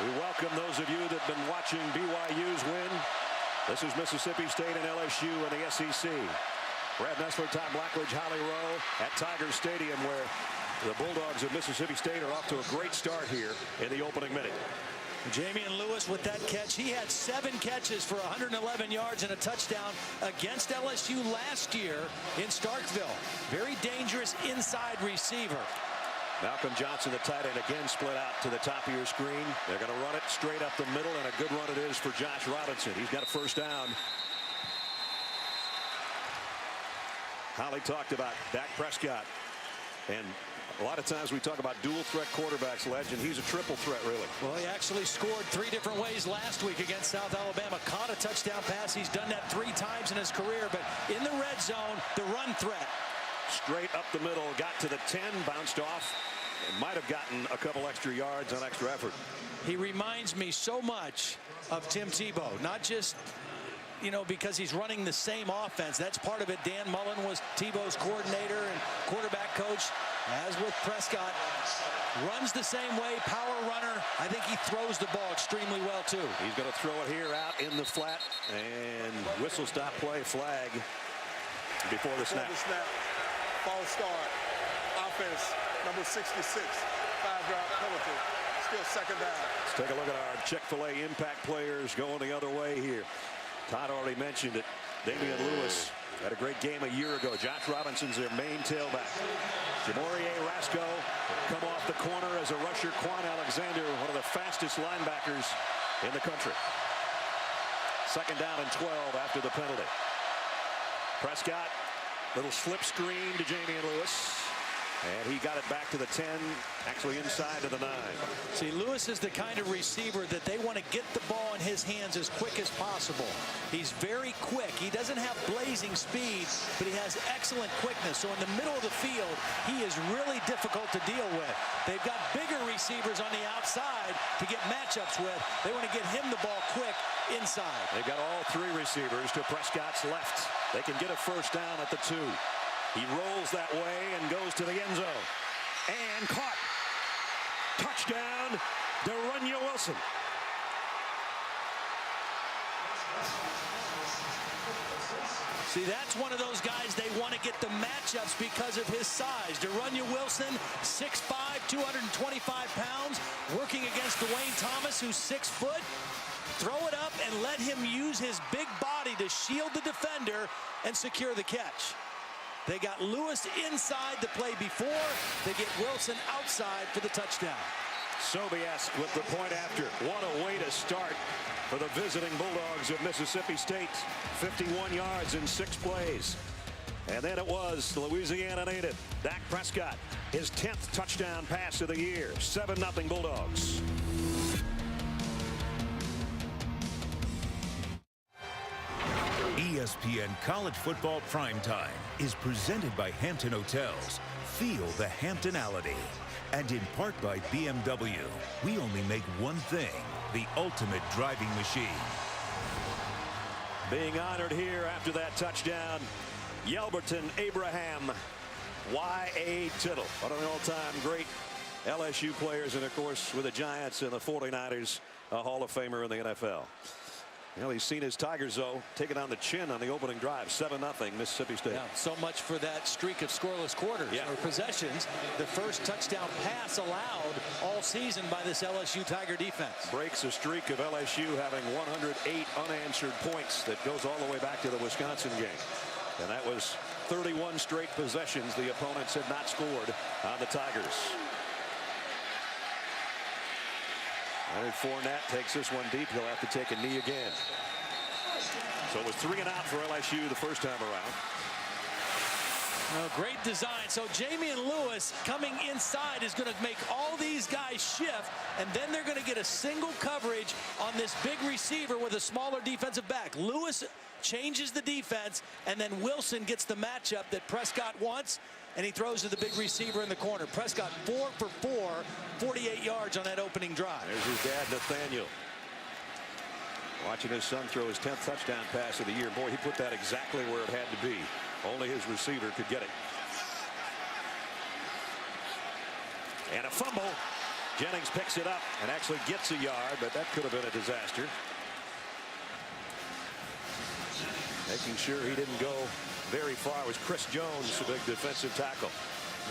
We welcome those of you that have been watching BYU's win. This is Mississippi State and LSU in the SEC. Brad Nessler, Tom Blackledge, Holly Rowe at Tiger Stadium, where the Bulldogs of Mississippi State are off to a great start here in the opening minute. Jamian Lewis with that catch. He had 7 catches for 111 yards and a touchdown against LSU last year in Starkville. Very dangerous inside receiver. Malcolm Johnson, the tight end, again split out to the top of your screen. They're going to run it straight up the middle, and a good run it is for Josh Robinson. He's got a first down. Holly talked about Dak Prescott, and a lot of times we talk about dual threat quarterbacks, Legend. He's a triple threat, really. Well, he actually scored 3 different ways last week against South Alabama. Caught a touchdown pass. He's done that 3 times in his career, but in the red zone, the run threat. Straight up the middle, got to the 10, bounced off, and might have gotten a couple extra yards on extra effort. He reminds me so much of Tim Tebow, not just, you know, because he's running the same offense. That's part of it. Dan Mullen was Tebow's coordinator and quarterback coach, as with Prescott. Runs the same way, power runner. I think he throws the ball extremely well, too. He's going to throw it here out in the flat, and whistle stop play, flag before the snap. False start. Offense, number 66. 5-yard penalty. Still second down. Let's take a look at our Chick-fil-A impact players going the other way here. Todd already mentioned it. Damian Lewis had a great game a year ago. Josh Robinson's their main tailback. Jamorie Rasco come off the corner as a rusher. Quan Alexander, one of the fastest linebackers in the country. Second down and 12 after the penalty. Prescott, little slip screen to Jamian Lewis. And he got it back to the 10, actually inside to the 9. See, Lewis is the kind of receiver that they want to get the ball in his hands as quick as possible. He's very quick. He doesn't have blazing speed, but he has excellent quickness. So in the middle of the field, he is really difficult to deal with. They've got bigger receivers on the outside to get matchups with. They want to get him the ball quick inside. They've got all 3 receivers to Prescott's left. They can get a first down at the 2. He rolls that way and goes to the end zone. And caught. Touchdown, De'Runnya Wilson. See, that's one of those guys they want to get the matchups because of his size. De'Runnya Wilson, 6'5", 225 pounds, working against Dwayne Thomas, who's 6 foot. Throw it up and let him use his big body to shield the defender and secure the catch. They got Lewis inside the play before. They get Wilson outside for the touchdown. Sobiesk with the point after. What a way to start for the visiting Bulldogs of Mississippi State. 51 yards in 6 plays. And then it was the Louisiana native, Dak Prescott, his 10th touchdown pass of the year. 7-0 Bulldogs. ESPN College Football Primetime is presented by Hampton Hotels. Feel the Hamptonality. And in part by BMW. We only make one thing, the ultimate driving machine. Being honored here after that touchdown, Yelverton Abraham, Y.A. Tittle, one of the all-time great LSU players, and of course with the Giants and the 49ers, a Hall of Famer in the NFL. Well, he's seen his Tigers, though, take it on the chin on the opening drive. 7-0 Mississippi State. Yeah, so much for that streak of scoreless quarters or possessions. The first touchdown pass allowed all season by this LSU Tiger defense. Breaks a streak of LSU having 108 unanswered points that goes all the way back to the Wisconsin game. And that was 31 straight possessions the opponents had not scored on the Tigers. Leonard Fournette takes this one deep. He'll have to take a knee again. So it was 3 and out for LSU the first time around. Oh, great design. So Jamian Lewis coming inside is going to make all these guys shift, and then they're going to get a single coverage on this big receiver with a smaller defensive back. Lewis changes the defense, and then Wilson gets the matchup that Prescott wants, and he throws to the big receiver in the corner. Prescott 4 for 4, 48 yards on that opening drive. There's his dad, Nathaniel, watching his son throw his 10th touchdown pass of the year. Boy, he put that exactly where it had to be. Only his receiver could get it. And a fumble. Jennings picks it up and actually gets a yard, but that could have been a disaster. Making sure he didn't go very far was Chris Jones, a big defensive tackle.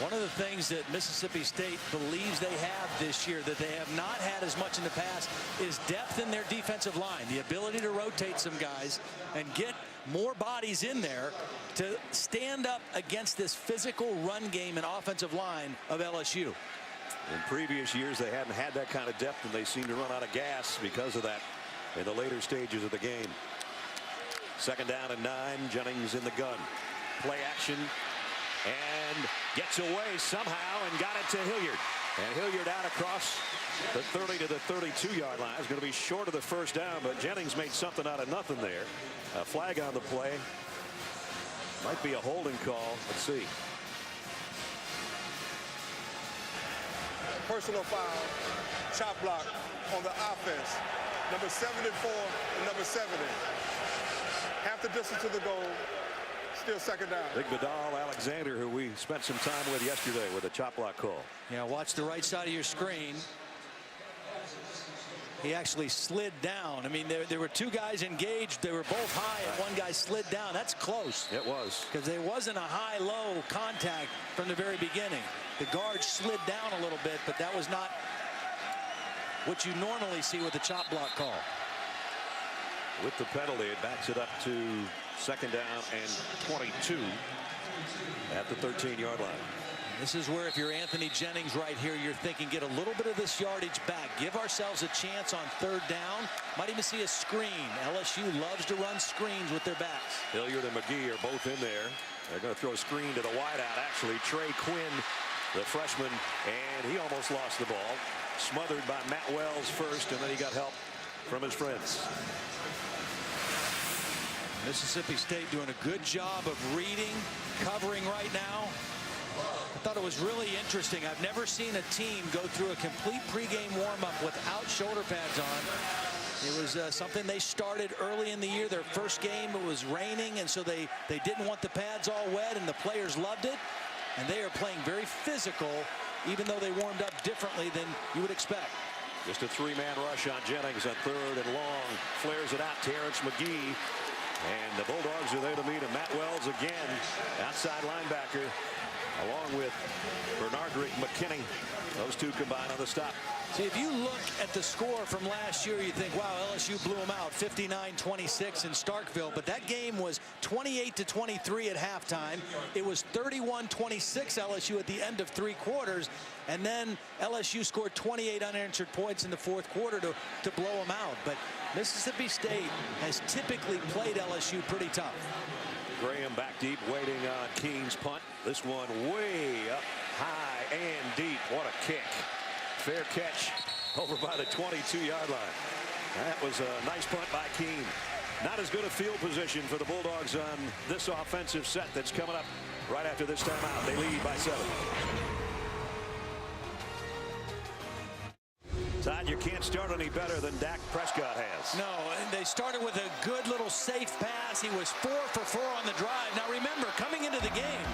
One of the things that Mississippi State believes they have this year that they have not had as much in the past is depth in their defensive line. The ability to rotate some guys and get more bodies in there to stand up against this physical run game and offensive line of LSU. In previous years, they hadn't had that kind of depth, and they seem to run out of gas because of that in the later stages of the game. 2nd down and 9. Jennings in the gun. Play action. And gets away somehow and got it to Hilliard. And Hilliard out across the 30 to the 32-yard line. It's going to be short of the 1st down, but Jennings made something out of nothing there. A flag on the play. Might be a holding call. Let's see. Personal foul, chop block on the offense. Number 74 and number 70. Half the distance to the goal. Still 2nd down. Big Vidal Alexander, who we spent some time with yesterday with a chop block call. Yeah, watch the right side of your screen. He actually slid down. I mean, there were 2 guys engaged. They were both high, and one guy slid down. That's close. It was. Because there wasn't a high-low contact from the very beginning. The guard slid down a little bit, but that was not what you normally see with the chop block call. With the penalty, it backs it up to 2nd down and 22 at the 13-yard line. This is where, if you're Anthony Jennings right here, you're thinking, get a little bit of this yardage back. Give ourselves a chance on 3rd down. Might even see a screen. LSU loves to run screens with their backs. Hilliard and McGee are both in there. They're going to throw a screen to the wideout. Actually, Trey Quinn, the freshman, and he almost lost the ball. Smothered by Matt Wells first, and then he got help from his friends. Mississippi State doing a good job of reading, covering right now. I thought it was really interesting. I've never seen a team go through a complete pregame warm-up without shoulder pads on. It was something they started early in the year. Their first game, it was raining, and so they didn't want the pads all wet, and the players loved it. And they are playing very physical, even though they warmed up differently than you would expect. Just a 3-man rush on Jennings on 3rd and long. Flares it out. Terrence McGee. And the Bulldogs are there to meet him. Matt Wells again, outside linebacker, along with Bernardrick McKinney. Those 2 combined on the stop. See, if you look at the score from last year, you think, wow, LSU blew them out 59-26 in Starkville. But that game was 28-23 at halftime. It was 31-26 LSU at the end of 3 quarters. And then LSU scored 28 unanswered points in the 4th quarter to blow them out. But Mississippi State has typically played LSU pretty tough. Graham back deep, waiting on Keene's punt. This one way up high and deep. What a kick. Fair catch over by the 22-yard line. That was a nice punt by Keene. Not as good a field position for the Bulldogs on this offensive set that's coming up right after this timeout. They lead by 7. Todd, you can't start any better than Dak Prescott has. No, and they started with a good little safe pass. He was 4 for 4 on the drive. Now remember, coming into the game,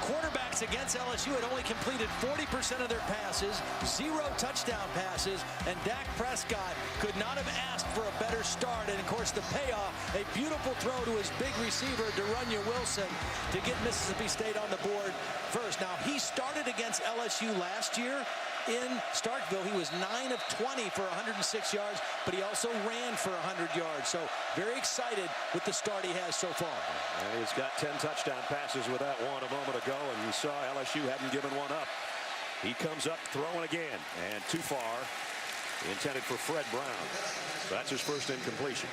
quarterbacks against LSU had only completed 40% of their passes, 0 touchdown passes, and Dak Prescott could not have asked for a better start. And of course, the payoff, a beautiful throw to his big receiver, De'Runnya Wilson, to get Mississippi State on the board first. Now, he started against LSU last year in Starkville. He was 9 of 20 for 106 yards, but he also ran for 100 yards. So very excited with the start he has so far. And he's got 10 touchdown passes with that one a moment ago, and you saw LSU hadn't given one up. He comes up throwing again, and too far. Intended for Fred Brown. So that's his first incompletion.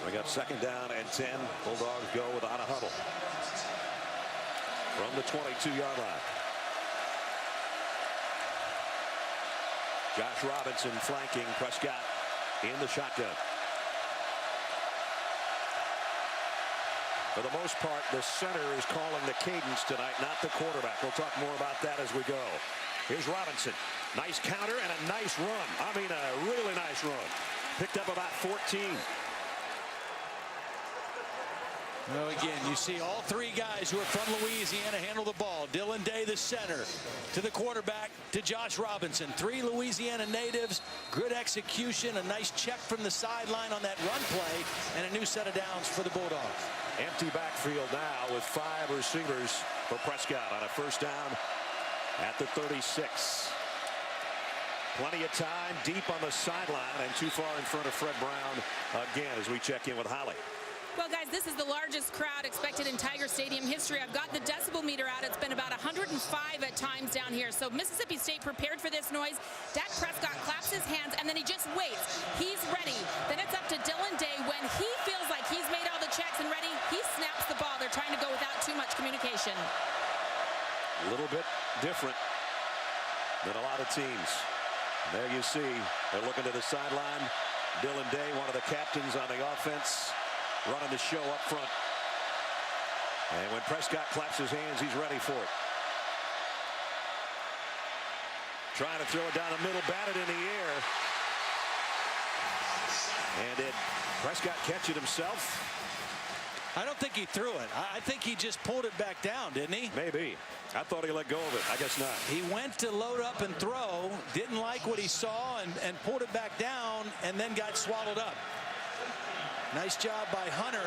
We got 2nd down and 10. Bulldogs go without a huddle from the 22-yard line. Josh Robinson flanking Prescott in the shotgun. For the most part, the center is calling the cadence tonight, not the quarterback. We'll talk more about that as we go. Here's Robinson. Nice counter and a nice run. I mean, a really nice run. Picked up about 14. Well, again, you see all three guys who are from Louisiana handle the ball. Dylan Day, the center, to the quarterback, to Josh Robinson. Three Louisiana natives, good execution, a nice check from the sideline on that run play, and a new set of downs for the Bulldogs. Empty backfield now with 5 receivers for Prescott on a first down at the 36. Plenty of time deep on the sideline and too far in front of Fred Brown again as we check in with Holly. Well, guys, this is the largest crowd expected in Tiger Stadium history. I've got the decibel meter out. It's been about 105 at times down here. So Mississippi State prepared for this noise. Dak Prescott claps his hands, and then he just waits. He's ready. Then it's up to Dylan Day. When he feels like he's made all the checks and ready, he snaps the ball. They're trying to go without too much communication. A little bit different than a lot of teams. There you see, they're looking to the sideline. Dylan Day, one of the captains on the offense, running the show up front. And when Prescott claps his hands, he's ready for it. Trying to throw it down the middle, batted in the air. And did Prescott catch it himself? I don't think he threw it. I think he just pulled it back down, didn't he? Maybe. I thought he let go of it. I guess not. He went to load up and throw, didn't like what he saw, and pulled it back down, and then got swallowed up. Nice job by Hunter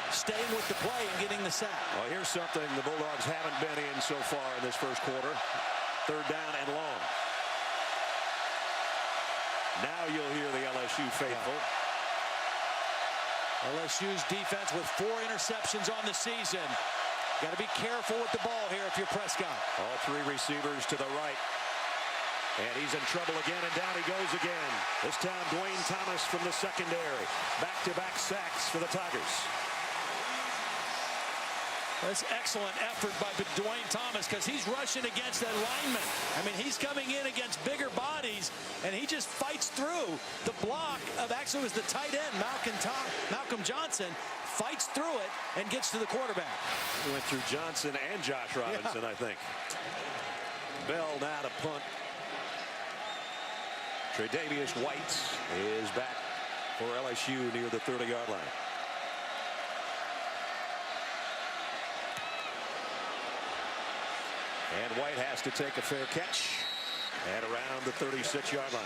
staying with the play and getting the sack. Well, here's something the Bulldogs haven't been in so far in this first quarter. Third down and long. Now you'll hear the LSU faithful. LSU's defense with 4 interceptions on the season. Got to be careful with the ball here if you're Prescott. All 3 receivers to the right. And he's in trouble again, and down he goes again. This time, Dwayne Thomas from the secondary. Back-to-back sacks for the Tigers. That's excellent effort by Dwayne Thomas because he's rushing against that lineman. I mean, he's coming in against bigger bodies, and he just fights through the block of, actually it was the tight end, Malcolm Johnson, fights through it and gets to the quarterback. He went through Johnson and Josh Robinson, I think. Bell now to punt. Tre'Davious White is back for LSU near the 30-yard line. And White has to take a fair catch at around the 36-yard line.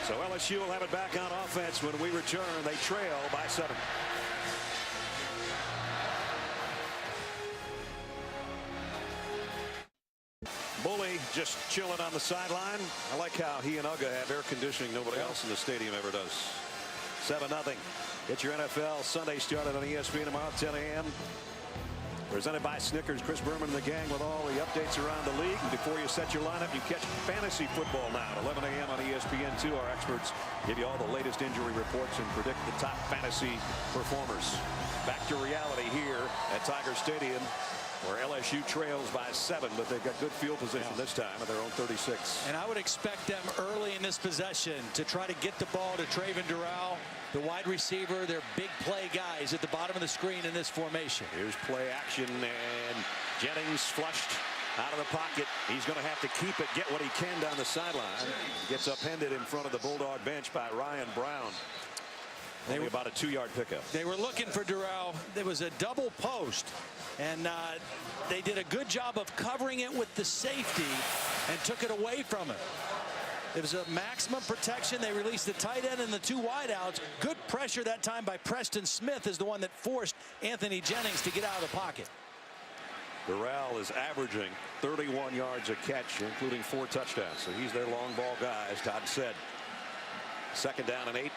So LSU will have it back on offense when we return. They trail by 7. Bully just chilling on the sideline. I like how he and Uga have air conditioning. Nobody else in the stadium ever does. 7-0. Get your NFL Sunday started on ESPN tomorrow, 10 a.m. Presented by Snickers. Chris Berman and the gang with all the updates around the league. And before you set your lineup, you catch fantasy football now at 11 a.m. on ESPN2. Our experts give you all the latest injury reports and predict the top fantasy performers. Back to reality here at Tiger Stadium, where LSU trails by 7, but they've got good field position this time at their own 36. And I would expect them early in this possession to try to get the ball to Traven Durrell, the wide receiver. They're big play guys at the bottom of the screen in this formation. Here's play action, and Jennings flushed out of the pocket. He's going to have to keep it, get what he can down the sideline. Gets upended in front of the Bulldog bench by Ryan Brown. Only about a 2-yard pickup. They were looking for Durrell. There was a double post, and they did a good job of covering it with the safety and took it away from him. It was a maximum protection. They released the tight end and the 2 wideouts. Good pressure that time by Preston Smith is the one that forced Anthony Jennings to get out of the pocket. Durrell is averaging 31 yards a catch, including 4 touchdowns. So he's their long ball guy, as Todd said. 2nd down and 8.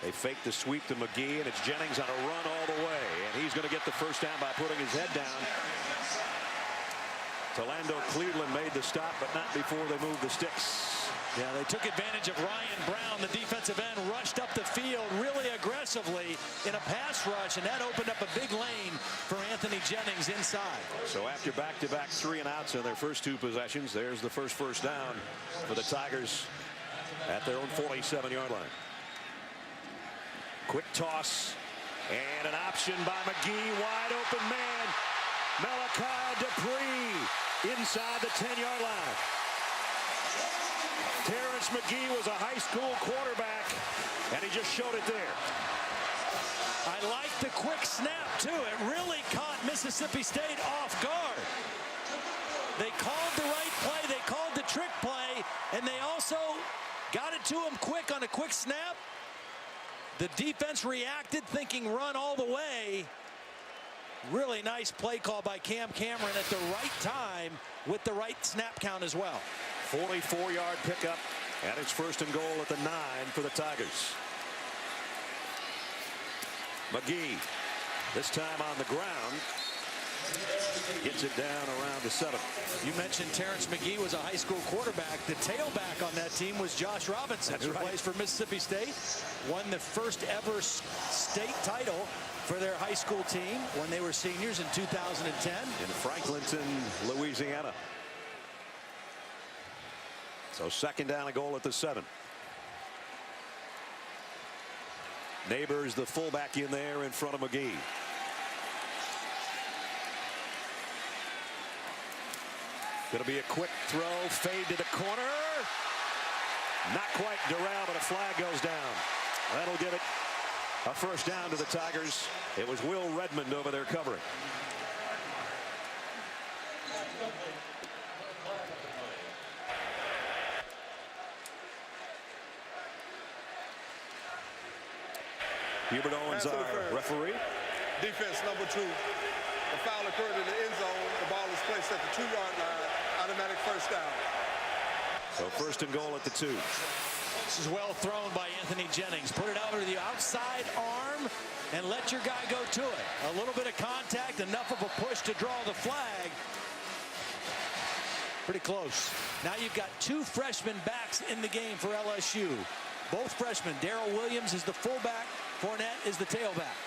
They fake the sweep to McGee, and it's Jennings on a run all the way. And he's going to get the first down by putting his head down. Tolando Cleveland made the stop, but not before they moved the sticks. Yeah, they took advantage of Ryan Brown. The defensive end rushed up the field really aggressively in a pass rush, and that opened up a big lane for Anthony Jennings inside. So after back-to-back 3-and-outs in their first 2 possessions, there's the first down for the Tigers at their own 47-yard line. Quick toss, and an option by McGee. Wide open man. Malachi Dupree inside the 10-yard line. Terrence McGee was a high school quarterback, and he just showed it there. I like the quick snap, too. It really caught Mississippi State off guard. They called the right play. They called the trick play. And they also got it to him quick on a quick snap. The defense reacted, thinking run all the way. Really nice play call by Cam Cameron at the right time with the right snap count as well. 44-yard pickup, and it's 1st and goal at the 9 for the Tigers. McGee, this time on the ground, gets it down around the 7. You mentioned Terrence McGee was a high school quarterback. The tailback on that team was Josh Robinson, who plays for Mississippi State, won the first ever state title for their high school team when they were seniors in 2010. In Franklinton, Louisiana. So 2nd down and goal at the 7. Neighbors, the fullback, in there in front of McGee. Going to be a quick throw, fade to the corner. Not quite Durrell, but a flag goes down. That'll give it a 1st down to the Tigers. It was Will Redmond over there covering. Hubert Owens, our referee. Defense number 2. The foul occurred in the end zone. The ball is placed at the 2-yard line. Automatic 1st down. So 1st and goal at the 2. This is well thrown by Anthony Jennings. Put it over to the outside arm and let your guy go to it. A little bit of contact, enough of a push to draw the flag. Pretty close. Now you've got 2 freshman backs in the game for LSU. Both freshmen. Darrell Williams is the fullback. Fournette is the tailback.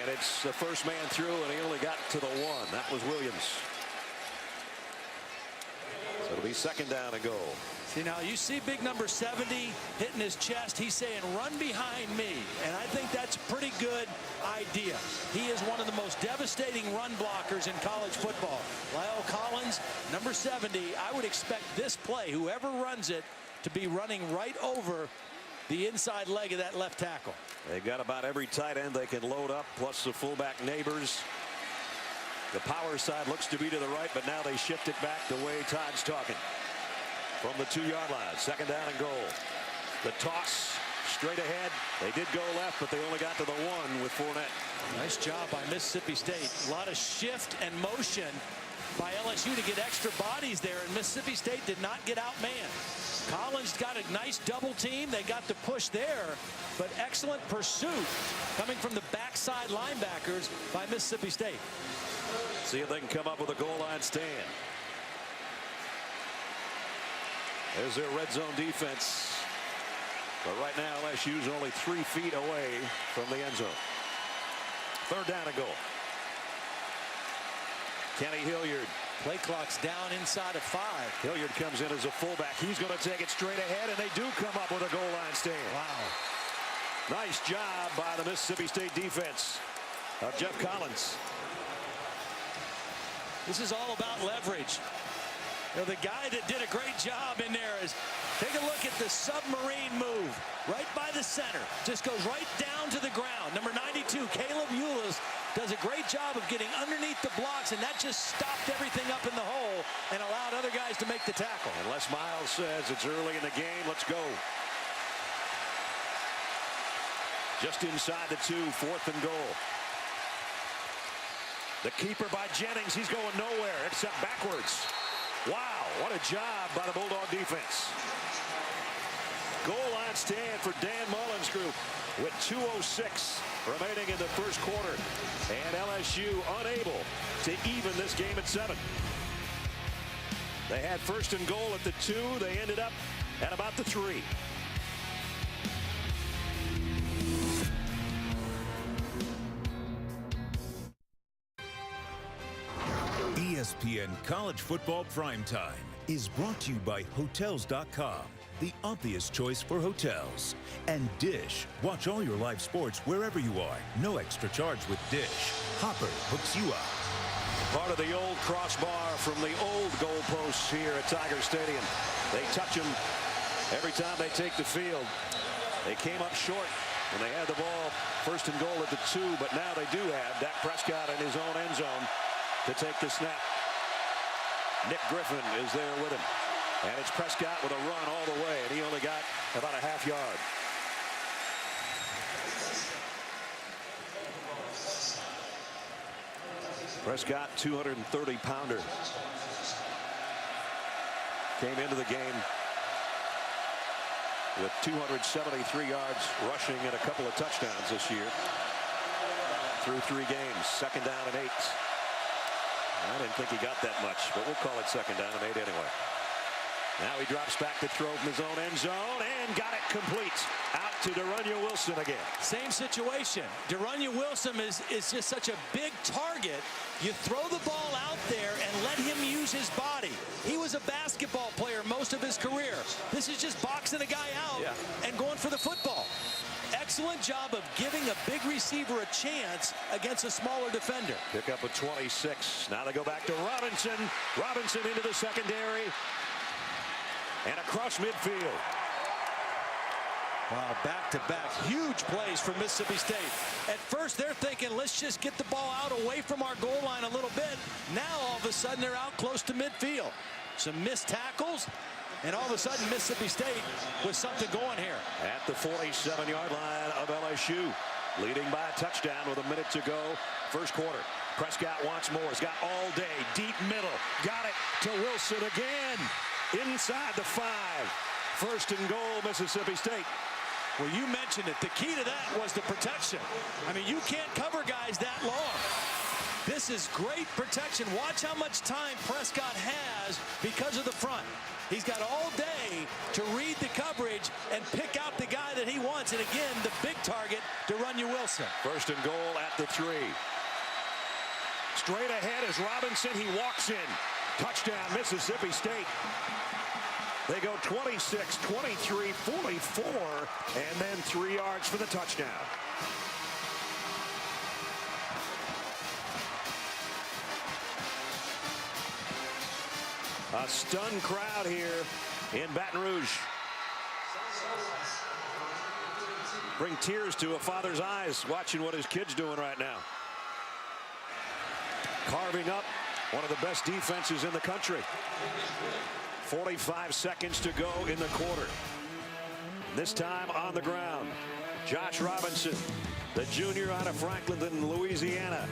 And it's the first man through, and he only got to the 1. That was Williams. So it'll be 2nd down and goal. See, now you see big number 70 hitting his chest. He's saying, run behind me. And I think that's a pretty good idea. He is one of the most devastating run blockers in college football. Lyle Collins, number 70. I would expect this play, whoever runs it, to be running right over the inside leg of that left tackle. They've got about every tight end they can load up, plus the fullback Neighbors. The power side looks to be to the right, but now they shift it back the way Todd's talking. From the 2-yard line, 2nd down and goal. The toss straight ahead. They did go left, but they only got to the 1 with Fournette. Nice job by Mississippi State. A lot of shift and motion by LSU to get extra bodies there, and Mississippi State did not get outmanned. Collins got a nice double team. They got the push there, but excellent pursuit coming from the backside linebackers by Mississippi State. See if they can come up with a goal line stand. There's their red zone defense. But right now, LSU's only 3 feet away from the end zone. 3rd down and goal. Kenny Hilliard. Play clock's down inside of 5. Hilliard comes in as a fullback. He's going to take it straight ahead, and they do come up with a goal line stand. Wow. Nice job by the Mississippi State defense of Jeff Collins. This is all about leverage. You know, the guy that did a great job in there is, take a look at the submarine move right by the center. Just goes right down to the ground. Number 92, Caleb Eulis, does a great job of getting underneath the blocks, and that just stopped everything up in the hole and allowed other guys to make the tackle. And Les Miles says it's early in the game. Let's go. Just inside the 2, 4th and goal. The keeper by Jennings. He's going nowhere except backwards. Wow, what a job by the Bulldog defense. Goal line stand for Dan Mullen's group with 2:06 remaining in the 1st quarter. And LSU unable to even this game at 7. They had 1st and goal at the 2. They ended up at about the 3. ESPN College Football Primetime is brought to you by Hotels.com, the obvious choice for hotels. And Dish. Watch all your live sports wherever you are. No extra charge with Dish. Hopper hooks you up. Part of the old crossbar from the old goalposts here at Tiger Stadium. They touch them every time they take the field. They came up short when they had the ball first and goal at the 2, but now they do have Dak Prescott in his own end zone to take the snap. Nick Griffin is there with him. And it's Prescott with a run all the way, and he only got about a half yard. Prescott, 230-pounder. Came into the game with 273 yards rushing and a couple of touchdowns this year. Through 3 games, 2nd down and 8. I didn't think he got that much, but we'll call it 2nd down and 8 anyway. Now he drops back to throw from his own end zone and got it complete. Out to De'Runnya Wilson again. Same situation. De'Runnya Wilson is just such a big target. You throw the ball out there and let him use his body. He was a basketball player most of his career. This is just boxing a guy out and going for the football. Excellent job of giving a big receiver a chance against a smaller defender. Pick up a 26. Now they go back to Robinson. Robinson into the secondary. And across midfield. Wow, back-to-back huge plays for Mississippi State. At first they're thinking, let's just get the ball out away from our goal line a little bit. Now all of a sudden they're out close to midfield. Some missed tackles, and all of a sudden Mississippi State with something going here. At the 47-yard line of LSU, leading by a touchdown with a minute to go. First quarter. Prescott wants more. He's got all day. Deep middle. Got it to Wilson again. Inside the 5. First and goal, Mississippi State. Well, you mentioned it. The key to that was the protection. I mean, you can't cover guys that long. This is great protection. Watch how much time Prescott has because of the front. He's got all day to read the coverage and pick out the guy that he wants. And again, the big target, De'Runnya Wilson. First and goal at the 3. Straight ahead is Robinson. He walks in. Touchdown, Mississippi State. They go 26, 23, 44, and then 3 yards for the touchdown. A stunned crowd here in Baton Rouge. Bring tears to a father's eyes watching what his kid's doing right now. Carving up one of the best defenses in the country. 45 seconds to go in the quarter. This time on the ground. Josh Robinson, the junior out of Franklinton, Louisiana,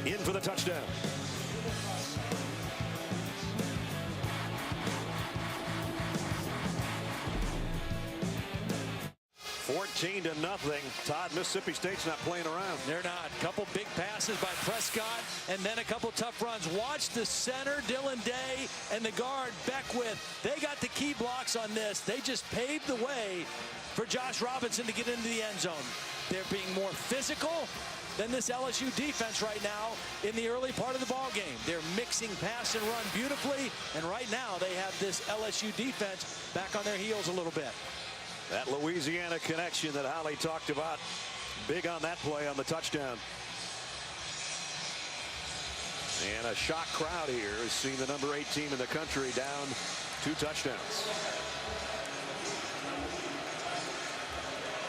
in for the touchdown. 14-0. Todd, Mississippi State's not playing around. They're not. Couple big passes by Prescott and then a couple tough runs. Watch the center, Dylan Day, and the guard, Beckwith. They got the key blocks on this. They just paved the way for Josh Robinson to get into the end zone. They're being more physical than this LSU defense right now in the early part of the ball game. They're mixing pass and run beautifully, and right now they have this LSU defense back on their heels a little bit. That Louisiana connection that Holly talked about, big on that play on the touchdown. And a shocked crowd here has seen the number 8 team in the country down 2 touchdowns.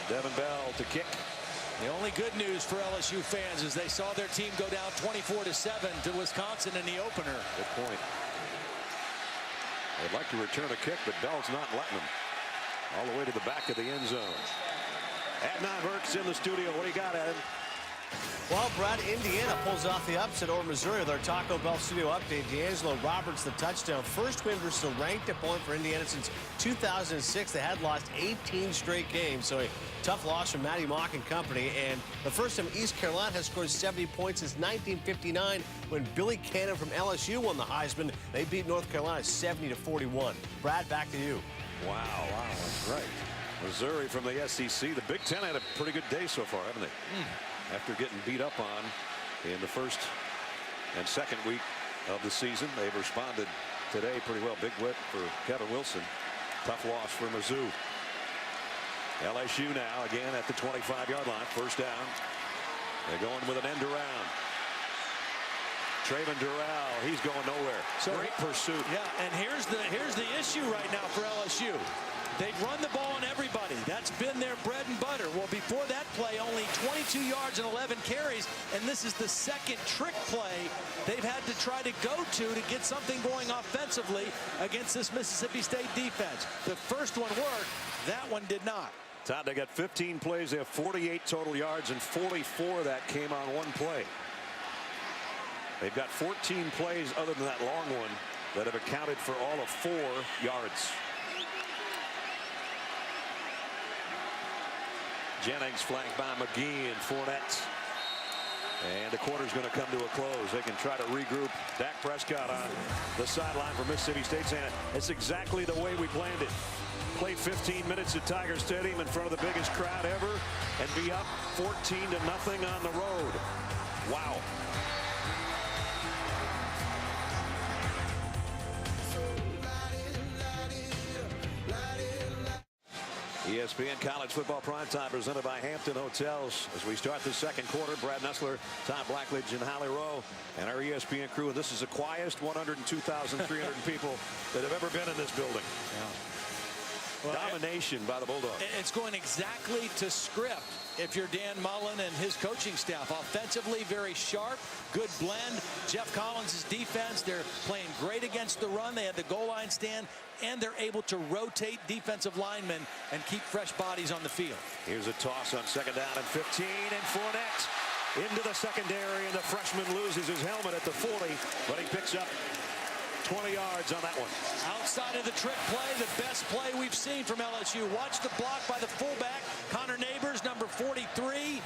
Devin Bell to kick. The only good news for LSU fans is they saw their team go down 24-7 to Wisconsin in the opener. Good point. They'd like to return a kick, but Bell's not letting them. All the way to the back of the end zone. Adnan Burke's in the studio. What do you got, Adam? Well, Brad, Indiana pulls off the upset over Missouri with our Taco Bell studio update. D'Angelo Roberts, the touchdown. First win versus a ranked opponent for Indiana since 2006. They had lost 18 straight games, so a tough loss from Matty Mock and company. And the first time East Carolina has scored 70 points since 1959 when Billy Cannon from LSU won the Heisman. They beat North Carolina 70-41. Brad, back to you. Wow, that's right. Missouri from the SEC. The Big Ten had a pretty good day so far, haven't they? After getting beat up on in the first and second week of the season, they've responded today pretty well. Big whip for Kevin Wilson. Tough loss for Mizzou. LSU now again at the 25-yard line. First down. They're going with an end around. Trayvon Durrell, he's going nowhere. So great pursuit. Yeah, and here's the issue right now for LSU. They'd run the ball on everybody. That's been their bread and butter. Well, before that play, only 22 yards and 11 carries, and this is the second trick play they've had to try to go to get something going offensively against this Mississippi State defense. The first one worked. That one did not. Todd, they got 15 plays. They have 48 total yards, and 44 of that came on one play. They've got 14 plays other than that long one that have accounted for all of 4 yards. Jennings flanked by McGee and Fournette. And the quarter's going to come to a close. They can try to regroup. Dak Prescott on the sideline for Mississippi State saying it's exactly the way we planned it. Play 15 minutes at Tiger Stadium in front of the biggest crowd ever and be up 14-0 on the road. Wow. ESPN College Football Primetime presented by Hampton Hotels. As we start the second quarter, Brad Nessler, Tom Blackledge, and Holly Rowe, and our ESPN crew. And this is the quietest 102,300 people that have ever been in this building. Well, domination by the Bulldogs. It's going exactly to script if you're Dan Mullen and his coaching staff. Offensively, very sharp, good blend. Jeff Collins' defense, they're playing great against the run. They had the goal line stand, and they're able to rotate defensive linemen and keep fresh bodies on the field. Here's a toss on second down and 15, and Fournette into the secondary, and the freshman loses his helmet at the 40, but he picks up 20 yards on that one. Outside of the trick play, the best play we've seen from LSU. Watch the block by the fullback, Connor Neighbors, number 43.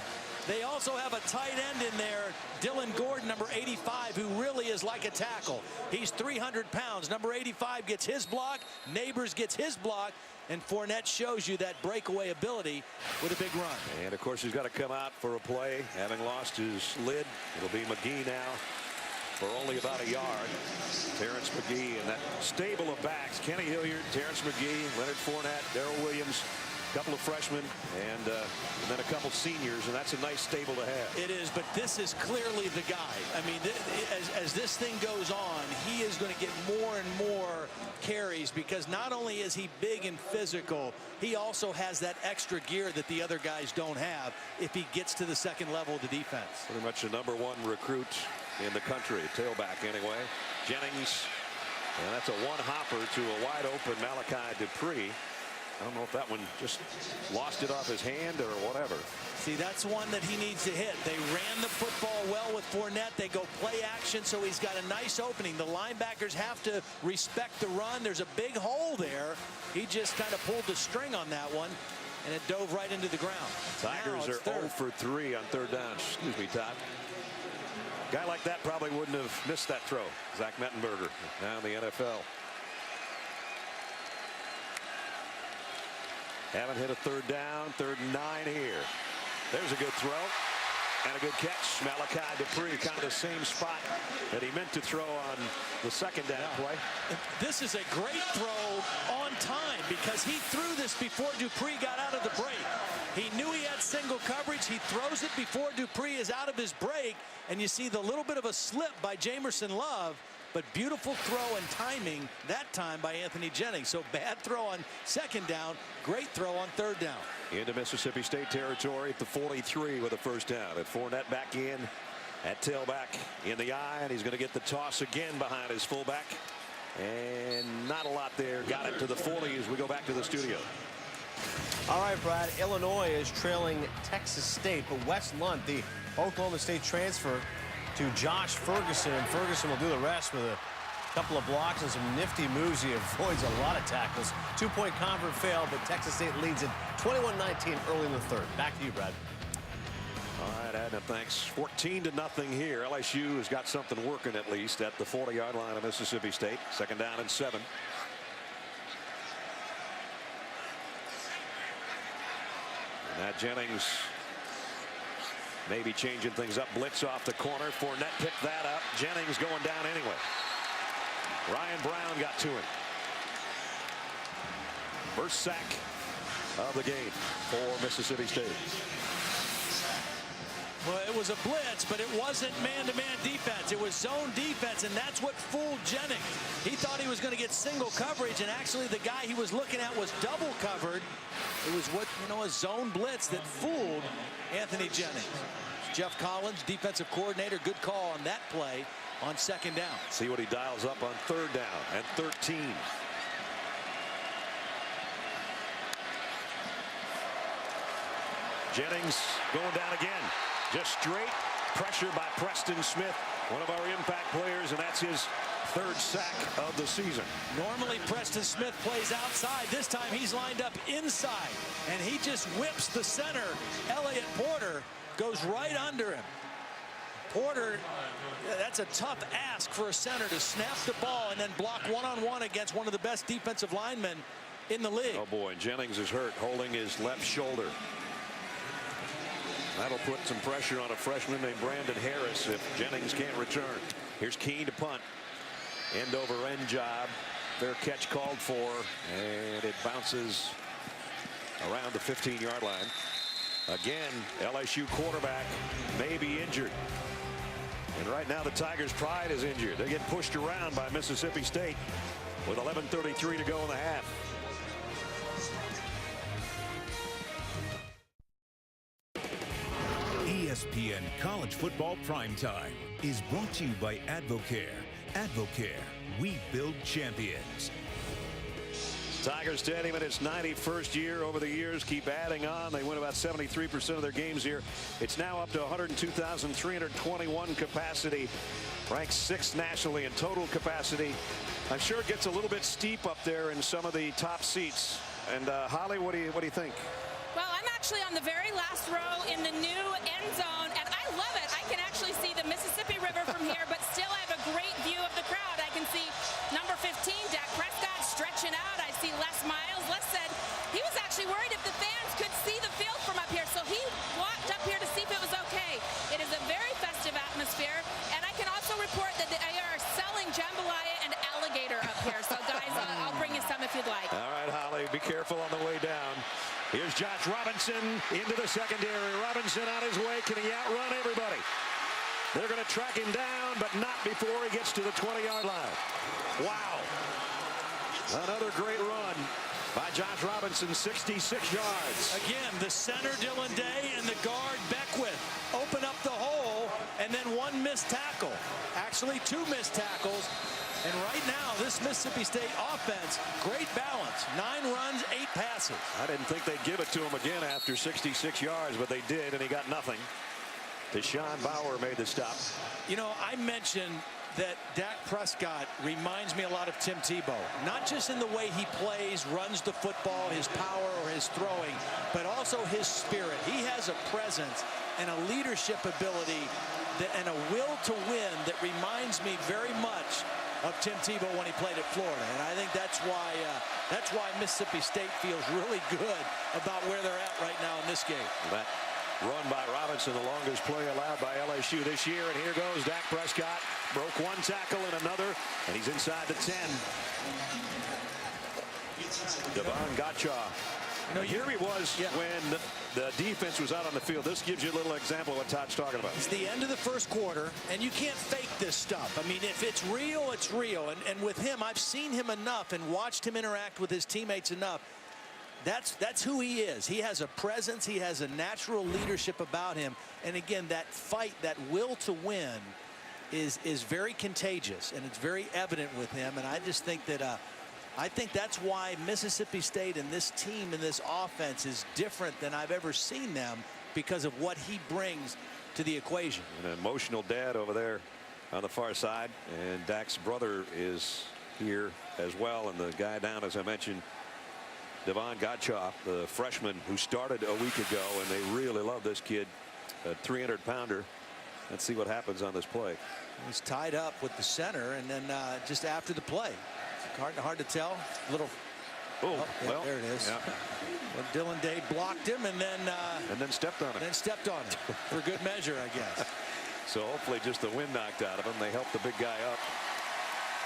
They also have a tight end in there, Dylan Gordon, number 85, who really is like a tackle. He's 300 pounds. Number 85 gets his block, Neighbors gets his block, and Fournette shows you that breakaway ability with a big run. And, of course, he's got to come out for a play, having lost his lid. It'll be McGee now for only about a yard. Terrence McGee and that stable of backs, Kenny Hilliard, Terrence McGee, Leonard Fournette, Darrell Williams, a couple of freshmen, and then a couple seniors, and that's a nice stable to have. It is, but this is clearly the guy. I mean, as this thing goes on, he is going to get more and more carries because not only is he big and physical, he also has that extra gear that the other guys don't have if he gets to the second level of the defense. Pretty much the #1 recruit in the country, tailback anyway. Jennings, and that's a one-hopper to a wide-open Malachi Dupree. I don't know if that one just lost it off his hand or whatever. See, that's one that he needs to hit. They ran the football well with Fournette. They go play action, so he's got a nice opening. The linebackers have to respect the run. There's a big hole there. He just kind of pulled the string on that one, and it dove right into the ground. Tigers are 0 for 3 on third down. Excuse me, Todd. A guy like that probably wouldn't have missed that throw. Zach Mettenberger, now in the NFL. Haven't hit a third down, 3rd and 9 here. There's a good throw and a good catch. Malachi Dupree, kind of the same spot that he meant to throw on the second down play. This is a great throw on time because he threw this before Dupree got out of the break. He knew he had single coverage. He throws it before Dupree is out of his break, and you see the little bit of a slip by Jamerson Love, but beautiful throw and timing that time by Anthony Jennings. So bad throw on second down, great throw on third down. Into Mississippi State territory at the 43 with a first down. And Fournette back in at tailback in the eye, and he's going to get the toss again behind his fullback. And not a lot there. Got it to the 40 as we go back to the studio. All right, Brad, Illinois is trailing Texas State, but Wes Lunt, the Oklahoma State transfer, to Josh Ferguson, and Ferguson will do the rest with a couple of blocks and some nifty moves. He avoids a lot of tackles. 2-point convert fail, but Texas State leads it 21-19 early in the third. Back to you, Brad. All right, Adna, thanks. 14-0 here. LSU has got something working at least at the 40-yard line of Mississippi State. 2nd down and 7. And that Jennings maybe changing things up. Blitz off the corner. Fournette picked that up. Jennings going down anyway. Ryan Brown got to him. First sack of the game for Mississippi State. Well, it was a blitz, but it wasn't man-to-man defense. It was zone defense, and that's what fooled Jennings. He thought he was going to get single coverage, and actually the guy he was looking at was double covered. It was a zone blitz that fooled Anthony Jennings. Jeff Collins, defensive coordinator, good call on that play on second down. See what he dials up on third down and 13. Jennings going down again. Just straight pressure by Preston Smith, one of our impact players, and that's his third sack of the season. Normally Preston Smith plays outside. This time he's lined up inside, and he just whips the center. Elliott Porter goes right under him. Porter, that's a tough ask for a center to snap the ball and then block one-on-one against one of the best defensive linemen in the league. Oh boy, Jennings is hurt, holding his left shoulder. That'll put some pressure on a freshman named Brandon Harris if Jennings can't return. Here's Keene to punt. End over end job. Fair catch called for, and it bounces around the 15-yard line. Again, LSU quarterback may be injured. And right now the Tigers' pride is injured. They get pushed around by Mississippi State with 11:33 to go in the half. ESPN College Football Primetime is brought to you by Advocare. Advocare, we build champions. Tiger Stadium in its 91st year. Over the years, keep adding on. They win about 73% of their games here. It's now up to 102,321 capacity, ranked 6th nationally in total capacity. I'm sure it gets a little bit steep up there in some of the top seats. And Holly, what do you think? Well, I'm actually on the very last row in the new end zone, and I love it. I can actually see the Mississippi River from here, but still I have a great view of the crowd. I can see number 15, Dak Prescott, stretching out. I see Les Miles. Les said he was actually worried if the fans could see the field from up here, so he walked up here to see if it was okay. It is a very festive atmosphere, and I can also report that they are selling jambalaya and alligator up here. So, guys, I'll bring you some if you'd like. All right, Holly, be careful on the way down. Here's Josh Robinson into the secondary. Robinson on his way. Can he outrun everybody? They're going to track him down, but not before he gets to the 20-yard line. Wow. Another great run by Josh Robinson, 66 yards. Again, the center, Dylan Day, and the guard, Beckwith, open up the hole, and then one missed tackle. Actually, two missed tackles. And right now, this Mississippi State offense, great balance. 9 runs, 8 passes. I didn't think they'd give it to him again after 66 yards, but they did, and he got nothing. Deshaun Bauer made the stop. You know, I mentioned that Dak Prescott reminds me a lot of Tim Tebow. Not just in the way he plays, runs the football, his power or his throwing, but also his spirit. He has a presence and a leadership ability and a will to win that reminds me very much of Tim Tebow when he played at Florida. And I think that's why Mississippi State feels really good about where they're at right now in this game. That run by Robinson, the longest play allowed by LSU this year. And here goes Dak Prescott. Broke one tackle and another, and he's inside the 10. Devon Gotcha. You know, here he was when the defense was out on the field. This gives you a little example of what Todd's talking about. It's the end of the first quarter, and you can't fake this stuff. I mean, if it's real, it's real. And with him, I've seen him enough and watched him interact with his teammates enough. That's who he is. He has a presence. He has a natural leadership about him. And again, that fight, that will to win is very contagious, and it's very evident with him. And I just think that I think that's why Mississippi State and this team and this offense is different than I've ever seen them, because of what he brings to the equation. An emotional dad over there on the far side, and Dak's brother is here as well, and the guy down, as I mentioned, Devon Gotcha, the freshman who started a week ago, and they really love this kid, a 300-pounder. Let's see what happens on this play. He's tied up with the center, and then just after the play, hard to tell. Little. Oh, well, there it is. Yeah. Well, Dylan Day blocked him, and then stepped on it. Then stepped on it for good measure, I guess. So hopefully just the wind knocked out of him. They helped the big guy up.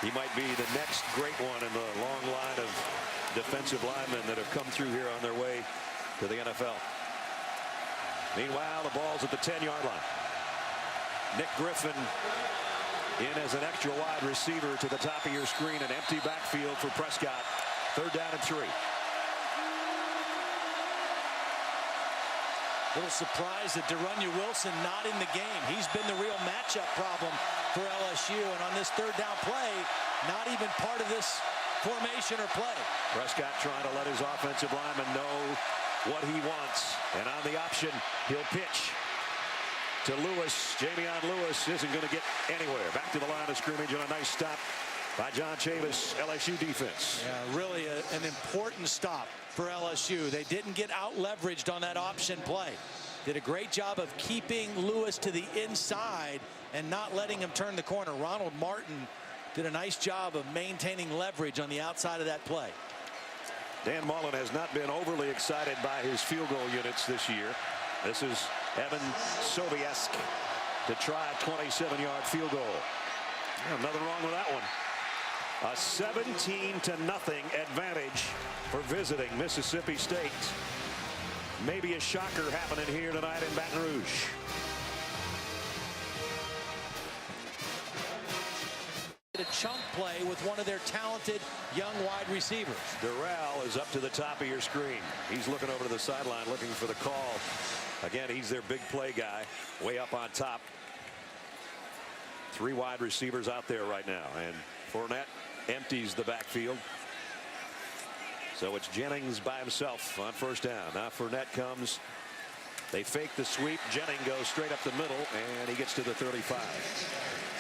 He might be the next great one in the long line of defensive linemen that have come through here on their way to the NFL. Meanwhile, the ball's at the 10-yard line. Nick Griffin in as an extra wide receiver to the top of your screen. An empty backfield for Prescott. 3rd down and 3. Little surprised that De'Runnya Wilson not in the game. He's been the real matchup problem for LSU. And on this 3rd down play, not even part of this formation or play. Prescott trying to let his offensive lineman know what he wants. And on the option, he'll pitch to Lewis. Jamion Lewis isn't going to get anywhere. Back to the line of scrimmage and a nice stop by John Chavis, LSU defense. Yeah, really an important stop for LSU. They didn't get out leveraged on that option play. Did a great job of keeping Lewis to the inside and not letting him turn the corner. Ronald Martin did a nice job of maintaining leverage on the outside of that play. Dan Mullen has not been overly excited by his field goal units this year. This is Evan Sobiesk to try a 27-yard field goal. Yeah, nothing wrong with that one. A 17-0 advantage for visiting Mississippi State. Maybe a shocker happening here tonight in Baton Rouge. A chunk play with one of their talented young wide receivers. Durrell is up to the top of your screen. He's looking over to the sideline looking for the call. Again, he's their big play guy way up on top. 3 wide receivers out there right now, and Fournette empties the backfield. So it's Jennings by himself on 1st down. Now Fournette comes. They fake the sweep. Jennings goes straight up the middle, and he gets to the 35.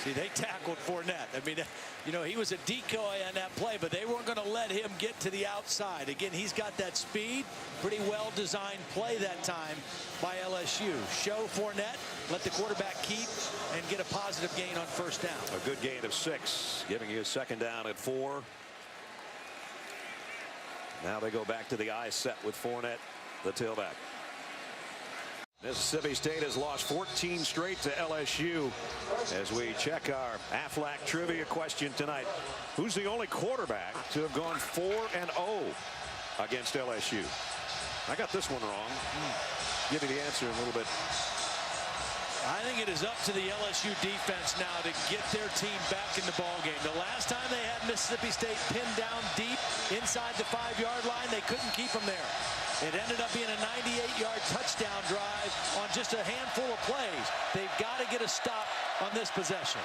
See, they tackled Fournette. I mean, you know, he was a decoy on that play, but they weren't going to let him get to the outside. Again, he's got that speed. Pretty well-designed play that time by LSU. Show Fournette, let the quarterback keep, and get a positive gain on 1st down. A good gain of 6, giving you a 2nd down at 4. Now they go back to the I set with Fournette, the tailback. Mississippi State has lost 14 straight to LSU. As we check our Aflac trivia question tonight, who's the only quarterback to have gone 4-0 against LSU? I got this one wrong. Give me the answer in a little bit. I think it is up to the LSU defense now to get their team back in the ballgame. The last time they had Mississippi State pinned down deep inside the 5-yard line, they couldn't keep them there. It ended up being a 98-yard touchdown drive on just a handful of plays. They've got to get a stop on this possession.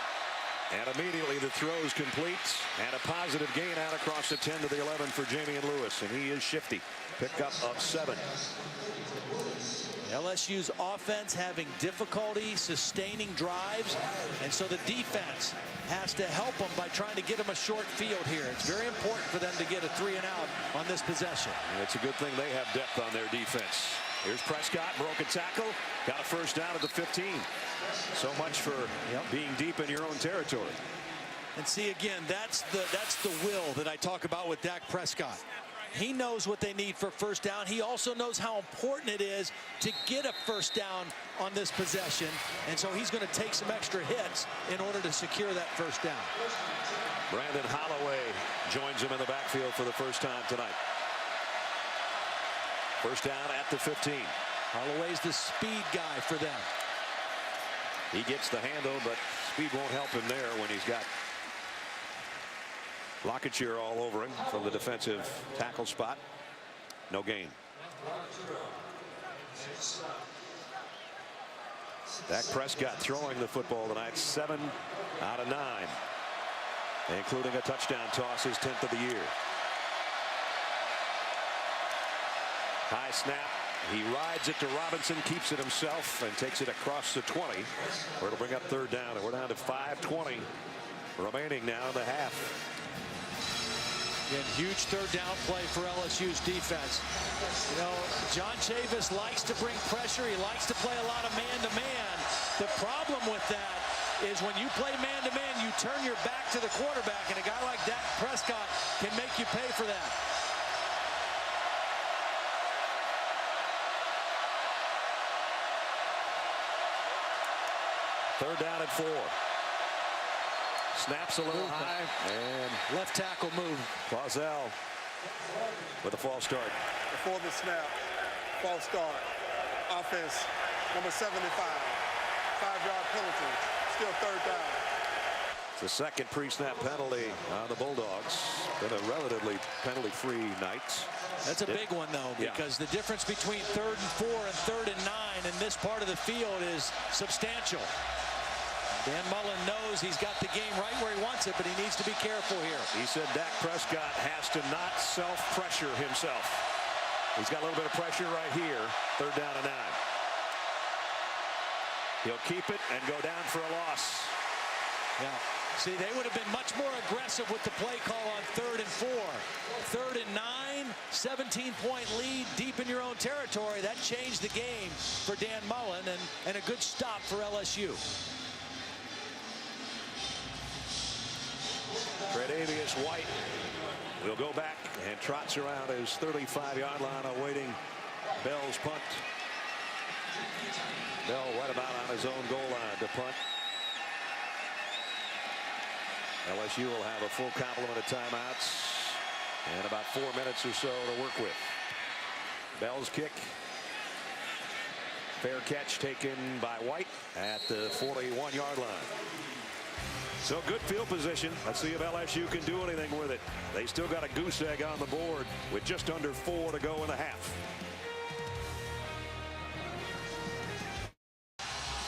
And immediately the throw's complete, and a positive gain out across the 10 to the 11 for Jamion Lewis, and he is shifty. Pickup of 7. LSU's offense having difficulty sustaining drives, and so the defense has to help them by trying to get them a short field here. It's very important for them to get a 3-and-out on this possession. And it's a good thing they have depth on their defense. Here's Prescott, broken tackle, got a 1st down at the 15. So much for being deep in your own territory. And see, again, that's the will that I talk about with Dak Prescott. He knows what they need for 1st down. He also knows how important it is to get a 1st down on this possession. And so he's going to take some extra hits in order to secure that 1st down. Brandon Holloway joins him in the backfield for the 1st time tonight. 1st down at the 15. Holloway's the speed guy for them. He gets the handle, but speed won't help him there when he's got Lockett all over him from the defensive tackle spot. No gain. Dak Prescott throwing the football tonight, 7 out of 9, including a touchdown toss, his 10th of the year. High snap. He rides it to Robinson, keeps it himself, and takes it across the 20, where it'll bring up 3rd down. And we're down to 5:20 remaining now in the half. Again, huge 3rd down play for LSU's defense. You know, John Chavis likes to bring pressure. He likes to play a lot of man-to-man. The problem with that is when you play man-to-man, you turn your back to the quarterback, and a guy like Dak Prescott can make you pay for that. Third down at 4. Snaps a little high, and left tackle move. Clausell with a false start. Before the snap, false start. Offense number 75. 5-yard penalty. Still third down. It's the second pre-snap penalty on the Bulldogs. Been a relatively penalty-free night. That's a big one, though, because the difference between 3rd and 4 and 3rd and 9 in this part of the field is substantial. Dan Mullen knows he's got the game right where he wants it, but he needs to be careful here. He said Dak Prescott has to not self-pressure himself. He's got a little bit of pressure right here. 3rd down and 9. He'll keep it and go down for a loss. Yeah. See, they would have been much more aggressive with the play call on 3rd and 4. 3rd and 9, 17-point lead deep in your own territory. That changed the game for Dan Mullen, and a good stop for LSU. Tre'Davious White will go back and trots around his 35-yard line awaiting Bell's punt. Bell right about on his own goal line to punt. LSU will have a full complement of timeouts and about 4 minutes or so to work with. Bell's kick. Fair catch taken by White at the 41-yard line. So good field position. Let's see if LSU can do anything with it. They still got a goose egg on the board with just under 4 to go in the half.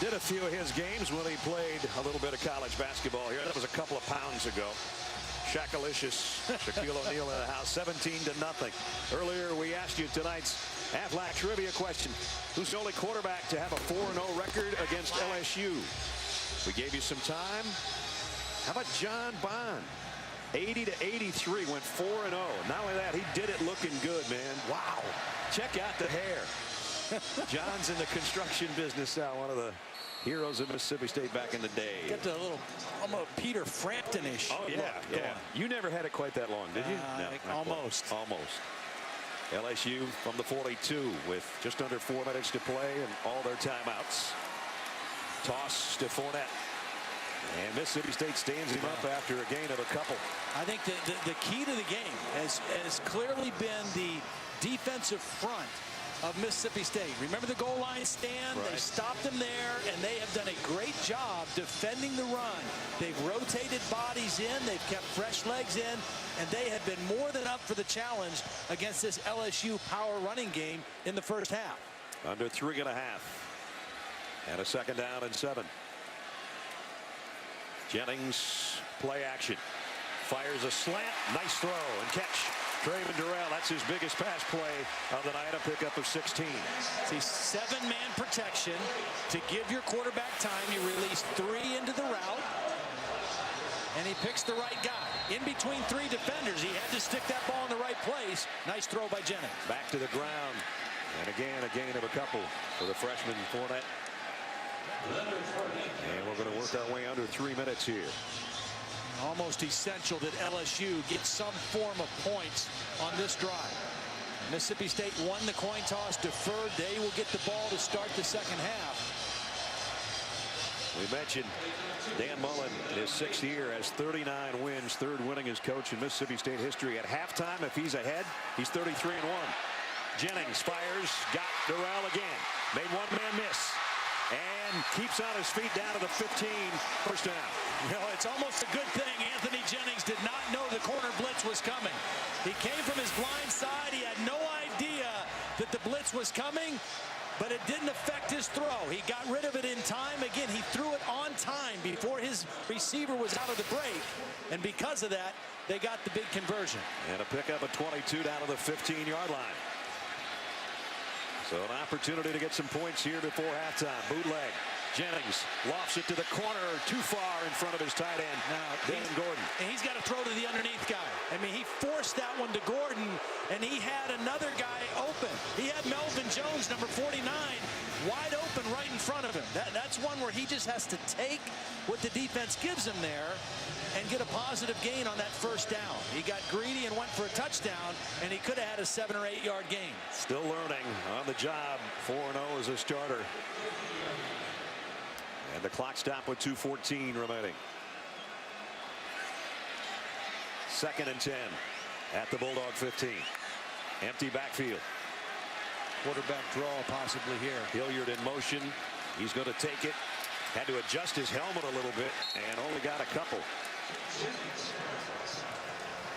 Did a few of his games when he played a little bit of college basketball here. That was a couple of pounds ago. Shakalicious Shaquille O'Neal in the house, 17-0. Earlier we asked you tonight's Aflac trivia question. Who's the only quarterback to have a 4-0 record against LSU? We gave you some time. How about John Bond? 80-83, went 4-0. Not only that, he did it looking good, man. Wow. Check out the hair. John's in the construction business now, one of the heroes of Mississippi State back in the day. Got the little almost Peter Frampton-ish. Oh, yeah, yeah. You never had it quite that long, did you? No, almost. Almost. LSU from the 42 with just under 4 minutes to play and all their timeouts. Toss to Fournette. And Mississippi State stands him up after a gain of a couple. I think the key to the game has clearly been the defensive front of Mississippi State. Remember the goal line stand? Right. They stopped them there, and they have done a great job defending the run. They've rotated bodies in, they've kept fresh legs in, and they have been more than up for the challenge against this LSU power running game in the first half. Under 3.5. And a 2nd down and 7. Jennings, play action. Fires a slant, nice throw and catch. Traven Durrell, that's his biggest pass play of the night, a pickup of 16. See, 7-man protection to give your quarterback time. You release 3 into the route, and he picks the right guy. In between 3 defenders, he had to stick that ball in the right place. Nice throw by Jennings. Back to the ground, and again, a gain of a couple for the freshman Fournette. And we're going to work our way under 3 minutes here. Almost essential that LSU get some form of points on this drive. Mississippi State won the coin toss, deferred. They will get the ball to start the second half. We mentioned Dan Mullen in his 6th year has 39 wins, 3rd winningest coach in Mississippi State history. At halftime, if he's ahead, he's 33-1. Jennings fires, got Durrell again, made one man miss, and keeps on his feet down to the 15, first down. You know, it's almost a good thing Anthony Jennings did not know the corner blitz was coming. He came from his blind side. He had no idea that the blitz was coming, but it didn't affect his throw. He got rid of it in time. Again, he threw it on time before his receiver was out of the break, and because of that, they got the big conversion. And a pickup of 22 down to the 15-yard line. So an opportunity to get some points here before halftime. Bootleg. Jennings lofts it to the corner, too far in front of his tight end. Now, Dylan Gordon. And he's got to throw to the underneath guy. I mean, he forced that one to Gordon, and he had another guy open. He had Melvin Jones, number 49, wide open right in front of him. That's one where he just has to take what the defense gives him there and get a positive gain on that first down. He got greedy and went for a touchdown, and he could have had a 7 or 8 yard gain. Still learning on the job. 4-0 as a starter. And the clock stopped with 2:14 remaining. 2nd and 10 at the Bulldog 15. Empty backfield. quarterback draw possibly here. Hilliard in motion. He's going to take it. Had to adjust his helmet a little bit and only got a couple.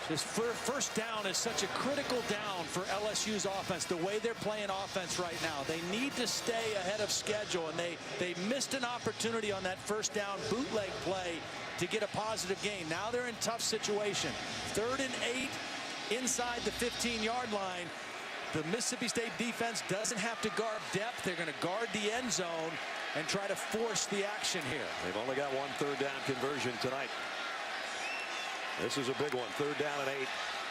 This first down is such a critical down for LSU's offense, the way they're playing offense right now. They need to stay ahead of schedule, and they missed an opportunity on that first down bootleg play to get a positive gain. Now they're in a tough situation. 3rd and 8 inside the 15-yard line. The Mississippi State defense doesn't have to guard depth. They're going to guard the end zone and try to force the action here. They've only got one 3rd down conversion tonight. This is a big one. 3rd down and 8.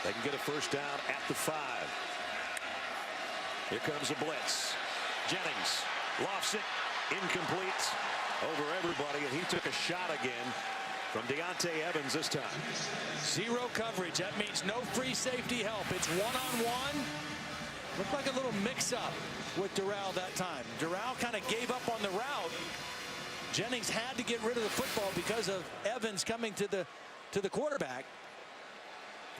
They can get a first down at the 5. Here comes a blitz. Jennings lofts it, incomplete over everybody, and he took a shot again from Deontay Evans this time. 0 coverage. That means no free safety help. It's one-on-one. Looked like a little mix-up with Durrell that time. Durrell kind of gave up on the route. Jennings had to get rid of the football because of Evans coming to the quarterback.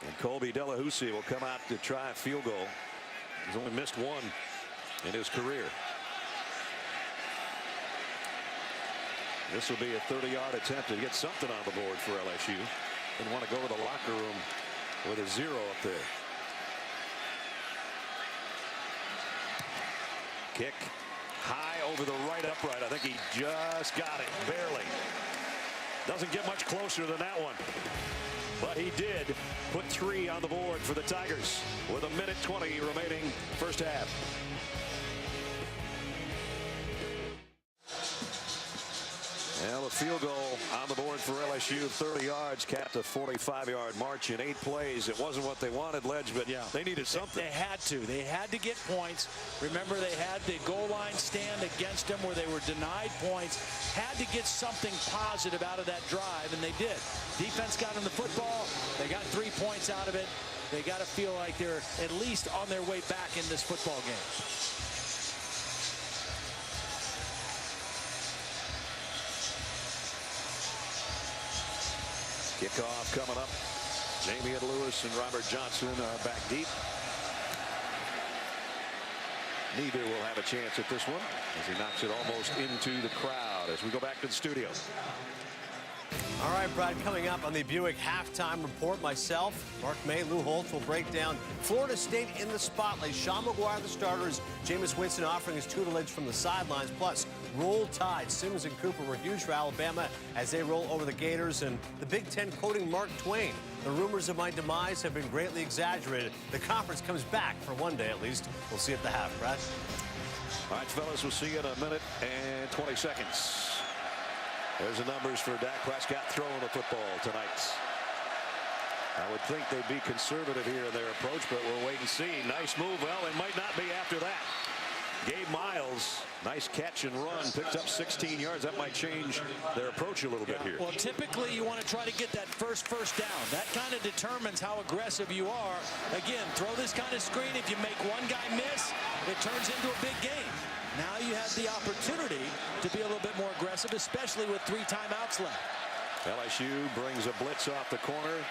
And Colby Delahousie will come out to try a field goal. He's only missed one in his career. This will be a 30-yard attempt to get something on the board for LSU. Didn't want to go to the locker room with a 0 up there. Kick high over the right upright. I think he just got it, barely. Doesn't get much closer than that one. But he did put 3 on the board for the Tigers with 1:20 remaining first half. Well, a field goal on the board for LSU, 30 yards, capped a 45-yard march in 8 plays. It wasn't what they wanted, Ledge, but yeah, they needed something. They had to. They had to get points. Remember, they had the goal line stand against them where they were denied points. Had to get something positive out of that drive, and they did. Defense got them the football. They got 3 points out of it. They got to feel like they're at least on their way back in this football game. Kickoff coming up. Damian Lewis and Robert Johnson are back deep. Neither will have a chance at this one as he knocks it almost into the crowd as we go back to the studio. All right, Brad, coming up on the Buick halftime report, myself, Mark May, Lou Holtz will break down Florida State in the spotlight. Sean McGuire, the starters, Jameis Winston offering his tutelage from the sidelines, plus Roll Tide. Simmons and Cooper were huge for Alabama as they roll over the Gators, and the Big Ten quoting Mark Twain. The rumors of my demise have been greatly exaggerated. The conference comes back for one day at least. We'll see at the half, Brad. All right, fellas, we'll see you in 1:20. There's the numbers for Dak Prescott throwing the football tonight. I would think they'd be conservative here in their approach, but we'll wait and see. Nice move. Well, it might not be after that. Gabe Miles, nice catch and run, picked up 16 yards. That might change their approach a little bit here. Well, typically you want to try to get that first down. That kind of determines how aggressive you are. Again, throw this kind of screen. If you make one guy miss, it turns into a big game. Now you have the opportunity to be a little bit more aggressive, especially with 3 timeouts left. LSU brings a blitz off the corner.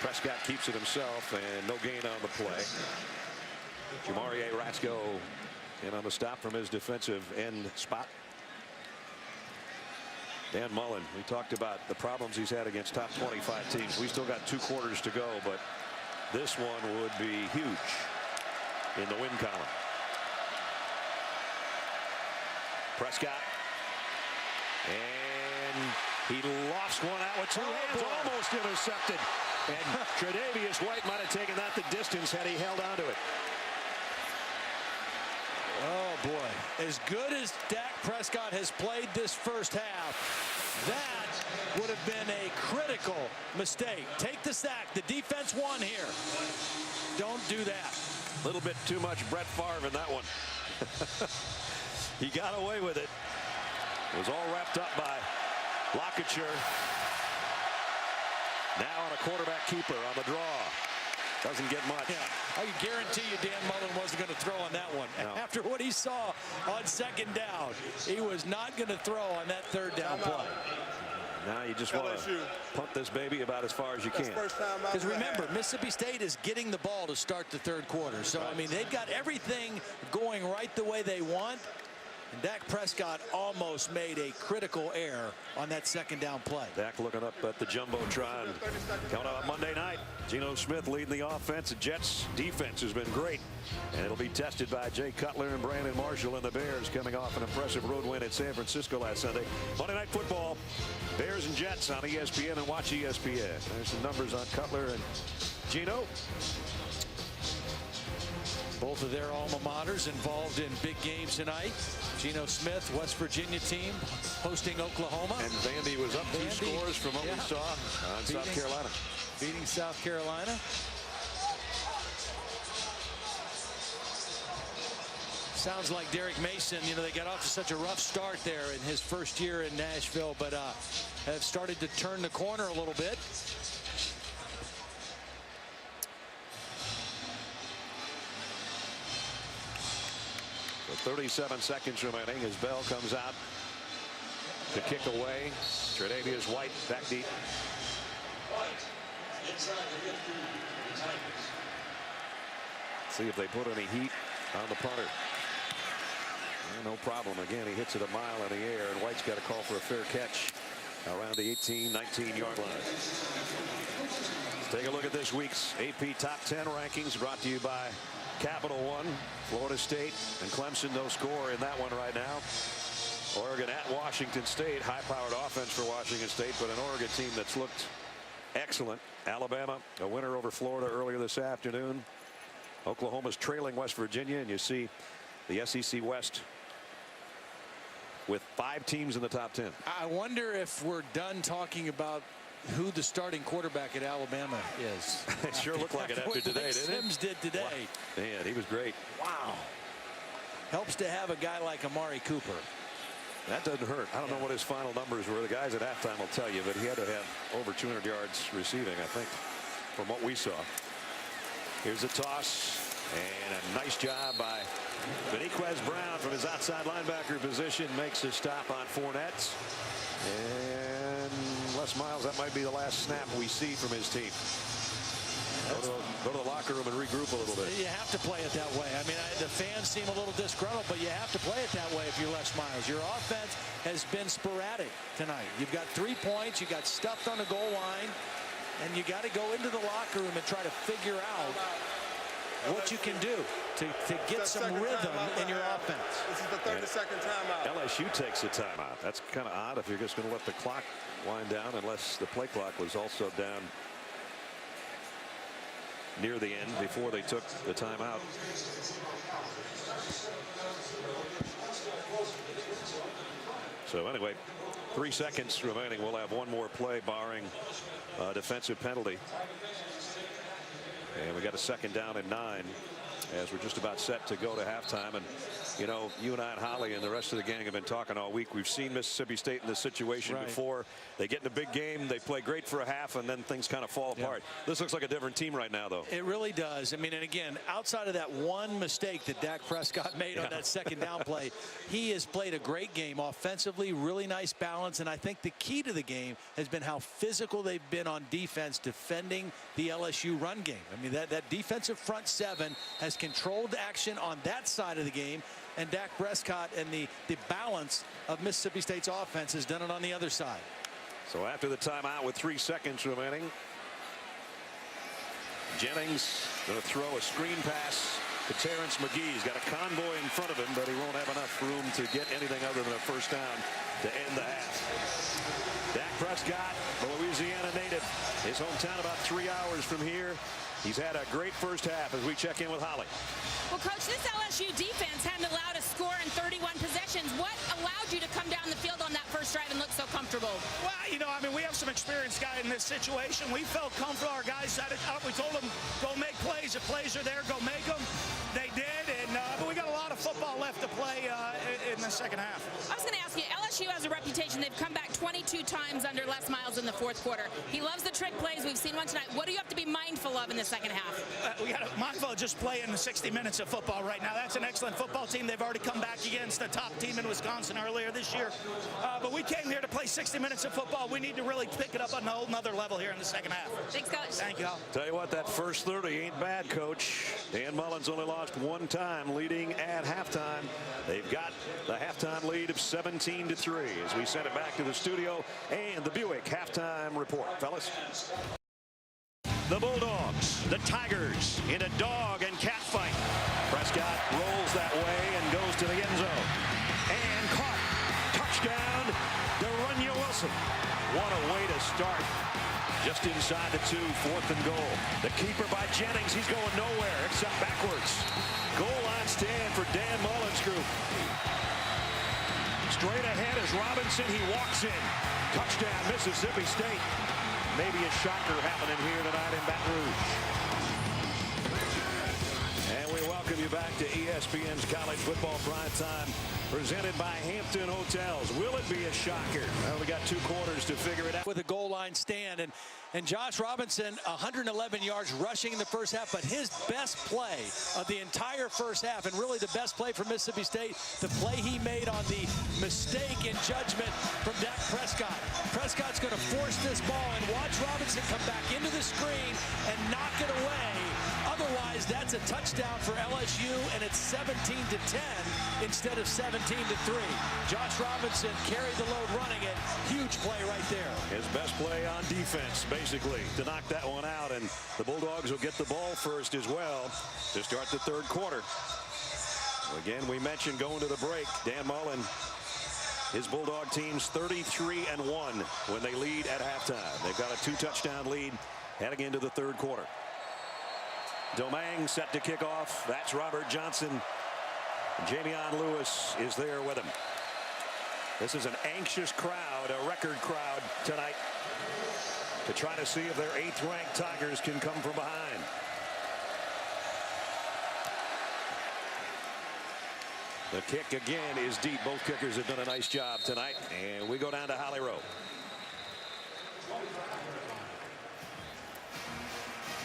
Prescott keeps it himself, and no gain on the play. Jamarie Rasco in on the stop from his defensive end spot. Dan Mullen, we talked about the problems he's had against top 25 teams. We still got 2 quarters to go, but this one would be huge in the win column. Prescott, and he lofts one out with 2 hands, almost intercepted. And Tre'Davious White might have taken that the distance had he held on to it. Oh, boy. As good as Dak Prescott has played this first half, that would have been a critical mistake. Take the sack. The defense won here. Don't do that. A little bit too much Brett Favre in that one. He got away with it. It was all wrapped up by Lockature. Now on a quarterback keeper on the draw. Doesn't get much. Yeah, I can guarantee you Dan Mullen wasn't going to throw on that one. No. After what he saw on 2nd down, he was not going to throw on that 3rd down play. Now you just want to punt this baby about as far as you can. Because remember, Mississippi State is getting the ball to start the third quarter. So, I mean, they've got everything going right the way they want. And Dak Prescott almost made a critical error on that second down play. Dak looking up at the Jumbotron. Coming up on Monday night, Geno Smith leading the offense. The Jets defense has been great. And it'll be tested by Jay Cutler and Brandon Marshall and the Bears coming off an impressive road win at San Francisco last Sunday. Monday Night Football, Bears and Jets on ESPN, and watch ESPN. There's some numbers on Cutler and Geno. Both of their alma maters involved in big games tonight. Geno Smith, West Virginia team, hosting Oklahoma. And Vandy was up 2 scores from what we saw on South Carolina. Beating South Carolina. Sounds like Derek Mason, you know, they got off to such a rough start there in his first year in Nashville, but have started to turn the corner a little bit. So 37 seconds remaining as Bell comes out to kick away. Tre'Davious White back deep. See if they put any heat on the punter. No problem. Again, he hits it a mile in the air, and White's got a call for a fair catch around the 18-19-yard line. Let's take a look at this week's AP Top 10 rankings, brought to you by Capital One. Florida State and Clemson no score in that one right now. Oregon at Washington State. High-powered offense for Washington State, but an Oregon team that's looked excellent. Alabama, a winner over Florida earlier this afternoon. Oklahoma's trailing West Virginia, and you see the SEC West with 5 teams in the top 10. I wonder if we're done talking about who the starting quarterback at Alabama is. It sure looked like it after today, didn't it? Sims did today. Wow. Man, he was great. Wow. Helps to have a guy like Amari Cooper. That doesn't hurt. I don't know what his final numbers were. The guys at halftime will tell you, but he had to have over 200 yards receiving, I think, from what we saw. Here's a toss, and a nice job by Beniquez Brown from his outside linebacker position. Makes a stop on Fournette. And Les Miles, that might be the last snap we see from his team. Go to the locker room and regroup a little bit. You have to play it that way. I mean, the fans seem a little disgruntled, but you have to play it that way if you're Les Miles. Your offense has been sporadic tonight. You've got 3 points. You got stuffed on the goal line. And you got to go into the locker room and try to figure out what you can do to get some rhythm in your offense. This is the 30-second timeout. LSU takes a timeout. That's kind of odd if you're just going to let the clock wind down, unless the play clock was also down near the end before they took the timeout. So anyway, 3 seconds remaining. We'll have one more play barring a defensive penalty. And we got a second down and 9 as we're just about set to go to halftime. And you know, you and I and Holly and the rest of the gang have been talking all week. We've seen Mississippi State in this situation before. They get in a big game, they play great for a half, and then things kind of fall apart. This looks like a different team right now, though. It really does. I mean, and again, outside of that one mistake that Dak Prescott made on that second down play, he has played a great game offensively, really nice balance. And I think the key to the game has been how physical they've been on defense defending the LSU run game. I mean, that defensive front 7 has controlled action on that side of the game. And Dak Prescott and the balance of Mississippi State's offense has done it on the other side. So after the timeout with 3 seconds remaining, Jennings going to throw a screen pass to Terrence McGee. He's got a convoy in front of him, but he won't have enough room to get anything other than a first down to end the half. Dak Prescott, a Louisiana native, his hometown about 3 hours from here. He's had a great first half as we check in with Holly. Well, Coach, this LSU defense hadn't allowed a score in 31 possessions. What allowed you to come down the field on that first drive and look so comfortable? Well, you know, I mean, we have some experienced guy in this situation. We felt comfortable. Our guys set it up. We told them, go make plays. If plays are there, go make them. They did, and but we got a lot of football left to play in the second half. I was going to ask you, LSU has a reputation. They've come back 22 times under Les Miles in the fourth quarter. He loves the trick plays. We've seen one tonight. What do you have to be mindful of in the second half? We got to mindful of just playing the 60 minutes of football right now. That's an excellent football team. They've already come back against the top team in Wisconsin earlier this year. But we came here to play 60 minutes of football. We need to really pick it up on a whole nother level here in the second half. Thanks, Coach. Thank you all. Tell you what, that first 30 ain't bad, Coach. Dan Mullen's only lost one time, leading at halftime. They've got the halftime lead of 17-3 as we send it back to the studio and the Buick halftime report. Fellas. The Bulldogs, the Tigers in a dog and cat fight. Prescott rolls that way and goes to the end zone. And caught. Touchdown, DeRunya Wilson. What a way to start. Just inside the 2, 4th and goal. The keeper by Jennings. He's going nowhere except backwards. Goal line stand for Dan Mullen's group. Straight ahead is Robinson. He walks in. Touchdown, Mississippi State. Maybe a shocker happening here tonight in Baton Rouge. And we welcome you back to ESPN's College Football Primetime, presented by Hampton Hotels. Will it be a shocker? Well, we got 2 quarters to figure it out. With a goal line stand, and Josh Robinson 111 yards rushing in the first half, but his best play of the entire first half, and really the best play for Mississippi State, the play he made on the mistake in judgment from Dak Prescott. Prescott's going to force this ball, and watch Robinson come back into the screen and knock it away. Otherwise, that's a touchdown for LSU, and it's 17-10 instead of 17-3. Josh Robinson carried the load running it. Huge play right there. His best play on defense, basically, to knock that one out, and the Bulldogs will get the ball first as well to start the third quarter. Again, we mentioned going to the break, Dan Mullen, his Bulldog team's 33-1 when they lead at halftime. They've got a 2-touchdown lead heading into the third quarter. Domingue set to kick off. That's Robert Johnson. Jamion Lewis is there with him. This is an anxious crowd, a record crowd tonight, to try to see if their 8th-ranked Tigers can come from behind. The kick again is deep. Both kickers have done a nice job tonight, and we go down to Holly Rowe.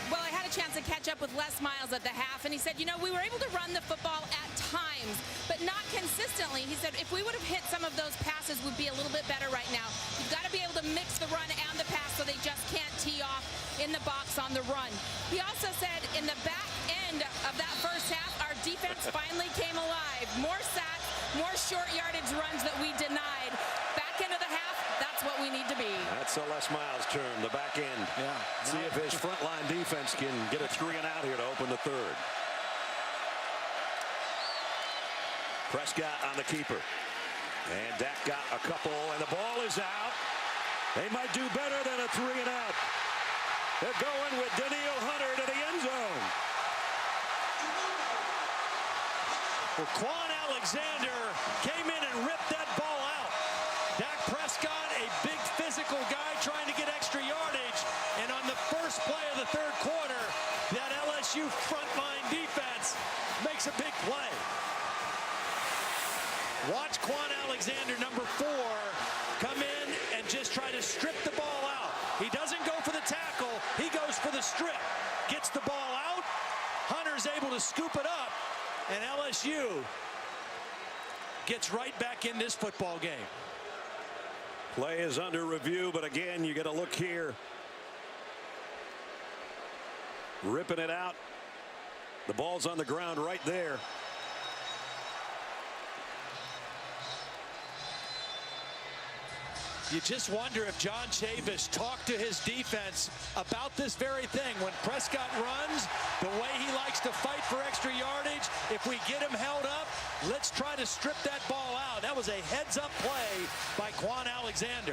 Well, I had a chance to catch up with Les Miles at the half, and he said, you know, we were able to run the football at times, but not consistently. He said if we would have hit some of those passes, we'd be a little bit better right now. You've got to be able to mix the run and the pass so they just can't tee off in the box on the run. He also said in the back end of that first half, our defense finally came alive. More sacks, more short yardage runs that we denied. Back end of the half, that's what we need to be. That's a Les Miles turn, the back end. Yeah. See if his frontline defense can get a 3 and out here to open the third. Prescott on the keeper. And Dak got a couple, and the ball is out. They might do better than a 3 and out. They're going with Daniil Hunter to the end zone. Well, Quan Alexander came in and ripped that ball out. Dak Prescott, a big physical guy trying to get extra yardage. And on the first play of the third quarter, that LSU frontline defense makes a big play. Watch Quan Alexander, number 4, come in and just try to strip the ball out. He doesn't go for the tackle. He goes for the strip. Gets the ball out. Hunter's able to scoop it up. And LSU gets right back in this football game. Play is under review, but again, you get a look here. Ripping it out. The ball's on the ground right there. You just wonder if John Chavis talked to his defense about this very thing. When Prescott runs, the way he likes to fight for extra yardage, if we get him held up, let's try to strip that ball out. That was a heads-up play by Quan Alexander.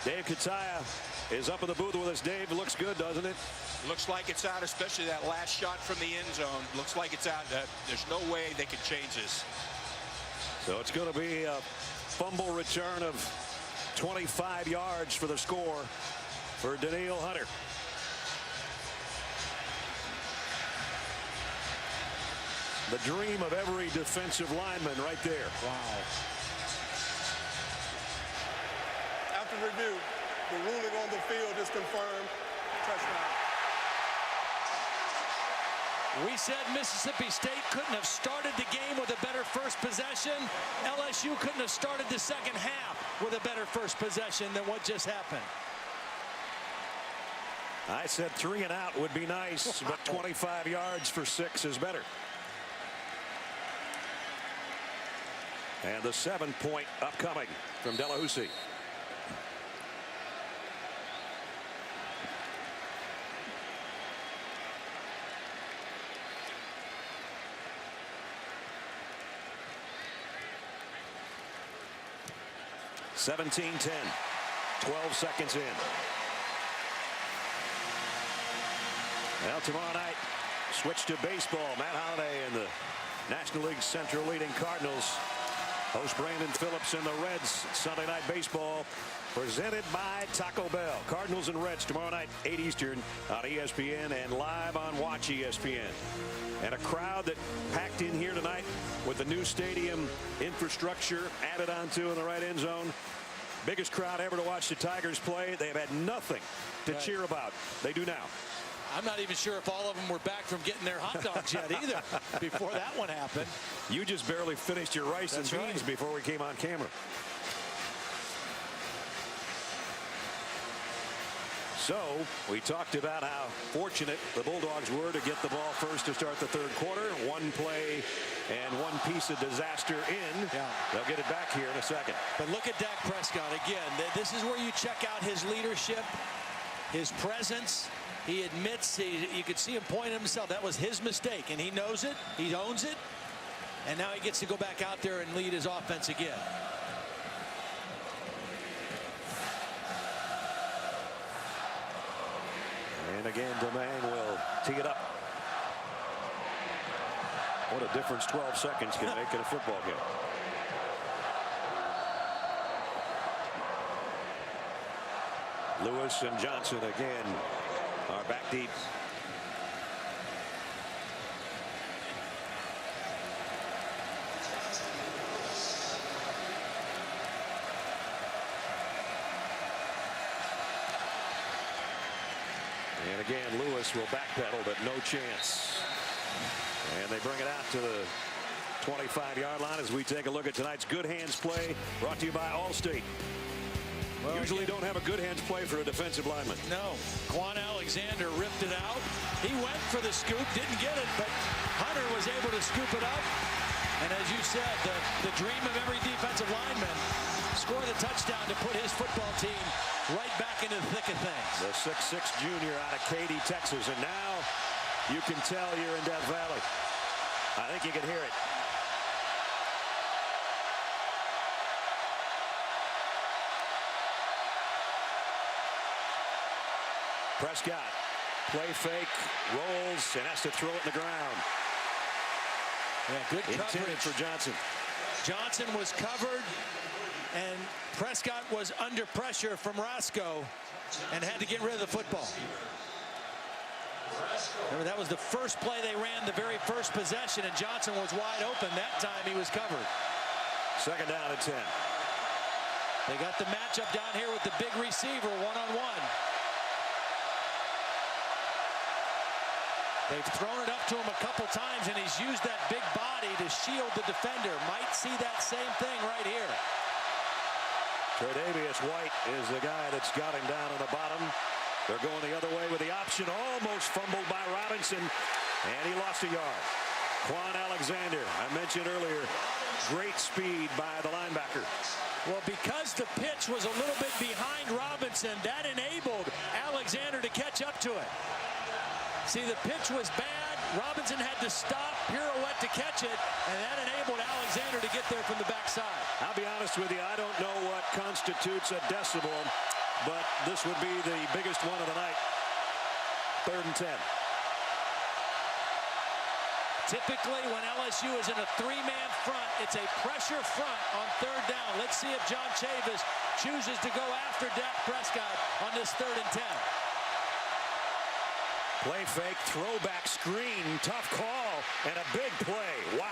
Dave Kataya is up in the booth with us. Dave, looks good, doesn't it? Looks like it's out, especially that last shot from the end zone. Looks like it's out. There's no way they could change this. So it's going to be a fumble return of 25 yards for the score for Daniil Hunter. The dream of every defensive lineman right there. Wow. After review, the ruling on the field is confirmed. Touchdown. We said Mississippi State couldn't have started the game with a better first possession. LSU couldn't have started the second half with a better first possession than what just happened. I said 3 and out would be nice, but 25 yards for 6 is better. And the 7-point upcoming from Delahousie. (17-10). 12 seconds in. Well, tomorrow night, switch to baseball. Matt Holliday and the National League Central leading Cardinals host Brandon Phillips and the Reds. Sunday Night Baseball presented by Taco Bell. Cardinals and Reds tomorrow night, 8 Eastern on ESPN and live on Watch ESPN. And a crowd that packed in here tonight with the new stadium infrastructure added onto in the right end zone. Biggest crowd ever to watch the Tigers play. They've had nothing to cheer about. They do now. I'm not even sure if all of them were back from getting their hot dogs yet either before that one happened. You just barely finished your rice and beans before we came on camera. So we talked about how fortunate the Bulldogs were to get the ball first to start the third quarter. One play and one piece of disaster in. They'll get it back here in a second. But look at Dak Prescott again. This is where you check out his leadership, his presence. He admits, you could see him point at himself. That was his mistake, and he knows it. He owns it. And now he gets to go back out there and lead his offense again. And again, Domingue will tee it up. What a difference 12 seconds can make in a football game. Lewis and Johnson again are back deep. And again, Lewis will backpedal, but no chance. And they bring it out to the 25-yard line as we take a look at tonight's Good Hands play, brought to you by Allstate. Well, usually don't have a good hands play for a defensive lineman. No. Quan Alexander ripped it out. He went for the scoop, didn't get it, but Hunter was able to scoop it up. And as you said, the dream of every defensive lineman, score the touchdown to put his football team right back into the thick of things. The 6'6" junior out of Katy, Texas. And now you can tell you're in Death Valley. I think you can hear it. Prescott, play fake, rolls, and has to throw it in the ground. Yeah, good intended coverage for Johnson. Johnson was covered, and Prescott was under pressure from Roscoe and had to get rid of the football. Remember, that was the first play they ran, the very first possession, and Johnson was wide open. That time he was covered. Second down and 10. They got the matchup down here with the big receiver, one-on-one. They've thrown it up to him a couple times, and he's used that big body to shield the defender. Might see that same thing right here. Tre'Davious White is the guy that's got him down on the bottom. They're going the other way with the option. Almost fumbled by Robinson, and he lost a yard. Quan Alexander, I mentioned earlier, great speed by the linebacker. Well, because the pitch was a little bit behind Robinson, that enabled Alexander to catch up to it. See, the pitch was bad. Robinson had to stop, pirouette to catch it, and that enabled Alexander to get there from the backside. I'll be honest with you, I don't know what constitutes a decibel, but this would be the biggest one of the night. 3rd and 10. Typically, when LSU is in a three-man front, it's a pressure front on 3rd down. Let's see if John Chavis chooses to go after Dak Prescott on this 3rd and 10. Play fake, throwback screen, tough call, and a big play. Wow.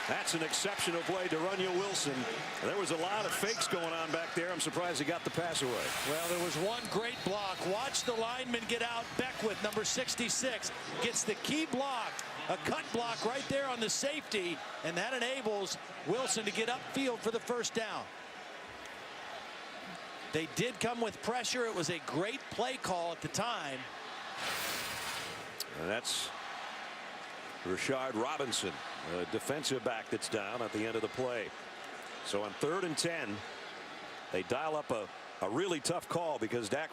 That's an exceptional play to Runya Wilson. There was a lot of fakes going on back there. I'm surprised he got the pass away. Well, there was one great block. Watch the lineman get out. Beckwith, number 66, gets the key block. A cut block right there on the safety, and that enables Wilson to get upfield for the first down. They did come with pressure. It was a great play call at the time. And that's Rashard Robinson, a defensive back that's down at the end of the play. So on 3rd and 10, they dial up a really tough call because Dak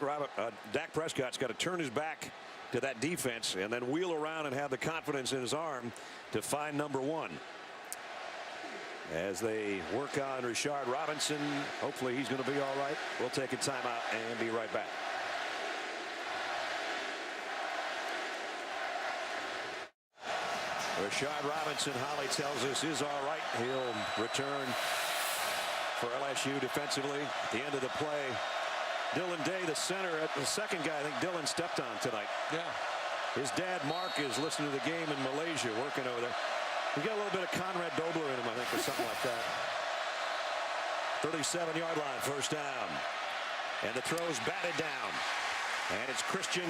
Prescott's got to turn his back to that defense and then wheel around and have the confidence in his arm to find number 1. As they work on Rashard Robinson, hopefully he's going to be all right. We'll take a timeout and be right back. Rashard Robinson, Holly tells us, is all right. He'll return for LSU defensively at the end of the play. Dylan Day, the center, at the second guy I think Dylan stepped on tonight. Yeah. His dad, Mark, is listening to the game in Malaysia, working over there. He got a little bit of Conrad Dobler in him, I think, or something like that. 37-yard line, first down. And the throw's batted down. And it's Christian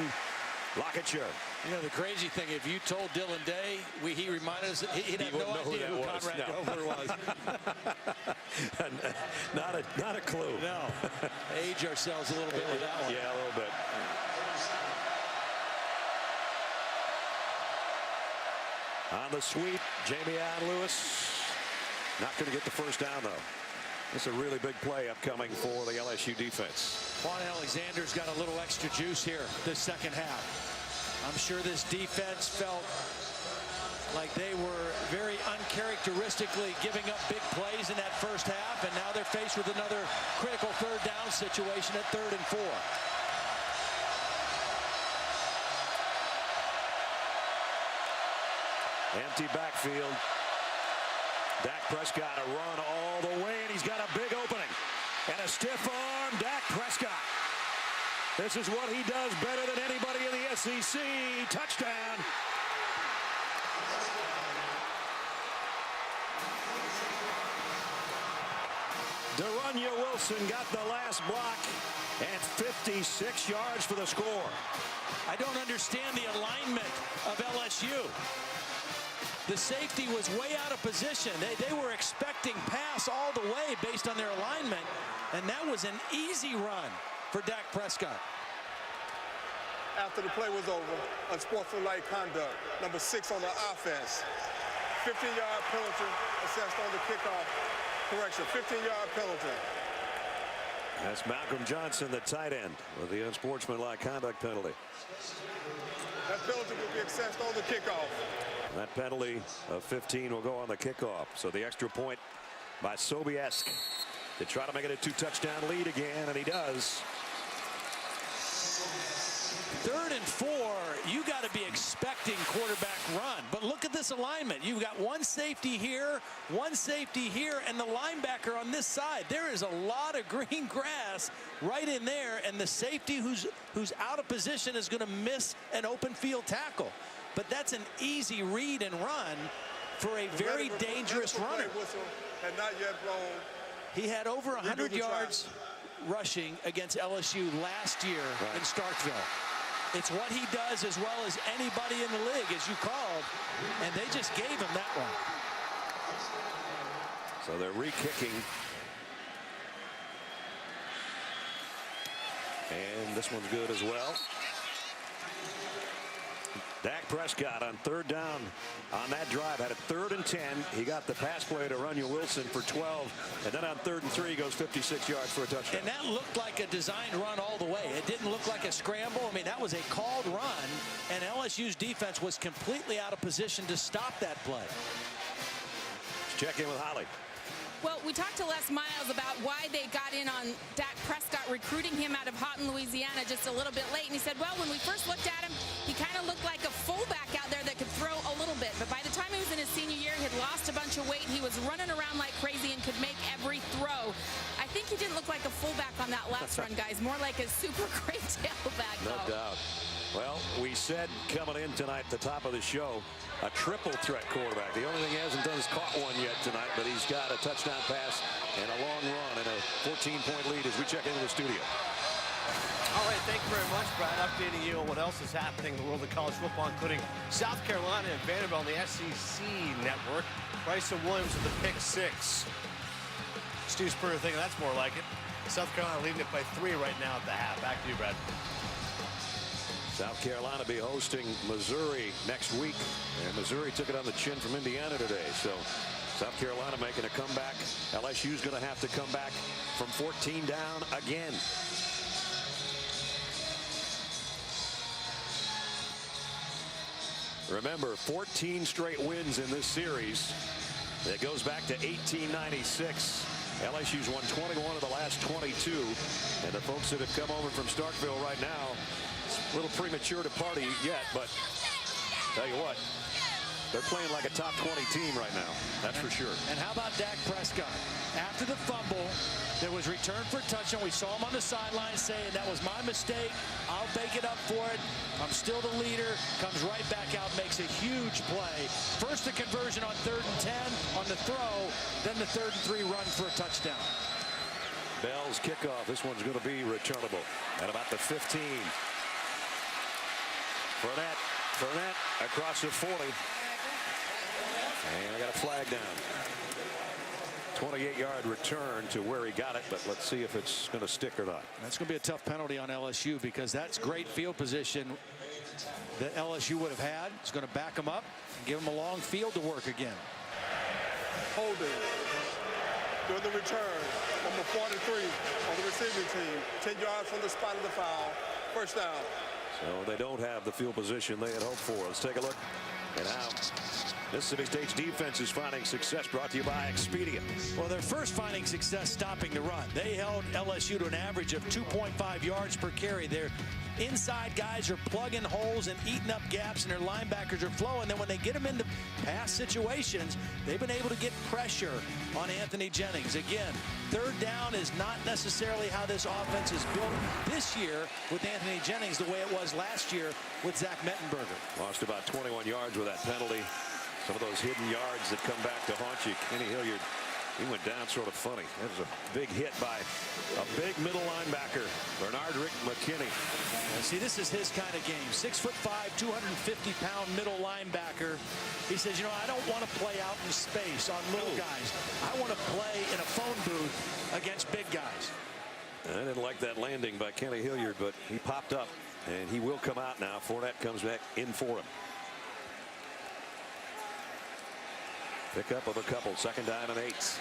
Lockature. You know, the crazy thing, if you told Dylan Day, he reminded us that he'd have no idea who Conrad Dobler was. not a clue. No. Age ourselves a little bit with that one. Yeah, a little bit. On the sweep, Jamie Allen Lewis. Not going to get the first down, though. It's a really big play upcoming for the LSU defense. Juan Alexander's got a little extra juice here this second half. I'm sure this defense felt like they were very uncharacteristically giving up big plays in that first half, and now they're faced with another critical third down situation at 3rd and 4. Empty backfield. Dak Prescott a run all the way, and he's got a big opening. And a stiff arm, Dak Prescott. This is what he does better than anybody in the SEC. Touchdown. Runya Wilson got the last block and 56 yards for the score. I don't understand the alignment of LSU. The safety was way out of position. They were expecting pass all the way based on their alignment, and that was an easy run for Dak Prescott. After the play was over, unsportsmanlike conduct, number 6 on the offense. 15-yard penalty assessed on the kickoff. Correction, 15-yard penalty. That's Malcolm Johnson, the tight end, with the unsportsmanlike conduct penalty. That penalty will be assessed on the kickoff. That penalty of 15 will go on the kickoff. So the extra point by Sobiesk to try to make it a 2-touchdown lead again, and he does. 3rd and 4, you got to be expecting quarterback run. But look at this alignment. You've got one safety here, and the linebacker on this side. There is a lot of green grass right in there, and the safety who's out of position is going to miss an open field tackle. But that's an easy read and run for a very dangerous runner. Had not yet blown. He had over 100 yards rushing against LSU last year in Starkville. It's what he does as well as anybody in the league, as you called, and they just gave him that one. So they're re-kicking. And this one's good as well. Dak Prescott on 3rd down on that drive had a 3rd and 10. He got the pass play to Runya Wilson for 12, and then on 3rd and 3 he goes 56 yards for a touchdown. And that looked like a designed run all the way. It didn't look like a scramble. I mean, that was a called run, and LSU's defense was completely out of position to stop that play. Let's check in with Holly. Well, we talked to Les Miles about why they got in on Dak Prescott, recruiting him out of Houghton, Louisiana, just a little bit late. And he said, well, when we first looked at him, he kind of looked like a fullback out there that could throw a little bit. But by the time he was in his senior year, he had lost a bunch of weight. He was running around like crazy and could make every throw. I think think he didn't look like a fullback on that last run, guys. More like a super great tailback, No though. doubt. Well, we said coming in tonight at the top of the show, a triple threat quarterback. The only thing he hasn't done is caught one yet tonight, but he's got a touchdown pass and a long run and a 14-point lead as we check into the studio. All right, thank you very much, Brad. Updating you on what else is happening in the world of college football, including South Carolina and Vanderbilt on the SEC network. Bryson Williams with the pick 6. Stu Spurrier thinking that's more like it. South Carolina leading it by 3 right now at the half. Back to you, Brad. South Carolina be hosting Missouri next week, and Missouri took it on the chin from Indiana today. So South Carolina making a comeback. LSU's going to have to come back from 14 down again. Remember, 14 straight wins in this series. It goes back to 1896. LSU's won 21 of the last 22. And the folks that have come over from Starkville right now, it's a little premature to party yet, but tell you what, they're playing like a top 20 team right now. That's for sure. And how about Dak Prescott? After the fumble, there was return for a touchdown. We saw him on the sideline saying, that was my mistake. I'll make it up for it. I'm still the leader. Comes right back out, makes a huge play. First the conversion on 3rd and 10 on the throw, then the 3rd and 3 run for a touchdown. Bell's kickoff. This one's going to be returnable at about the 15. Fournette across the 40. And I got a flag down. 28-yard return to where he got it, but let's see if it's going to stick or not. That's going to be a tough penalty on LSU because that's great field position that LSU would have had. It's going to back them up and give them a long field to work again. Holding. Doing the return. Number 43 on the receiving team. 10 yards from the spot of the foul. First down. So they don't have the field position they had hoped for. Let's take a look at how Mississippi State's defense is finding success, brought to you by Expedia. Well, they're first finding success stopping the run. They held LSU to an average of 2.5 yards per carry. Their inside guys are plugging holes and eating up gaps, and their linebackers are flowing. Then when they get them into pass situations, they've been able to get pressure on Anthony Jennings. Again, 3rd down is not necessarily how this offense is built this year with Anthony Jennings the way it was last year with Zach Mettenberger. Lost about 21 yards with that penalty. Some of those hidden yards that come back to haunt you. Kenny Hilliard, he went down sort of funny. That was a big hit by a big middle linebacker, Bernard Rick McKinney. And see, this is his kind of game. 6'5", 250-pound middle linebacker. He says, you know, I don't want to play out in space on little guys. I want to play in a phone booth against big guys. I didn't like that landing by Kenny Hilliard, but he popped up, and he will come out now. Fournette comes back in for him. Pickup of a couple. 2nd down and 8.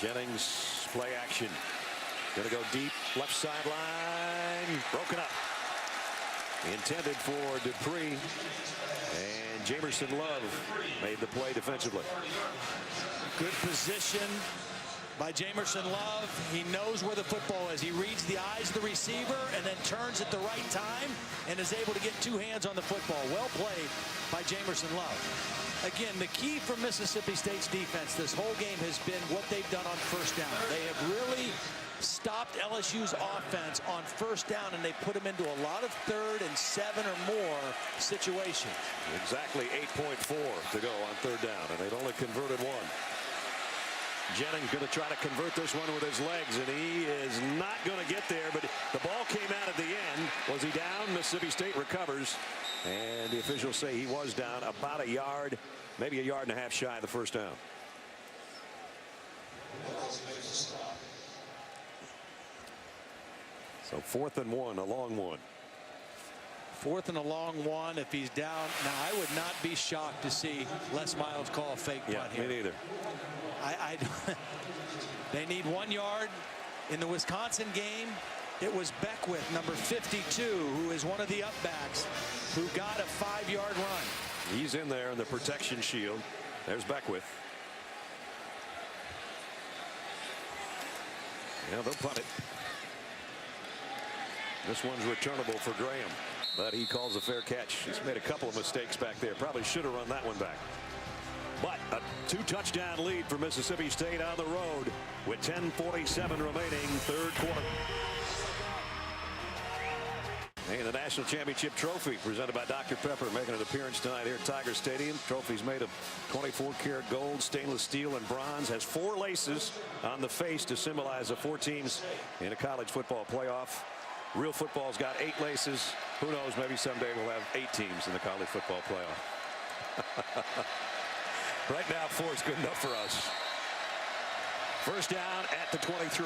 Jennings, play action. Going to go deep, left sideline, broken up. Intended for Dupree, and Jamerson Love made the play defensively. Good position by Jamerson Love. He knows where the football is. He reads the eyes of the receiver and then turns at the right time and is able to get 2 hands on the football. Well played by Jamerson Love. Again, the key for Mississippi State's defense this whole game has been what they've done on 1st down. They have really stopped LSU's offense on 1st down, and they put them into a lot of 3rd and 7 or more situations. Exactly 8.4 to go on 3rd down, and they've only converted 1. Jennings going to try to convert this one with his legs, and he is not going to get there, but the ball came out at the end. Was he down? Mississippi State recovers, and the officials say he was down about a yard, maybe a yard and a half shy of the 1st down. So 4th and 1, a long one. 4th and a long one. If he's down, now I would not be shocked to see Les Miles call a fake punt here. Me neither. They need 1 yard. In the Wisconsin game, it was Beckwith, number 52, who is one of the upbacks, who got a 5-yard run. He's in there in the protection shield. There's Beckwith. Yeah, they'll punt it. This one's returnable for Graham. But he calls a fair catch. He's made a couple of mistakes back there. Probably should have run that one back. But a 2-touchdown lead for Mississippi State on the road with 10:47 remaining, third quarter. And the national championship trophy presented by Dr. Pepper making an appearance tonight here at Tiger Stadium. Trophy's made of 24-karat gold, stainless steel, and bronze. Has 4 laces on the face to symbolize the 4 teams in a college football playoff. Real football's got 8 laces. Who knows, maybe someday we'll have 8 teams in the college football playoff. Right now, 4 is good enough for us. First down at the 23.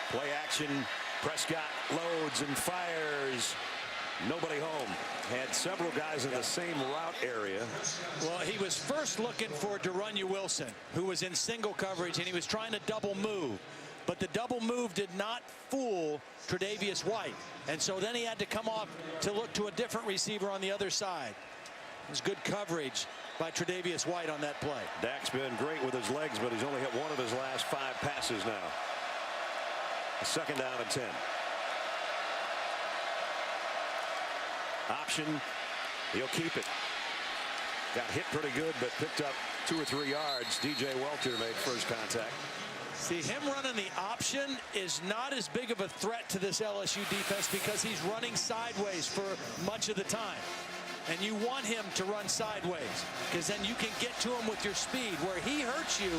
Play action. Prescott loads and fires. Nobody home. Had several guys in the same route area. Well, he was first looking for Derunya Wilson, who was in single coverage, and he was trying to double move. But the double move did not fool Tre'Davious White. And so then he had to come off to look to a different receiver on the other side. It was good coverage by Tre'Davious White on that play. Dak's been great with his legs, but he's only hit 1 of his last 5 passes now. A second down and 10. Option. He'll keep it. Got hit pretty good, but picked up 2 or 3 yards. DJ Welter made first contact. See, him running the option is not as big of a threat to this LSU defense because he's running sideways for much of the time. And you want him to run sideways because then you can get to him with your speed. Where he hurts you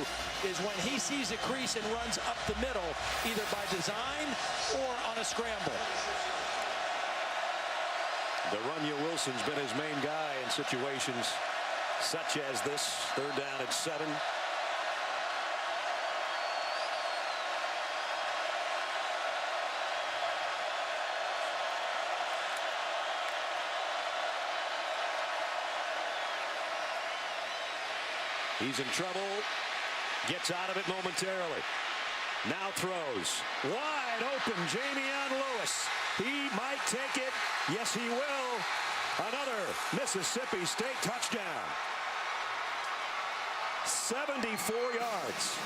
is when he sees a crease and runs up the middle, either by design or on a scramble. Derunya Wilson's been his main guy in situations such as this. Third down at 7. He's in trouble. Gets out of it momentarily. Now throws. Wide open. Jamion Lewis. He might take it. Yes, he will. Another Mississippi State touchdown. 74 yards.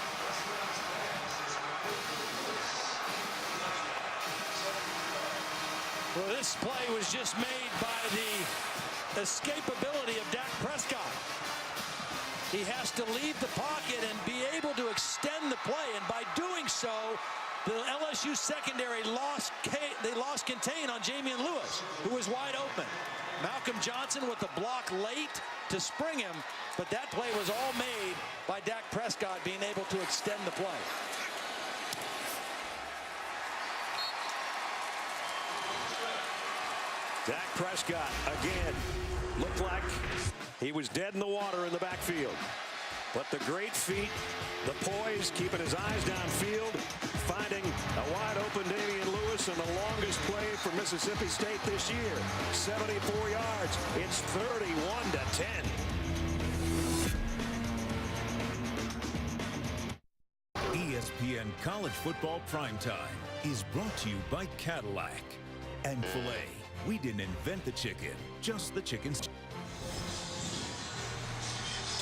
Well, this play was just made by the escapability of Dak Prescott. He has to leave the pocket and be able to extend the play, and by doing so, the LSU secondary lost contain on Jamion Lewis, who was wide open. Malcolm Johnson with the block late to spring him, but that play was all made by Dak Prescott being able to extend the play. Dak Prescott again looked like he was dead in the water in the backfield. But the great feet, the poise, keeping his eyes downfield, finding a wide open Damian Lewis, and the longest play for Mississippi State this year. 74 yards. It's 31-10. ESPN College Football Primetime is brought to you by Cadillac and Filet. We didn't invent the chicken, just the chicken's.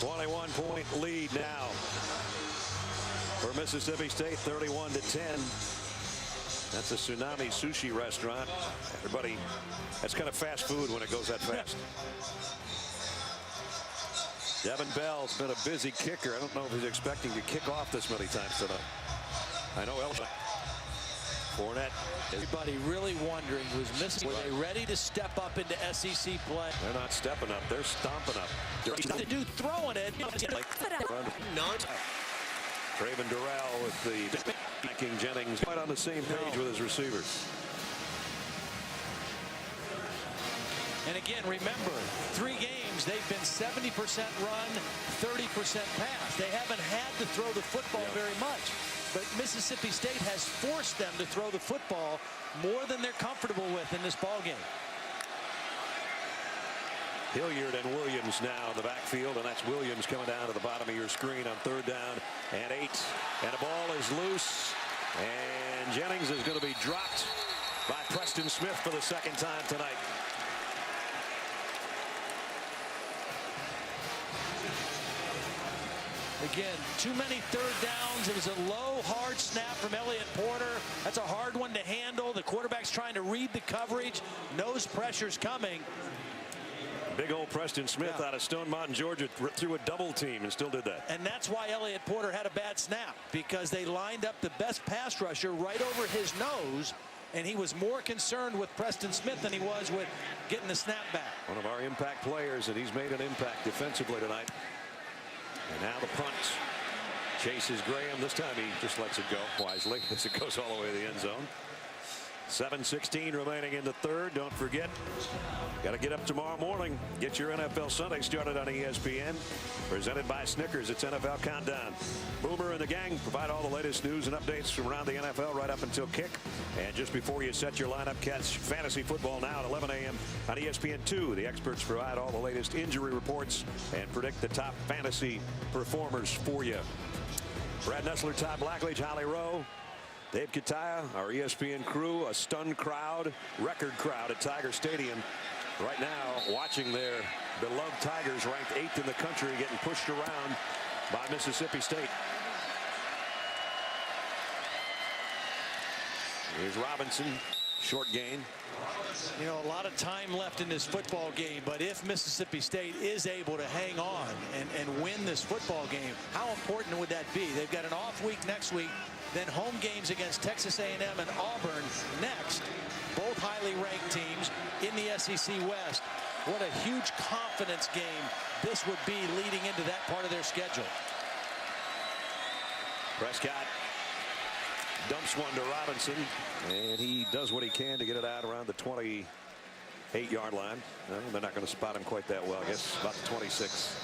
21-point lead now for Mississippi State, 31-10. That's a Tsunami Sushi restaurant. Everybody, that's kind of fast food when it goes that fast. Devin Bell's been a busy kicker. I don't know if he's expecting to kick off this many times tonight. I know LSU. Fournette. Everybody really wondering who's missing. Were they ready to step up into SEC play? They're not stepping up. They're stomping up. The dude throwing it. Traven Durrell with the backing Jennings quite on the same page with his receivers. And again, remember, 3 games, they've been 70% run, 30% pass. They haven't had to throw the football very much. But Mississippi State has forced them to throw the football more than they're comfortable with in this ball game. Hilliard and Williams now in the backfield, and that's Williams coming down to the bottom of your screen on 3rd down and 8. And the ball is loose, and Jennings is going to be dropped by Preston Smith for the 2nd time tonight. Again, too many third downs. It was a low, hard snap from Elliott Porter. That's a hard one to handle. The quarterback's trying to read the coverage. Knows pressure's coming. Big old Preston Smith out of Stone Mountain, Georgia, threw a double team and still did that. And that's why Elliott Porter had a bad snap, because they lined up the best pass rusher right over his nose, and he was more concerned with Preston Smith than he was with getting the snap back. One of our impact players, and he's made an impact defensively tonight. And now the punt. Chases Graham. This time he just lets it go wisely as it goes all the way to the end zone. 7:16 remaining in the third. Don't forget, got to get up tomorrow morning. Get your NFL Sunday started on ESPN. Presented by Snickers. It's NFL Countdown. Boomer and the gang provide all the latest news and updates from around the NFL right up until kick. And just before you set your lineup, catch Fantasy Football now at 11 a.m. on ESPN2. The experts provide all the latest injury reports and predict the top fantasy performers for you. Brad Nessler, Todd Blackledge, Holly Rowe, Dave Kataya, our ESPN crew, a stunned crowd, record crowd at Tiger Stadium right now, watching their beloved Tigers, ranked 8th in the country, getting pushed around by Mississippi State. Here's Robinson, short gain. You know, a lot of time left in this football game, but if Mississippi State is able to hang on and win this football game, how important would that be? They've got an off week next week, then home games against Texas A&M and Auburn next, both highly ranked teams in the SEC West. What a huge confidence game this would be leading into that part of their schedule. Prescott dumps one to Robinson, and he does what he can to get it out around the 28-yard line. No, they're not going to spot him quite that well. I guess about the 26.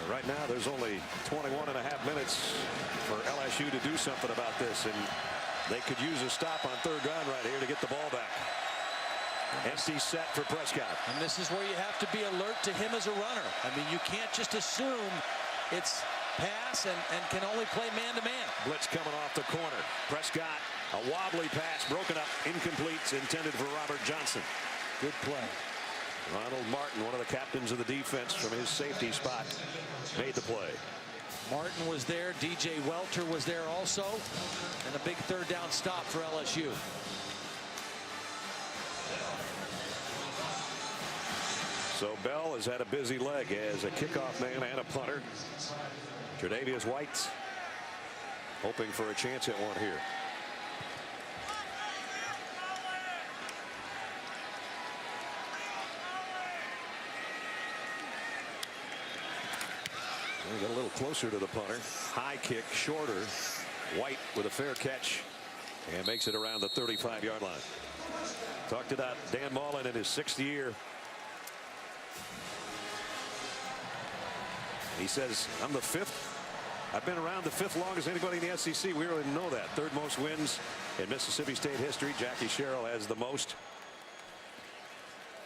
Right now, there's only 21 and a half minutes for LSU to do something about this, and they could use a stop on third down right here to get the ball back. Empty set for Prescott. And this is where you have to be alert to him as a runner. I mean, you can't just assume it's pass and can only play man-to-man. Blitz coming off the corner. Prescott, a wobbly pass, broken up, incomplete, intended for Robert Johnson. Good play. Ronald Martin, one of the captains of the defense from his safety spot, made the play. Martin was there. DJ Welter was there also. And a big third down stop for LSU. So Bell has had a busy leg as a kickoff man and a punter. Tre'Davious White hoping for a chance at one here. We got a little closer to the punter. High kick, shorter. White with a fair catch and makes it around the 35-yard line. Talked about Dan Mullen in his 6th year. He says, I'm the 5th. I've been around the 5th longest anybody in the SEC. We really know that. 3rd most wins in Mississippi State history. Jackie Sherrill has the most.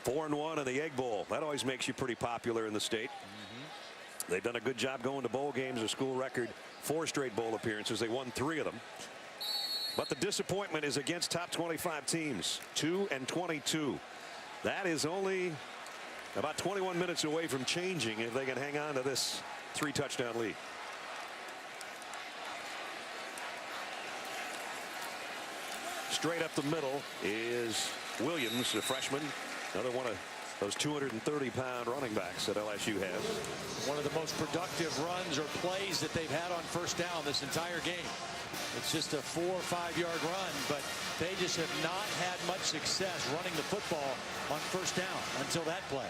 4-1 in the Egg Bowl. That always makes you pretty popular in the state. They've done a good job going to bowl games. A school record 4 straight bowl appearances. They won 3 of them. But the disappointment is against top 25 teams. 2-22. That is only about 21 minutes away from changing if they can hang on to this 3-touchdown lead. Straight up the middle is Williams, a freshman. Another one of those 230-pound running backs that LSU has. One of the most productive runs or plays that they've had on first down this entire game. It's just a 4- or 5-yard run, but they just have not had much success running the football on first down until that play.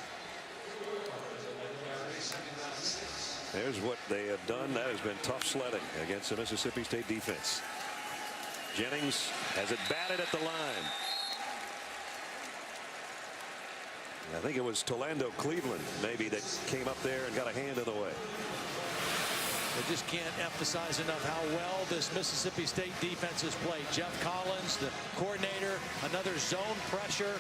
There's what they have done. That has been tough sledding against the Mississippi State defense. Jennings has it batted at the line. I think it was Tolando Cleveland maybe that came up there and got a hand in the way. They just can't emphasize enough how well this Mississippi State defense has played. Jeff Collins, the coordinator, another zone pressure,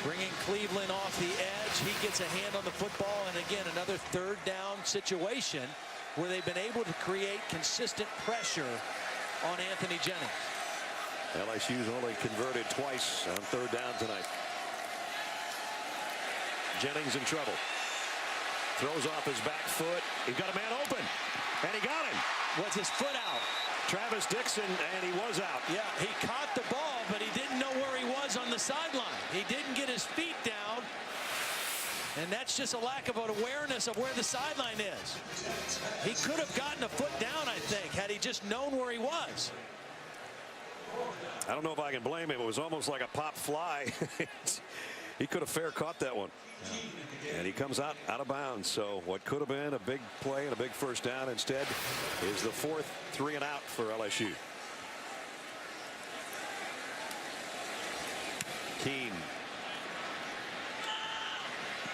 bringing Cleveland off the edge. He gets a hand on the football, and again, another third down situation where they've been able to create consistent pressure on Anthony Jennings. LSU's only converted twice on third down tonight. Jennings in trouble. Throws off his back foot. He got a man open, and he got him. Was his foot out? Travis Dixon, and he was out. Yeah, he caught the ball, but he didn't know where he was on the sideline. He didn't get his feet down, and that's just a lack of an awareness of where the sideline is. He could have gotten a foot down, I think, had he just known where he was. I don't know if I can blame him. It was almost like a pop fly. He could have fair caught that one. And he comes out of bounds. So what could have been a big play and a big first down instead is the fourth 3 and out for LSU. Keene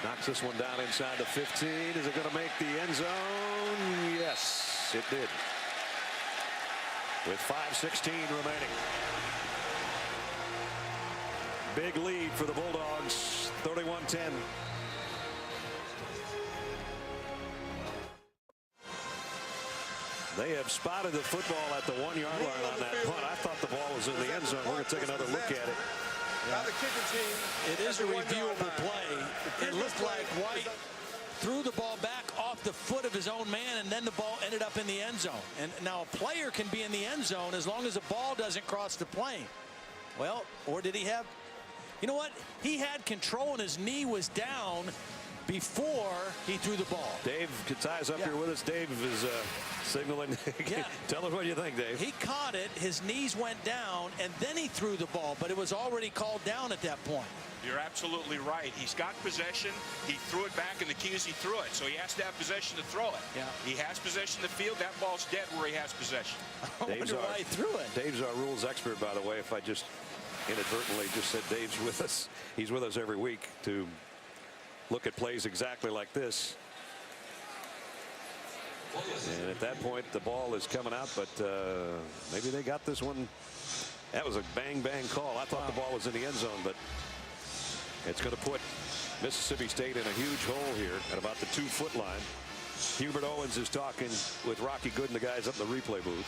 knocks this one down inside the 15. Is it going to make the end zone? Yes, it did. With 5:16 remaining. Big lead for the Bulldogs, 31-10. They have spotted the football at the 1-yard line on that punt. I thought the ball was in the end zone. We're going to take another look at it. It is a reviewable play. It looked like White threw the ball back off the foot of his own man, and then the ball ended up in the end zone. And now a player can be in the end zone as long as the ball doesn't cross the plane. Well, or did he have? You know what? He had control and his knee was down before he threw the ball. Dave Katai's up here with us. Dave is signaling. Yeah. Tell us what you think, Dave. He caught it, his knees went down, and then he threw the ball, but it was already called down at that point. You're absolutely right. He's got possession. He threw it back, and the key is he threw it. So he has to have possession to throw it. Yeah. He has possession of the field. That ball's dead where he has possession. I wonder why he threw it. Dave's our rules expert, by the way. If I just inadvertently just said Dave's with us. He's with us every week to look at plays exactly like this. And at that point, the ball is coming out, but maybe they got this one. That was a bang call. I thought the ball was in the end zone, but it's going to put Mississippi State in a huge hole here at about the 2-foot line. Hubert Owens is talking with Rocky Good and the guys up in the replay booth.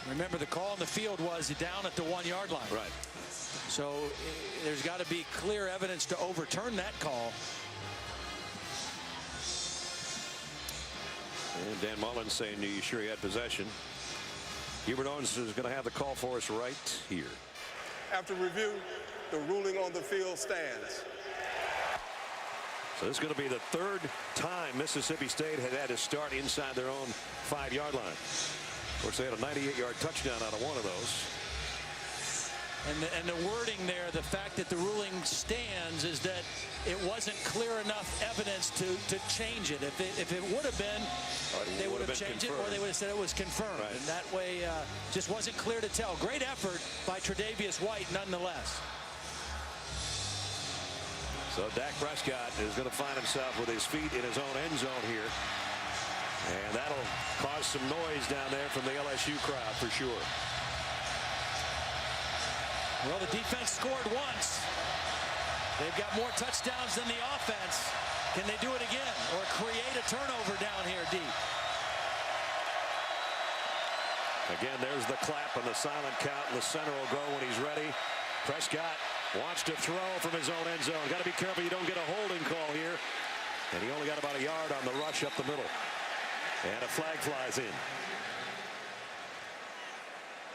Remember, the call in the field was down at the 1-yard line. Right. So there's got to be clear evidence to overturn that call. And Dan Mullen saying, "Are you sure he had possession?" Hubert Owens is going to have the call for us right here. After review, the ruling on the field stands. So this is going to be the third time Mississippi State had to start inside their own 5-yard line. Of course, they had a 98-yard touchdown out of one of those. And the wording there, the fact that the ruling stands, is that it wasn't clear enough evidence to change it. If it would have been, they would have changed it, or they would have said it was confirmed. Right. And that way, just wasn't clear to tell. Great effort by Tre'Davious White, nonetheless. So Dak Prescott is going to find himself with his feet in his own end zone here. And that'll cause some noise down there from the LSU crowd for sure. Well, the defense scored once. They've got more touchdowns than the offense. Can they do it again or create a turnover down here deep? Again, there's the clap and the silent count, and the center will go when he's ready. Prescott wants to throw from his own end zone. Got to be careful you don't get a holding call here. And he only got about a yard on the rush up the middle. And a flag flies in.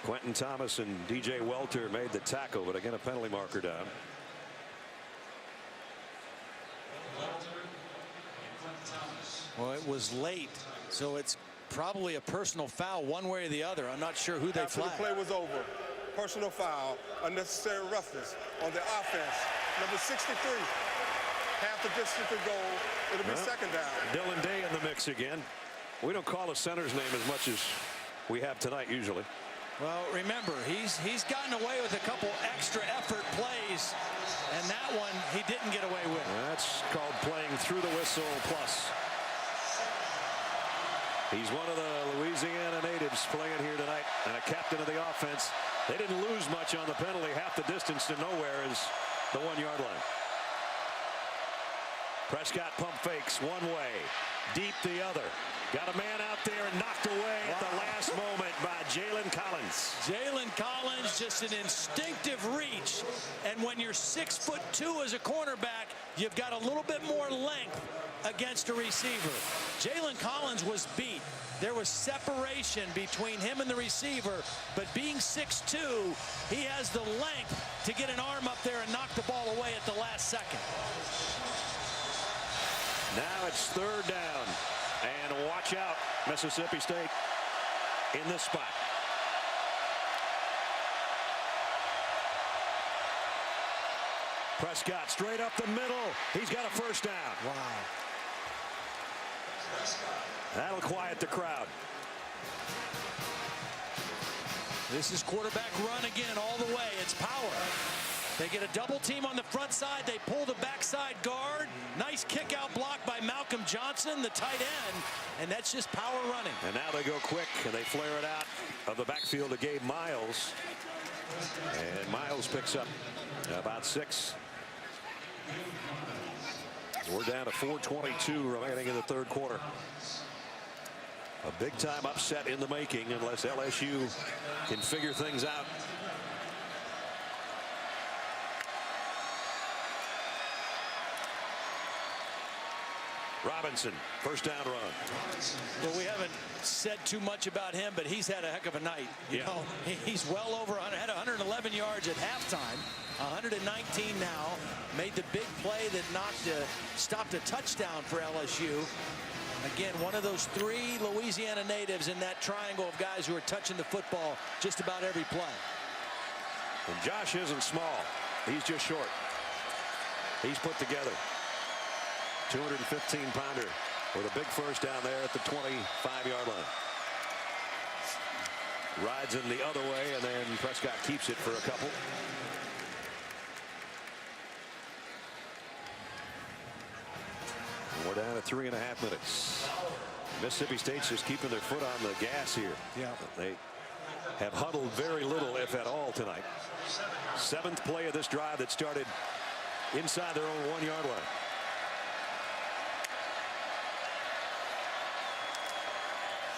Quentin Thomas and DJ Welter made the tackle, but again, a penalty marker down. Well, it was late, so it's probably a personal foul one way or the other. I'm not sure who they flagged. After the play was over, personal foul, unnecessary roughness on the offense. Number 63, half the distance to go. It'll be second down. Dylan Day in the mix again. We don't call a center's name as much as we have tonight usually. Well, remember, he's gotten away with a couple extra effort plays, and that one he didn't get away with. That's called playing through the whistle plus. He's one of the Louisiana natives playing here tonight and a captain of the offense. They didn't lose much on the penalty. Half the distance to nowhere is the 1-yard line. Prescott pump fakes one way, deep the other. Got a man out there and knocked away at the last moment by Jalen Collins. Collins. Jalen Collins, just an instinctive reach. And when you're 6'2" as a cornerback, you've got a little bit more length against a receiver. Jalen Collins was beat. There was separation between him and the receiver, but being 6'2", he has the length to get an arm up there and knock the ball away at the last second. Now it's 3rd down. And watch out, Mississippi State in this spot. Prescott straight up the middle. He's got a 1st down. Wow. That'll quiet the crowd. This is quarterback run again all the way. It's power. They get a double team on the front side. They pull the backside guard. Nice kick out block by Malcolm Johnson, the tight end. And that's just power running. And now they go quick and they flare it out of the backfield to Gabe Miles. And Miles picks up about 6. We're down to 4:22 remaining in the 3rd quarter. A big time upset in the making unless LSU can figure things out. Robinson, 1st down run. Well, we haven't said too much about him, but he's had a heck of a night. You know, he's well over 100, had 111 yards at halftime, 119 now. Made the big play that stopped a touchdown for LSU. Again, one of those 3 Louisiana natives in that triangle of guys who are touching the football just about every play. And Josh isn't small. He's just short. He's put together. 215-pounder with a big 1st down there at the 25-yard line. Rides him the other way, and then Prescott keeps it for a couple. And we're down to 3.5 minutes. Mississippi State's just keeping their foot on the gas here. Yeah. They have huddled very little, if at all, tonight. 7th play of this drive that started inside their own 1-yard line.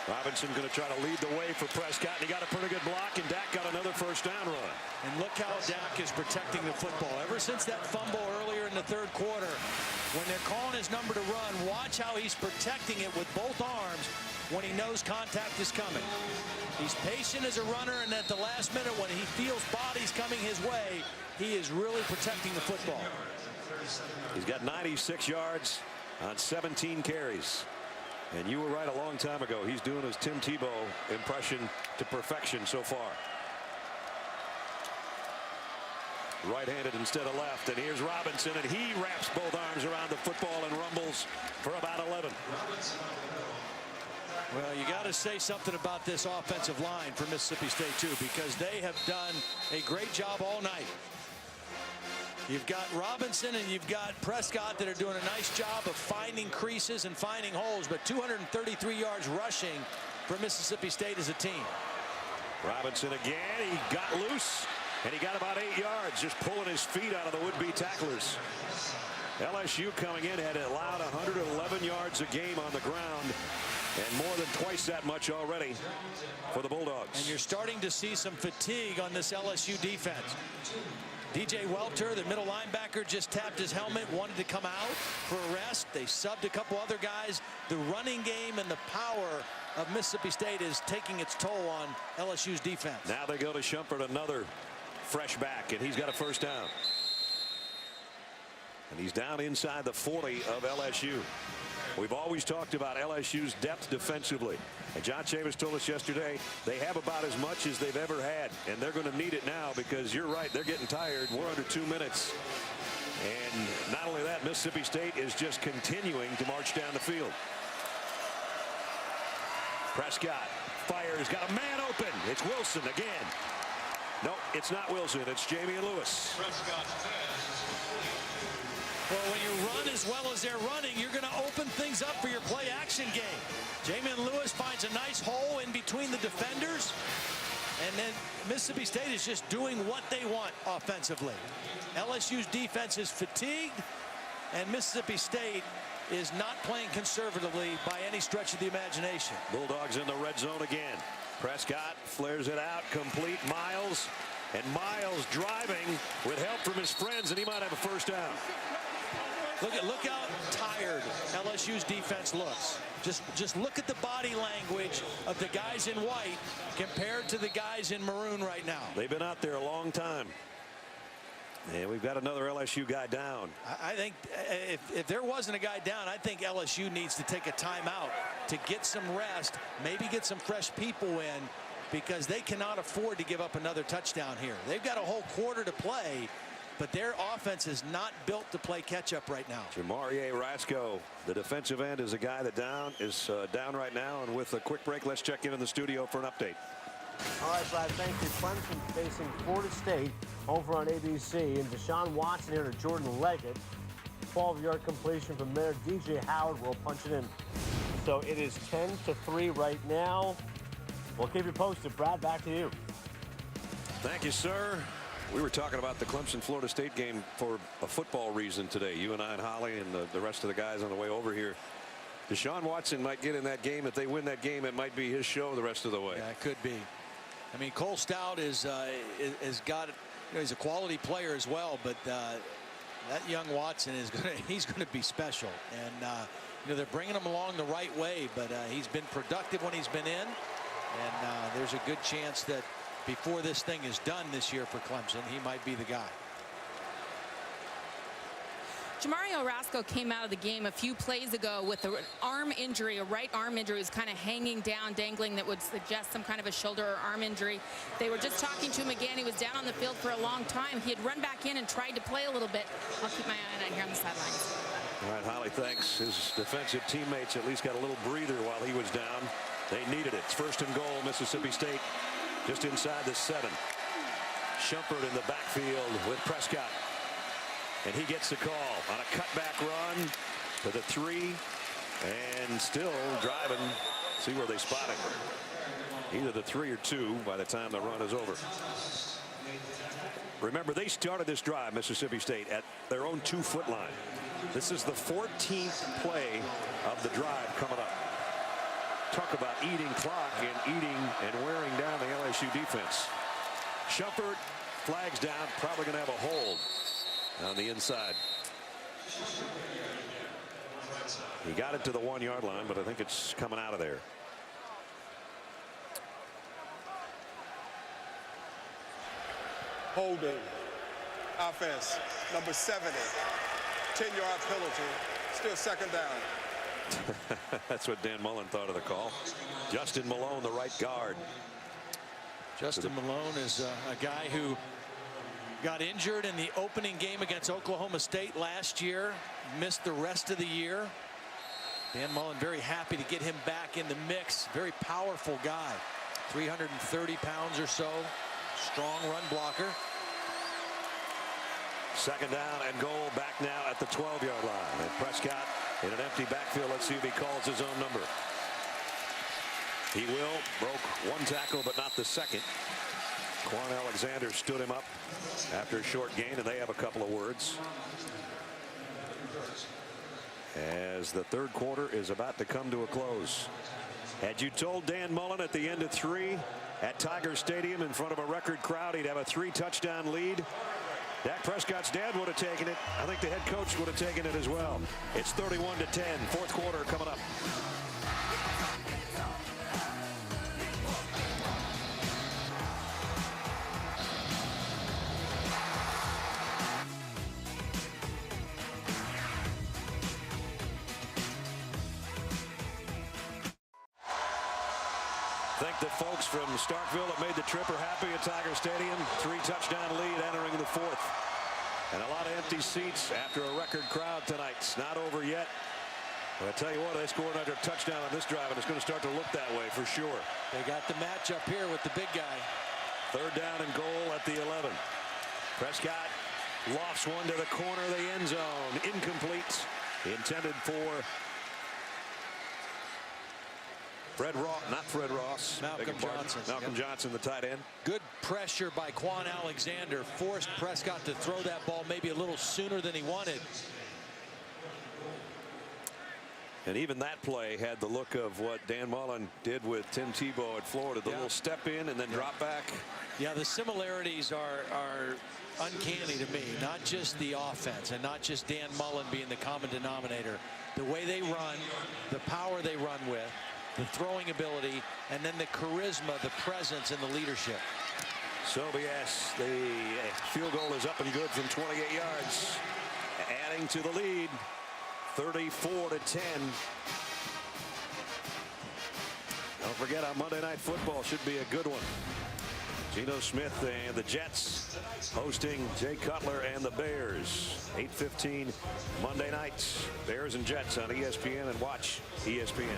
Robinson going to try to lead the way for Prescott, and he got a pretty good block, and Dak got another 1st down run. And look how Dak is protecting the football. Ever since that fumble earlier in the 3rd quarter, when they're calling his number to run, watch how he's protecting it with both arms when he knows contact is coming. He's patient as a runner, and at the last minute when he feels bodies coming his way, he is really protecting the football. He's got 96 yards on 17 carries. And you were right a long time ago. He's doing his Tim Tebow impression to perfection so far. Right-handed instead of left. And here's Robinson, and he wraps both arms around the football and rumbles for about 11. Well, you got to say something about this offensive line for Mississippi State, too, because they have done a great job all night. You've got Robinson and you've got Prescott that are doing a nice job of finding creases and finding holes, but 233 yards rushing for Mississippi State as a team. Robinson again. He got loose, and he got about 8 yards, just pulling his feet out of the would-be tacklers. LSU coming in had allowed 111 yards a game on the ground, and more than twice that much already for the Bulldogs. And you're starting to see some fatigue on this LSU defense. DJ Welter, the middle linebacker, just tapped his helmet, wanted to come out for a rest. They subbed a couple other guys. The running game and the power of Mississippi State is taking its toll on LSU's defense. Now they go to Shumpert, another fresh back, and he's got a 1st down. And he's down inside the 40 of LSU. We've always talked about LSU's depth defensively. And John Chavis told us yesterday they have about as much as they've ever had. And they're going to need it now because you're right, they're getting tired. We're under 2 minutes. And not only that, Mississippi State is just continuing to march down the field. Prescott fires, got a man open. It's Wilson again. No, it's not Wilson. It's Jamie Lewis. Well, when you run as well as they're running, you're going to open things up for your play-action game. Jamian Lewis finds a nice hole in between the defenders, and then Mississippi State is just doing what they want offensively. LSU's defense is fatigued, and Mississippi State is not playing conservatively by any stretch of the imagination. Bulldogs in the red zone again. Prescott flares it out, complete. Miles, and Miles driving with help from his friends, and he might have a first down. Look how tired LSU's defense looks. Just look at the body language of the guys in white compared to the guys in maroon right now. They've been out there a long time. And we've got another LSU guy down. I think if there wasn't a guy down, I think LSU needs to take a timeout to get some rest, maybe get some fresh people in, because they cannot afford to give up another touchdown here. They've got a whole quarter to play, but their offense is not built to play catch up right now. Jamarie Rasco, the defensive end, is a guy that is down right now. And with a quick break, let's check in the studio for an update. All right, Brad, thank you. Clemson facing Florida State over on ABC. And Deshaun Watson here to Jordan Leggett. 12-yard completion from there. DJ Howard will punch it in. So it is 10-3 right now. We'll keep you posted. Brad, back to you. Thank you, sir. We were talking about the Clemson-Florida State game for a football reason today. You and I and Holly and the rest of the guys on the way over here. Deshaun Watson might get in that game. If they win that game, it might be his show the rest of the way. Yeah, it could be. I mean, Cole Stout is got, he's a quality player as well, but that young Watson is he's going to be special. And they're bringing him along the right way, but he's been productive when he's been in, and there's a good chance that before this thing is done this year for Clemson, he might be the guy. Jamarie Rasco came out of the game a few plays ago with an arm injury, a right arm injury. Was kind of hanging down, dangling, that would suggest some kind of a shoulder or arm injury. They were just talking to him again. He was down on the field for a long time. He had run back in and tried to play a little bit. I'll keep my eye on it here on the sidelines. All right, Holly, thanks. His defensive teammates at least got a little breather while he was down. They needed it. It's 1st and goal, Mississippi State, just inside the 7. Shumpert in the backfield with Prescott. And he gets the call on a cutback run to the 3, and still driving. See where they spot him. Either the 3 or 2 by the time the run is over. Remember, they started this drive, Mississippi State, at their own 2-foot line. This is the 14th play of the drive coming up. Talk about eating clock and eating and wearing down the LSU defense. Shumpert flags down, probably going to have a hold on the inside. He got it to the 1-yard line, but I think it's coming out of there. Holding. Offense. Number 70. 10-yard penalty. Still 2nd down. That's what Dan Mullen thought of the call. Justin Malone, the right guard. Justin Malone is a guy who got injured in the opening game against Oklahoma State last year, missed the rest of the year. Dan Mullen very happy to get him back in the mix. Very powerful guy, 330 pounds or so, strong run blocker. 2nd down and goal, back now at the 12-yard line. And Prescott in an empty backfield. Let's see if he calls his own number. He will. Broke 1 tackle, but not the 2nd. Quan Alexander stood him up after a short gain, and they have a couple of words. As the 3rd quarter is about to come to a close. Had you told Dan Mullen at the end of 3 at Tiger Stadium in front of a record crowd he'd have a 3-touchdown lead, Dak Prescott's dad would have taken it. I think the head coach would have taken it as well. It's 31-10. 4th quarter coming up. Think the folks from Starkville that made the trip are happy at Tiger Stadium. 3-touchdown lead entering the 4th. And a lot of empty seats after a record crowd tonight. It's not over yet. But I tell you what, they scored another touchdown on this drive, and it's going to start to look that way for sure. They got the matchup here with the big guy. 3rd down and goal at the 11. Prescott lofts one to the corner of the end zone. Incomplete. Intended for Fred Ross. Malcolm Johnson. Malcolm Johnson, the tight end. Good pressure by Quan Alexander. Forced Prescott to throw that ball maybe a little sooner than he wanted. And even that play had the look of what Dan Mullen did with Tim Tebow at Florida. The little step in and then drop back. Yeah, the similarities are uncanny to me. Not just the offense and not just Dan Mullen being the common denominator. The way they run, the power they run with, the throwing ability, and then the charisma, the presence, and the leadership. So yes, the field goal is up and good from 28 yards, adding to the lead. 34-10. Don't forget, on Monday Night Football should be a good one. Geno Smith and the Jets hosting Jay Cutler and the Bears. 8:15 Monday nights. Bears and Jets on ESPN, and watch ESPN.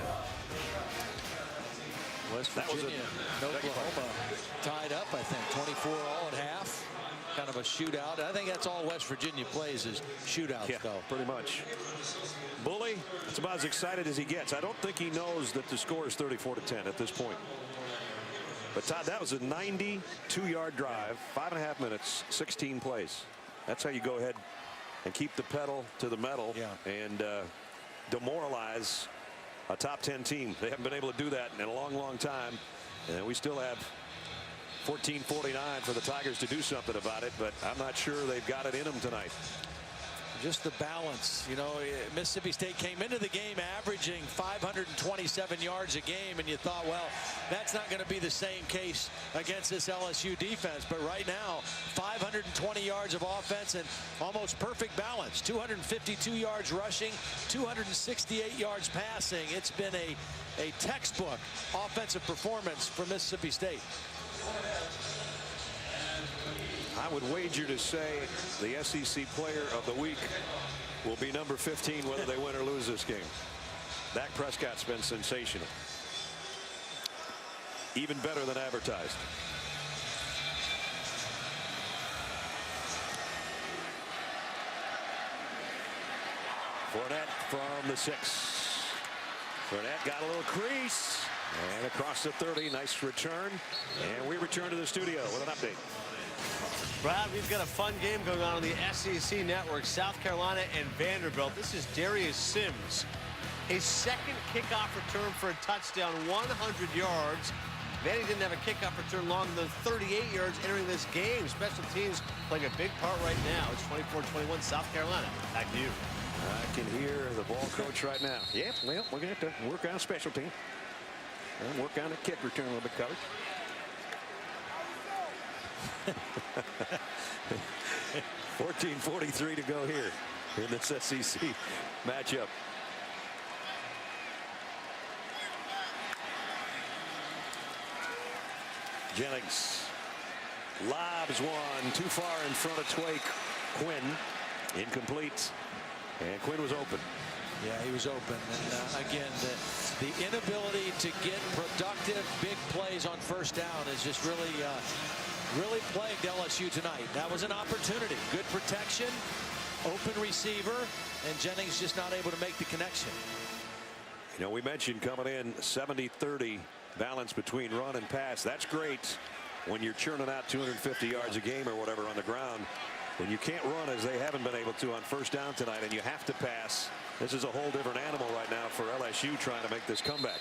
West Virginia and Oklahoma tied up, I think, 24 all at half. Kind of a shootout. I think that's all West Virginia plays is shootouts, though. Pretty much. Bully, it's about as excited as he gets. I don't think he knows that the score is 34-10 at this point. But Todd, that was a 92-yard drive, 5.5 minutes, 16 plays. That's how you go ahead and keep the pedal to the metal and demoralize a top 10 team. They haven't been able to do that in a long, long time. And we still have 14:49 for the Tigers to do something about it, but I'm not sure they've got it in them tonight. Just the balance. You know, Mississippi State came into the game averaging 527 yards a game, and you thought, well, that's not going to be the same case against this LSU defense. But right now, 520 yards of offense and almost perfect balance. 252 yards rushing, 268 yards passing. It's been a textbook offensive performance for Mississippi State. I would wager to say the SEC Player of the Week will be number 15, whether they win or lose this game. Dak Prescott's been sensational. Even better than advertised. Fournette from the 6. Fournette got a little crease. And across the 30, nice return. And we return to the studio with an update. Brad, we've got a fun game going on the SEC Network. South Carolina and Vanderbilt. This is Darius Sims. A second kickoff return for a touchdown, 100 yards. Vandy didn't have a kickoff return longer than 38 yards entering this game. Special teams playing a big part right now. It's 24-21 South Carolina. Back to you. I can hear the ball coach right now. Yep, well, we're going to have to work on special team. And work on the kick return a little bit, coach. 14:43 to go here in this SEC matchup. Jennings lobs one too far in front of Quinn. Incomplete. And Quinn was open. Yeah, he was open. And again, the inability to get productive big plays on first down is just really plagued LSU tonight. That was an opportunity. Good protection, open receiver, and Jennings just not able to make the connection. You know, we mentioned coming in 70-30 balance between run and pass. That's great when you're churning out 250 yards a game or whatever on the ground. When you can't run, as they haven't been able to on first down tonight, and you have to pass, this is a whole different animal right now for LSU trying to make this comeback.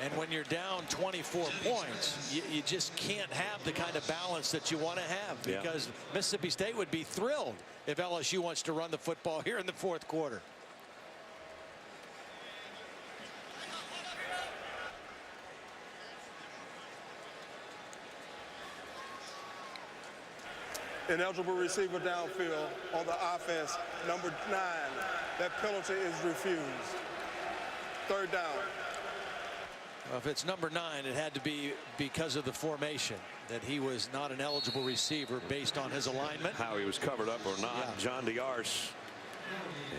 And when you're down 24 points, you just can't have the kind of balance that you want to have, because Mississippi State would be thrilled if LSU wants to run the football here in the fourth quarter. Ineligible receiver downfield on the offense, number 9. That penalty is refused. Third down. Well, if it's number 9, it had to be because of the formation, that he was not an eligible receiver based on his alignment. How he was covered up or not. Yeah. John Diarse,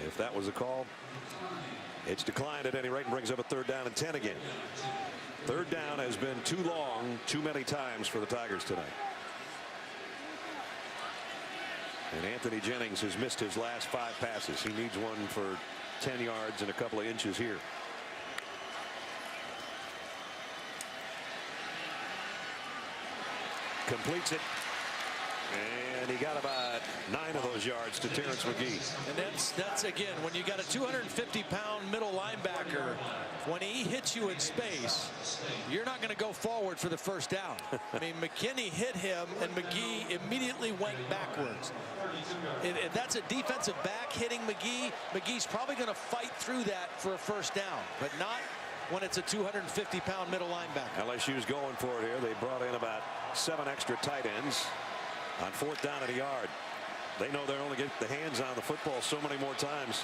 if that was a call, it's declined at any rate and brings up a third down and 10 again. Third down has been too long, too many times for the Tigers tonight. And Anthony Jennings has missed his last 5 passes. He needs one for 10 yards and a couple of inches here. Completes it. And he got about 9 of those those yards to Terrence McGee. And that's again, when you got a 250-pound middle linebacker, when he hits you in space, you're not going to go forward for the first down. I mean, McKinney hit him, and McGee immediately went backwards. If that's a defensive back hitting McGee, McGee's probably going to fight through that for a first down, but not when it's a 250-pound middle linebacker. LSU's going for it here. They brought in about 7 extra tight ends on 4th down at a yard. They know they're only getting the hands on the football so many more times.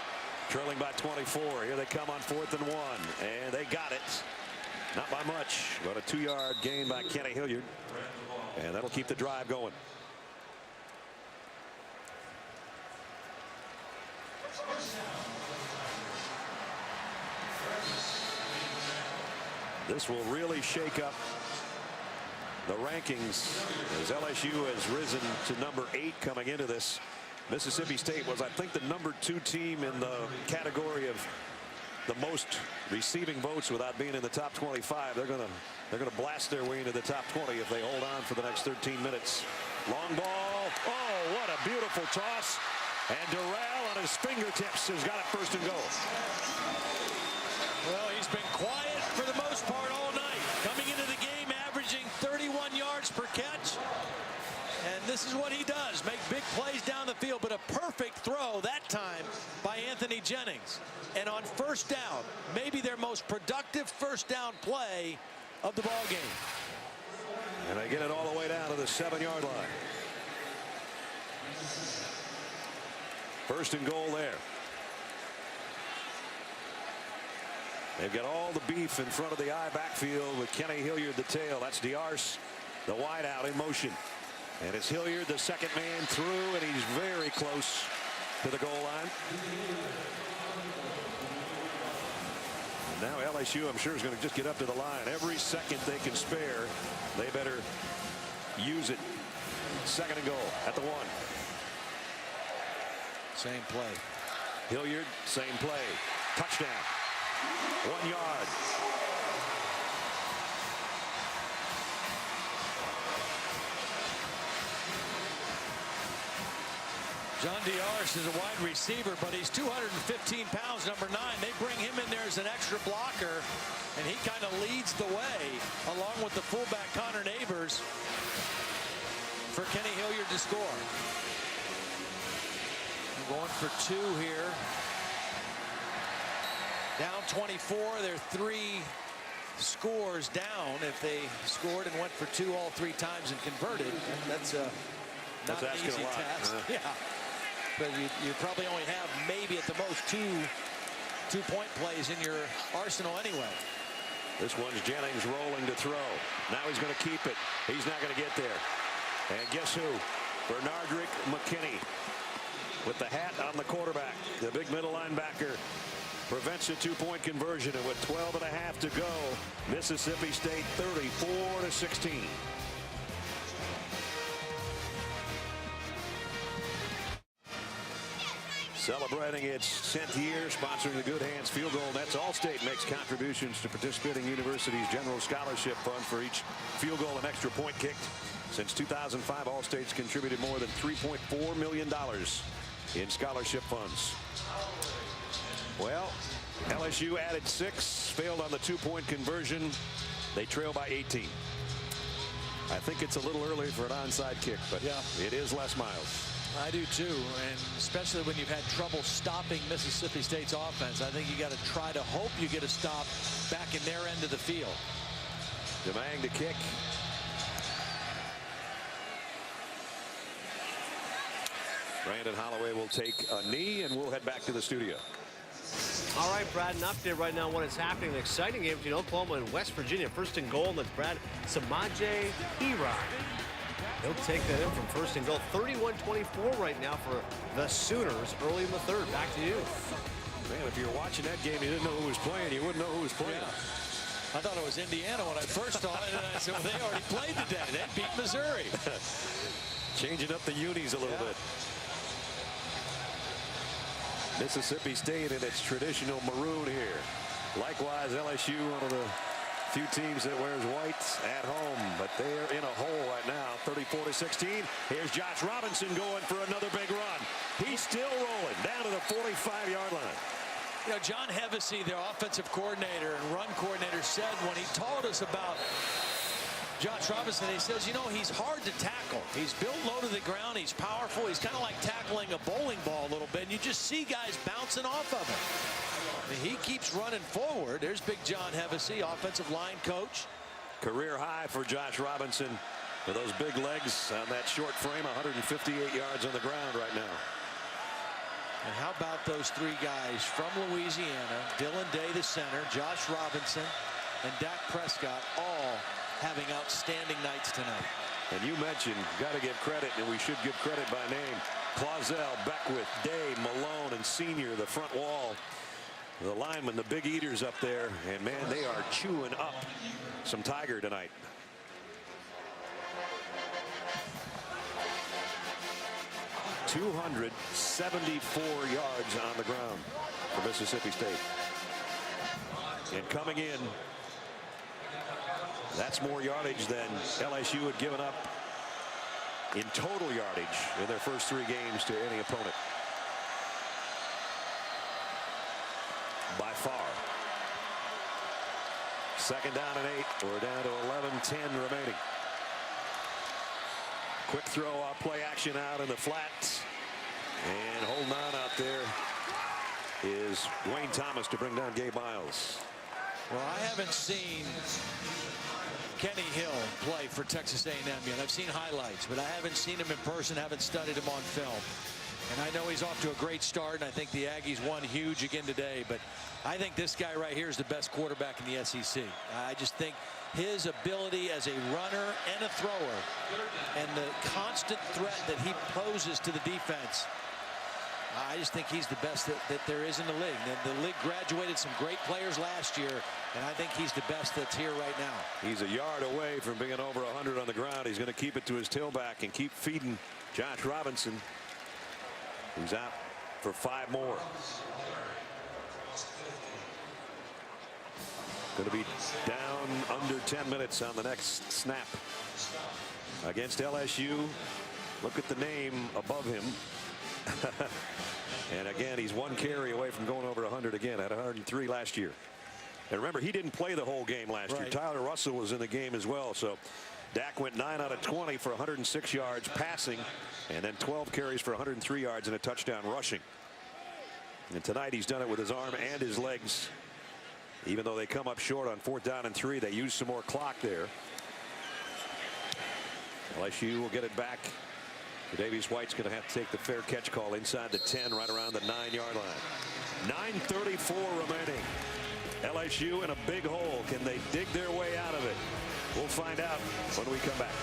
Trailing by 24. Here they come on 4th and 1, and they got it. Not by much, but a 2-yard gain by Kenny Hilliard, and that'll keep the drive going. This will really shake up the rankings as LSU has risen to number 8 coming into this. Mississippi State was, I think, the number 2 team in the category of the most receiving votes without being in the top 25. They're gonna blast their way into the top 20 if they hold on for the next 13 minutes. Long ball. Oh, what a beautiful toss. And Durrell on his fingertips has got it 1st and goal. Well, he's been quiet for the most part all night. Coming into the game, averaging 31 yards per catch. And this is what he does, make big plays down the field, but a perfect throw that time by Anthony Jennings. And on 1st down, maybe their most productive 1st down play of the ball game. And they get it all the way down to the 7-yard line. 1st and goal there. They've got all the beef in front of the I backfield with Kenny Hilliard, the tail. That's Diarse, the wideout, in motion. And it's Hilliard, the 2nd man through, and he's very close to the goal line. And now LSU, I'm sure, is going to just get up to the line. Every second they can spare, they better use it. 2nd and goal at the 1. Same play. Hilliard, same play. Touchdown. 1 yard. John Diarse is a wide receiver, but he's 215 pounds, number 9. They bring him in there as an extra blocker, and he kind of leads the way, along with the fullback Connor Neighbors, for Kenny Hilliard to score. Going for 2 here. Down 24. They're 3 scores down. If they scored and went for 2 all 3 times and converted, that's not an easy task. Yeah. But you probably only have maybe at the most two-point plays in your arsenal anyway. This one's Jennings rolling to throw. Now he's going to keep it. He's not going to get there. And guess who? Bernardrick McKinney with the hat on the quarterback. The big middle linebacker prevents a 2-point conversion, and with 12.5 to go, Mississippi State 34-16. Celebrating its 10th year, sponsoring the Good Hands Field Goal Nets. Allstate makes contributions to participating universities' general scholarship fund for each field goal and extra point kicked. Since 2005, Allstate's contributed more than $3.4 million in scholarship funds. Well, LSU added 6, failed on the 2-point conversion. They trail by 18. I think it's a little early for an onside kick, but yeah, it is Les Miles. I do too, and especially when you've had trouble stopping Mississippi State's offense. I think you got to try to hope you get a stop back in their end of the field. Demang to kick. Brandon Holloway will take a knee, and we'll head back to the studio. All right, Brad, an update right now on what is happening. An exciting game between Oklahoma and West Virginia. 1st and goal, and that's Brad Samaje Hira. He'll take that in from 1st and goal. 31-24 right now for the Sooners early in the 3rd. Back to you. Man, if you're watching that game, you didn't know who was playing, you wouldn't know who was playing. Yeah. I thought it was Indiana when I first saw it, and I said, well, they already played today. They beat Missouri. Changing up the unis a little bit. Mississippi State in its traditional maroon here. Likewise, LSU, one of the Few teams that wears white at home, but they're in a hole right now. 34-16. Here's Josh Robinson going for another big run. He's still rolling down to the 45-yard line. You know, John Hevesy, the offensive coordinator and run coordinator, said when he told us about Josh Robinson, he says, you know, he's hard to tackle. He's built low to the ground. He's powerful. He's kind of like tackling a bowling ball a little bit. And you just see guys bouncing off of him. I mean, he keeps running forward. There's big John Hevesy, offensive line coach. Career high for Josh Robinson with those big legs on that short frame. 158 yards on the ground right now. And how about those three guys from Louisiana, Dylan Day, the center, Josh Robinson, and Dak Prescott, all having outstanding nights tonight. And you mentioned, got to give credit, and we should give credit by name. Clausell, Beckwith, Day, Malone, and Senior, the front wall. The linemen, the big eaters up there, and man, they are chewing up some Tiger tonight. .274 yards on the ground for Mississippi State. And coming in, that's more yardage than LSU had given up in total yardage in their first 3 games to any opponent. By far. 2nd down and 8. We're down to 11-10 remaining. Quick throw off play action out in the flats. And holding on out there is Wayne Thomas to bring down Gabe Miles. Well, I haven't seen Kenny Hill play for Texas A&M yet. I've seen highlights, but I haven't seen him in person, haven't studied him on film. And I know he's off to a great start, and I think the Aggies won huge again today. But I think this guy right here is the best quarterback in the SEC. I just think his ability as a runner and a thrower and the constant threat that he poses to the defense, I just think he's the best that there is in the league. The league graduated some great players last year, and I think he's the best that's here right now. He's a yard away from being over 100 on the ground. He's going to keep it to his tailback and keep feeding Josh Robinson, who's out for 5 more. Going to be down under 10 minutes on the next snap against LSU. Look at the name above him. And again, he's 1 carry away from going over 100 again. Had 103 last year. And remember, he didn't play the whole game last year. Tyler Russell was in the game as well. So Dak went 9 out of 20 for 106 yards passing, and then 12 carries for 103 yards and a touchdown rushing. And tonight he's done it with his arm and his legs. Even though they come up short on 4th down and 3, they use some more clock there. LSU will get it back. Davies White's going to have to take the fair catch call inside the 10, right around the 9-yard line. 9:34 remaining. LSU in a big hole. Can they dig their way out of it? We'll find out when we come back.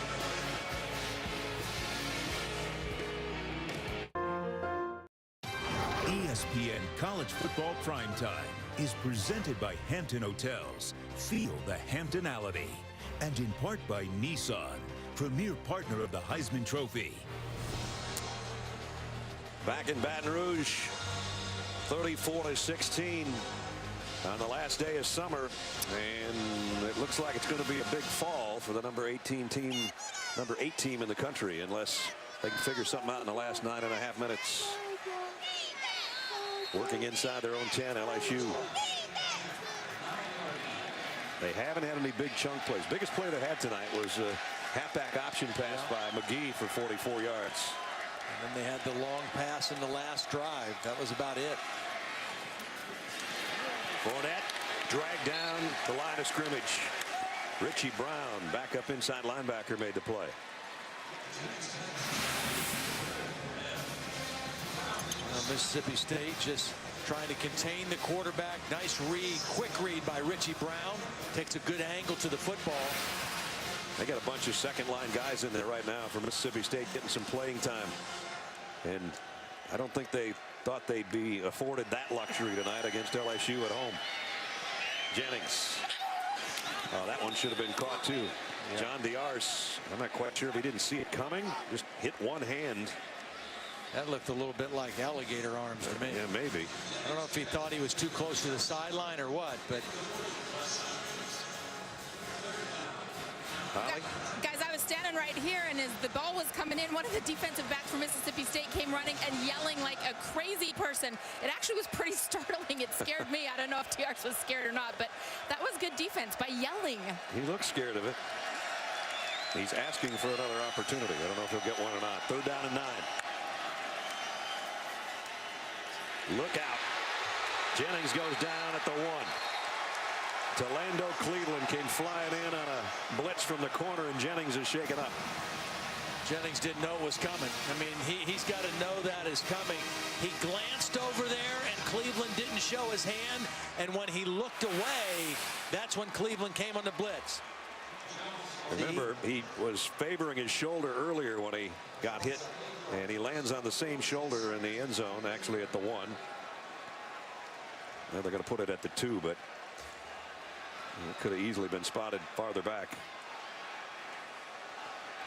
ESPN College Football Primetime is presented by Hampton Hotels. Feel the Hamptonality. And in part by Nissan, premier partner of the Heisman Trophy. Back in Baton Rouge, 34-16 on the last day of summer, and it looks like it's going to be a big fall for the number 8 team in the country, unless they can figure something out in the last 9.5 minutes. Working inside their own 10, LSU. They haven't had any big chunk plays. Biggest play they had tonight was a halfback option pass by McGee for 44 yards. And then they had the long pass in the last drive. That was about it. Fournette dragged down the line of scrimmage. Richie Brown, backup inside linebacker, made the play. Mississippi State just trying to contain the quarterback. Nice read, quick read by Richie Brown. Takes a good angle to the football. They got a bunch of second-line guys in there right now for Mississippi State getting some playing time. And I don't think they thought they'd be afforded that luxury tonight against LSU at home. Jennings. Oh, that one should have been caught too. Yeah. John Diarse, I'm not quite sure if he didn't see it coming. Just hit one hand. That looked a little bit like alligator arms to me. Yeah, maybe. I don't know if he thought he was too close to the sideline or what, but Holly? Guys, I was standing right here, and as the ball was coming in, one of the defensive backs from Mississippi State came running and yelling like a crazy person. It actually was pretty startling. It scared me. I don't know if TRX was scared or not, but that was good defense by yelling. He looks scared of it. He's asking for another opportunity. I don't know if he'll get one or not. 3rd down and 9. Look out. Jennings goes down at the 1. Delando Cleveland came flying in on a blitz from the corner, and Jennings is shaken up. Jennings didn't know it was coming. I mean, he's got to know that is coming. He glanced over there, and Cleveland didn't show his hand. And when he looked away, that's when Cleveland came on the blitz. Remember, he was favoring his shoulder earlier when he got hit, and he lands on the same shoulder in the end zone, actually at the 1. Now they're going to put it at the 2, but it could have easily been spotted farther back.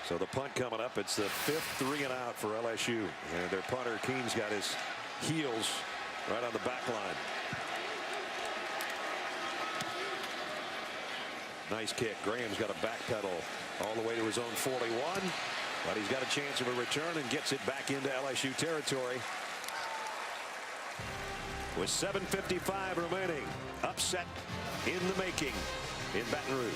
So the punt coming up. It's the 5th 3 and out for LSU. And their punter Keene's got his heels right on the back line. Nice kick. Graham's got a backpedal all the way to his own 41. But he's got a chance of a return and gets it back into LSU territory. With 7:55 remaining. Upset in the making in Baton Rouge.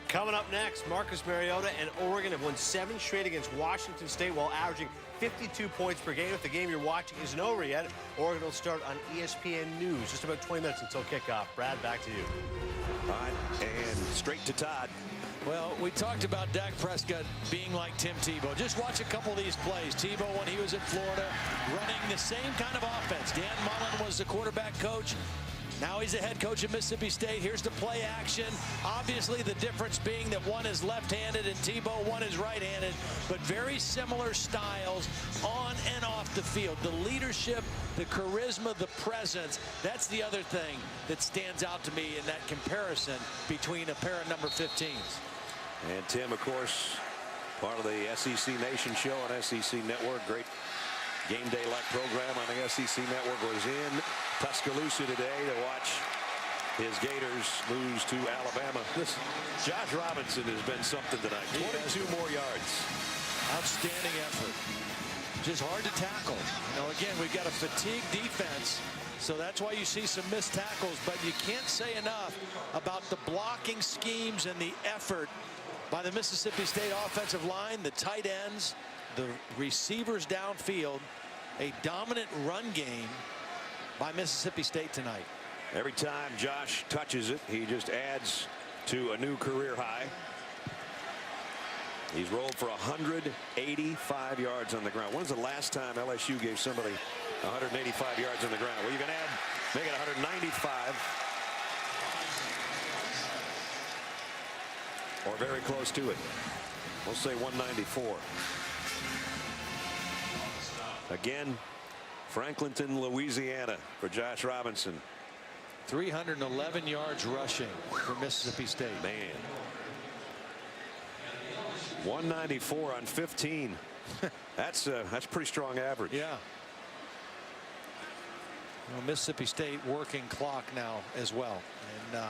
Coming up next, Marcus Mariota and Oregon have won 7 straight against Washington State while averaging 52 points per game. If the game you're watching isn't over yet, Oregon will start on ESPN News just about 20 minutes until kickoff. Brad, back to you. All right, and straight to Todd. Well, we talked about Dak Prescott being like Tim Tebow. Just watch a couple of these plays. Tebow, when he was at Florida, running the same kind of offense. Dan Mullen was the quarterback coach. Now he's the head coach at Mississippi State. Here's the play action. Obviously, the difference being that one is left-handed and Tebow, one is right-handed, but very similar styles on and off the field. The leadership, the charisma, the presence, that's the other thing that stands out to me in that comparison between a pair of number 15s. And Tim, of course, part of the SEC Nation show on SEC Network. Great game day-like program on the SEC Network. Was in Tuscaloosa today to watch his Gators lose to Alabama. Listen, Josh Robinson has been something tonight. 22 more yards. Outstanding effort. Just hard to tackle. You know, again, we've got a fatigued defense, so that's why you see some missed tackles, but you can't say enough about the blocking schemes and the effort by the Mississippi State offensive line, the tight ends, the receivers downfield. A dominant run game by Mississippi State tonight. Every time Josh touches it, he just adds to a new career high. He's rolled for 185 yards on the ground. When's the last time LSU gave somebody 185 yards on the ground? Well, you can make it 195. Or very close to it. We'll say 194. Again, Franklinton, Louisiana for Josh Robinson. 311 yards rushing for Mississippi State. Man. 194 on 15. That's pretty strong average. Yeah. Well, Mississippi State working clock now as well. And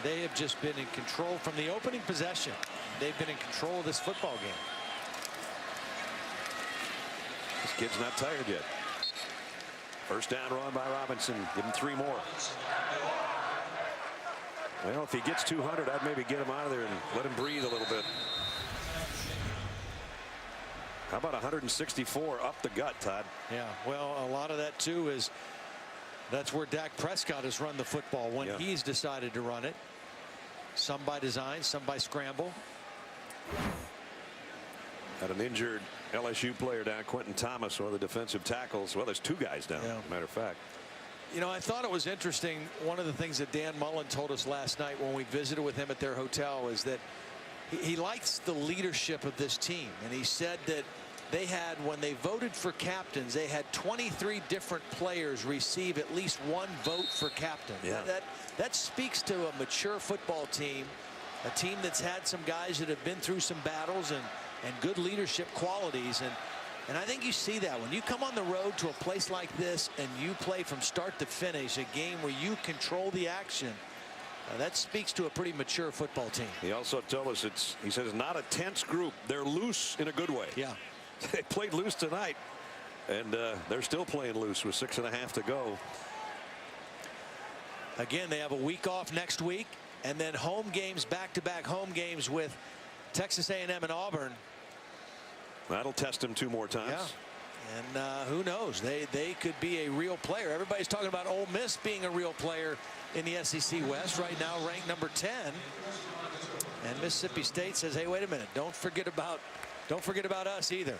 they have just been in control from the opening possession. They've been in control of this football game. This kid's not tired yet. First down run by Robinson. Give him 3 more. Well, if he gets 200, I'd maybe get him out of there and let him breathe a little bit. How about 164 up the gut, Todd? Yeah, well, a lot of that, too, is that's where Dak Prescott has run the football when he's decided to run it. Some by design, some by scramble. Had an injured LSU player down, Quentin Thomas, one of the defensive tackles. Well, there's 2 guys down, as a matter of fact. You know, I thought it was interesting. One of the things that Dan Mullen told us last night when we visited with him at their hotel is that he likes the leadership of this team. And he said that they had, when they voted for captains, they had 23 different players receive at least 1 vote for captain. Yeah. That speaks to a mature football team, a team that's had some guys that have been through some battles and good leadership qualities. And And I think you see that when you come on the road to a place like this and you play from start to finish, a game where you control the action. That speaks to a pretty mature football team. He also told us he says not a tense group. They're loose in a good way. Yeah. They played loose tonight, and they're still playing loose with 6.5 to go. Again, they have a week off next week, and then home games, back-to-back home games with Texas A&M and Auburn. That'll test him 2 more times. Yeah. And who knows? They could be a real player. Everybody's talking about Ole Miss being a real player in the SEC West, right now ranked number 10. And Mississippi State says, hey, wait a minute, don't forget about us either.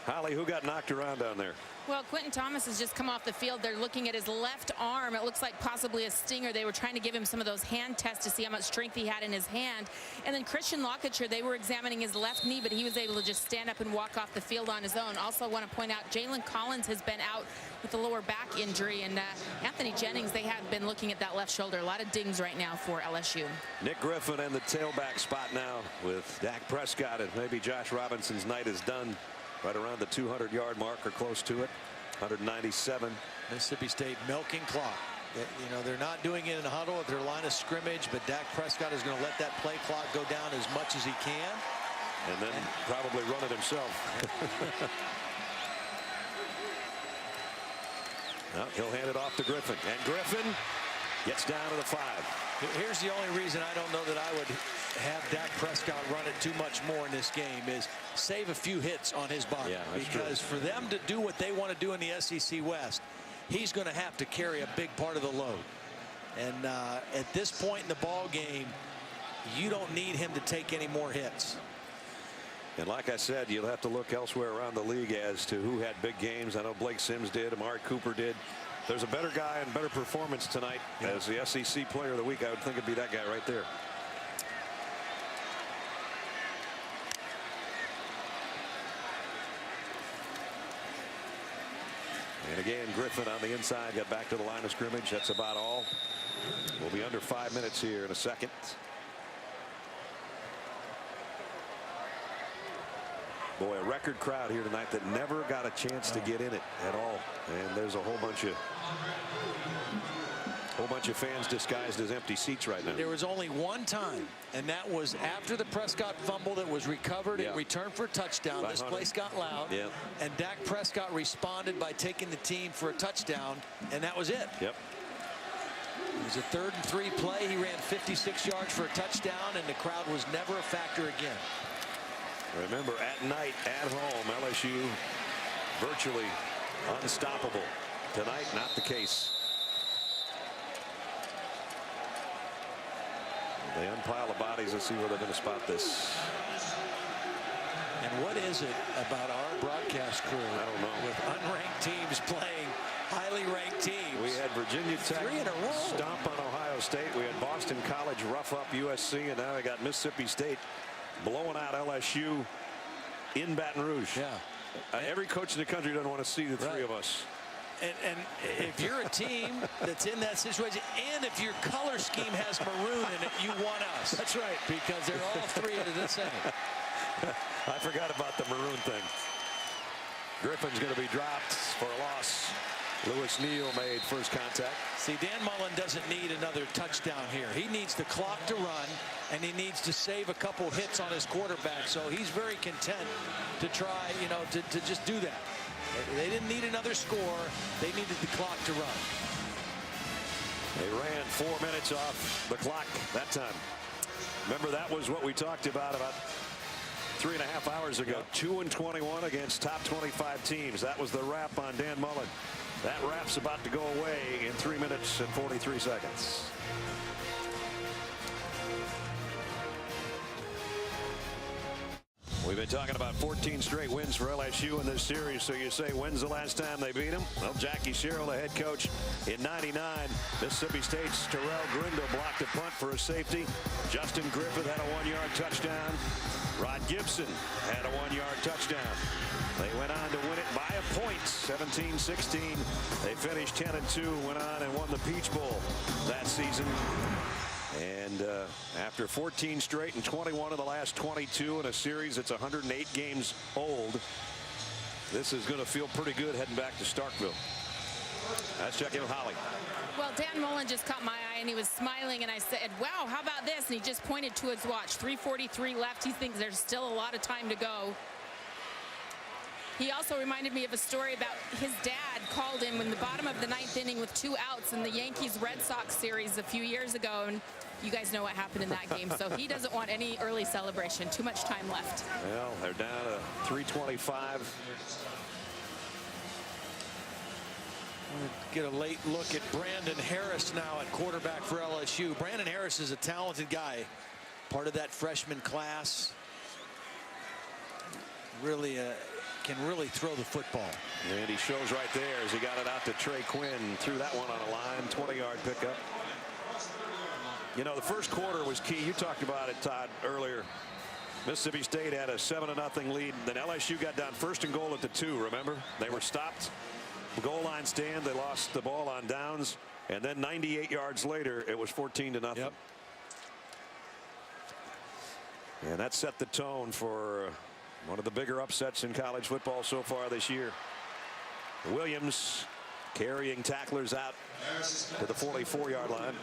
Holly, who got knocked around down there? Well, Quentin Thomas has just come off the field. They're looking at his left arm. It looks like possibly a stinger. They were trying to give him some of those hand tests to see how much strength he had in his hand. And then Christian Lockitcher, they were examining his left knee, but he was able to just stand up and walk off the field on his own. Also want to point out Jalen Collins has been out with a lower back injury. And Anthony Jennings, they have been looking at that left shoulder. A lot of dings right now for LSU. Nick Griffin in the tailback spot now with Dak Prescott, and maybe Josh Robinson's night is done. Right around the 200-yard mark or close to it. 197. Mississippi State milking clock. You know, they're not doing it in a huddle at their line of scrimmage, but Dak Prescott is going to let that play clock go down as much as he can. And then probably run it himself. Now he'll hand it off to Griffin. And Griffin gets down to the 5. Here's the only reason I don't know that I would have Dak Prescott run it too much more in this game is save a few hits on his body. Yeah, because for them to do what they want to do in the SEC West, he's going to have to carry a big part of the load. And at this point in the ball game, you don't need him to take any more hits. And like I said, you'll have to look elsewhere around the league as to who had big games. I know Blake Sims did. Amari Cooper did. There's a better guy and better performance tonight as the SEC Player of the Week. I would think it'd be that guy right there. And again, Griffin on the inside got back to the line of scrimmage. That's about all. We'll be under 5 minutes here in a second. Boy, a record crowd here tonight that never got a chance to get in it at all. And there's a whole bunch of fans disguised as empty seats right now. There was only one time, and that was after the Prescott fumble that was recovered and returned for a touchdown. This place got loud, and Dak Prescott responded by taking the team for a touchdown, and that was it. Yep. It was a 3rd and 3 play. He ran 56 yards for a touchdown, and the crowd was never a factor again. Remember, at night, at home, LSU virtually unstoppable. Tonight, not the case. They unpile the bodies and see where they're going to spot this. And what is it about our broadcast crew? I don't know. With unranked teams playing highly ranked teams. We had Virginia Tech 3 in a row. stomp on Ohio State. We had Boston College rough up USC, and now we got Mississippi State blowing out LSU in Baton Rouge. Yeah. Every coach in the country doesn't want to see the three of us. And if you're a team that's in that situation, and if your color scheme has maroon in it, you want us. That's right. Because they're all 3 of the same. I forgot about the maroon thing. Griffin's going to be dropped for a loss. Lewis Neal made first contact. See, Dan Mullen doesn't need another touchdown here. He needs the clock to run, and he needs to save a couple hits on his quarterback. So he's very content to try, you know, to just do that. They didn't need another score. They needed the clock to run. They ran 4 minutes off the clock that time. Remember, that was what we talked about 3.5 hours ago. 2-21 against top 25 teams. That was the wrap on Dan Mullen. That wrap's about to go away in 3 minutes and 43 seconds. We've been talking about 14 straight wins for LSU in this series. So you say, when's the last time they beat them? Well, Jackie Sherrill, the head coach, in '99. Mississippi State's Terrell Grindo blocked a punt for a safety. Justin Griffith had a 1-yard touchdown. Rod Gibson had a 1-yard touchdown. They went on to win it by a point, 17-16. They finished 10-2, went on and won the Peach Bowl that season. And after 14 straight and 21 of the last 22 in a series that's 108 games old, This is going to feel pretty good heading back to Starkville. Let's check in with Holly. Well, Dan Mullen just caught my eye, and he was smiling, and I said, wow, how about this? And he just pointed to his watch. 3:43 left. He thinks there's still a lot of time to go. He also reminded me of a story about his dad called him in the bottom of the 9th inning with 2 outs in the Yankees-Red Sox series a few years ago, and you guys know what happened in that game. So he doesn't want any early celebration. Too much time left. Well, they're down to 3:25. Get a late look at Brandon Harris now at quarterback for LSU. Brandon Harris is a talented guy, part of that freshman class. Really can really throw the football. And he shows right there as he got it out to Trey Quinn. Threw that one on a line. 20-yard pickup. You know, the first quarter was key. You talked about it, Todd, earlier. Mississippi State had a 7-0 lead. Then LSU got down 1st and goal at the 2. Remember, they were stopped. Goal line stand. They lost the ball on downs, and then 98 yards later, it was 14-0. Yep. And that set the tone for one of the bigger upsets in college football so far this year. Williams carrying tacklers out to the 44-yard line.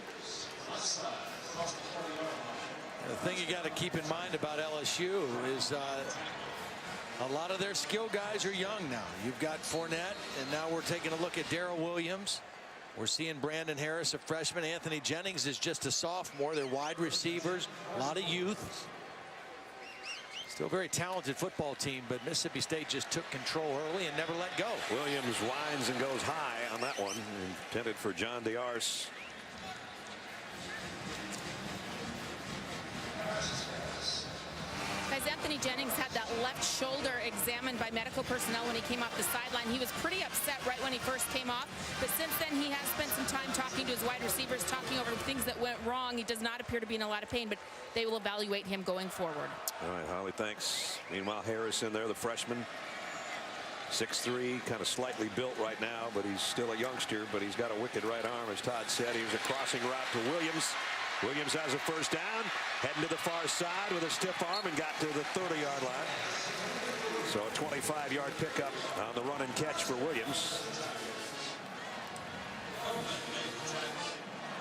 The thing you got to keep in mind about LSU is a lot of their skill guys are young now. You've got Fournette, and now we're taking a look at Darrell Williams. We're seeing Brandon Harris, a freshman. Anthony Jennings is just a sophomore. They're wide receivers, a lot of youth. Still a very talented football team, but Mississippi State just took control early and never let go. Williams winds and goes high on that one, intended for John DeArce. Guys, Anthony Jennings had that left shoulder examined by medical personnel when he came off the sideline. He was pretty upset right when he first came off, but since then he has spent some time talking to his wide receivers, talking over things that went wrong. He does not appear to be in a lot of pain, but they will evaluate him going forward. All right, Holly, thanks. Meanwhile, Harris in there, the freshman. 6'3", kind of slightly built right now, but he's still a youngster, but he's got a wicked right arm, as Todd said. He was a crossing route to Williams. Williams has a first down, heading to the far side with a stiff arm and got to the 30-yard line. So a 25-yard pickup on the run and catch for Williams.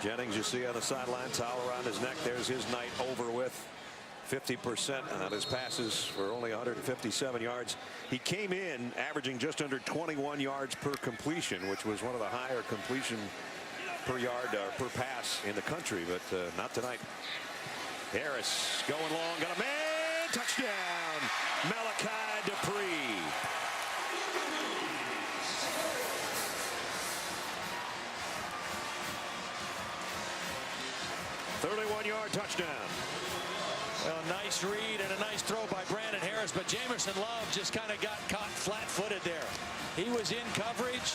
Jennings, you see on the sideline, towel around his neck. There's his night over with. 50% on his passes for only 157 yards. He came in averaging just under 21 yards per completion, which was one of the higher completion per yard or per pass in the country, but not tonight. Harris going long, got a man, touchdown, Malachi Dupree. "31-yard touchdown." Well, nice read and a nice throw by Brandon Harris, but Jamerson Love just kind of got caught flat-footed there. He was in coverage.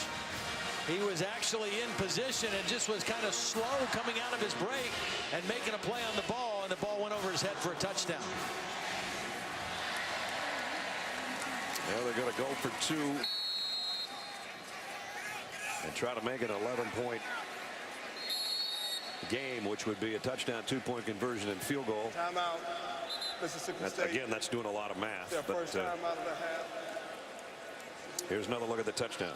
He was actually in position and just was kind of slow coming out of his break and making a play on the ball, and the ball went over his head for a touchdown. Well, they're going to go for 2 and try to make it an 11-point game, which would be a touchdown, 2-point conversion and field goal. Timeout, Mississippi State. Again, that's doing a lot of math. Their But, first time out of the half. here's another look at the touchdown.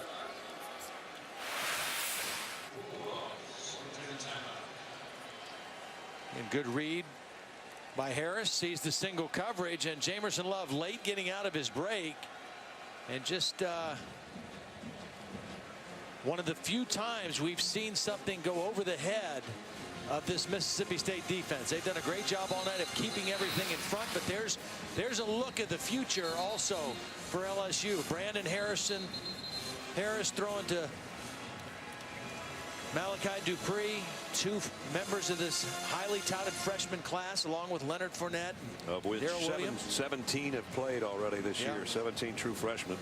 And good read by Harris, sees the single coverage, and Jamerson Love late getting out of his break, and just one of the few times we've seen something go over the head of this Mississippi State defense. They've done a great job all night of keeping everything in front, but there's a look at the future also for LSU. Brandon Harris throwing to Malachi Dupree, 2 members of this highly touted freshman class, along with Leonard Fournette, With Darrell Williams. 17 have played already this year, 17 true freshmen.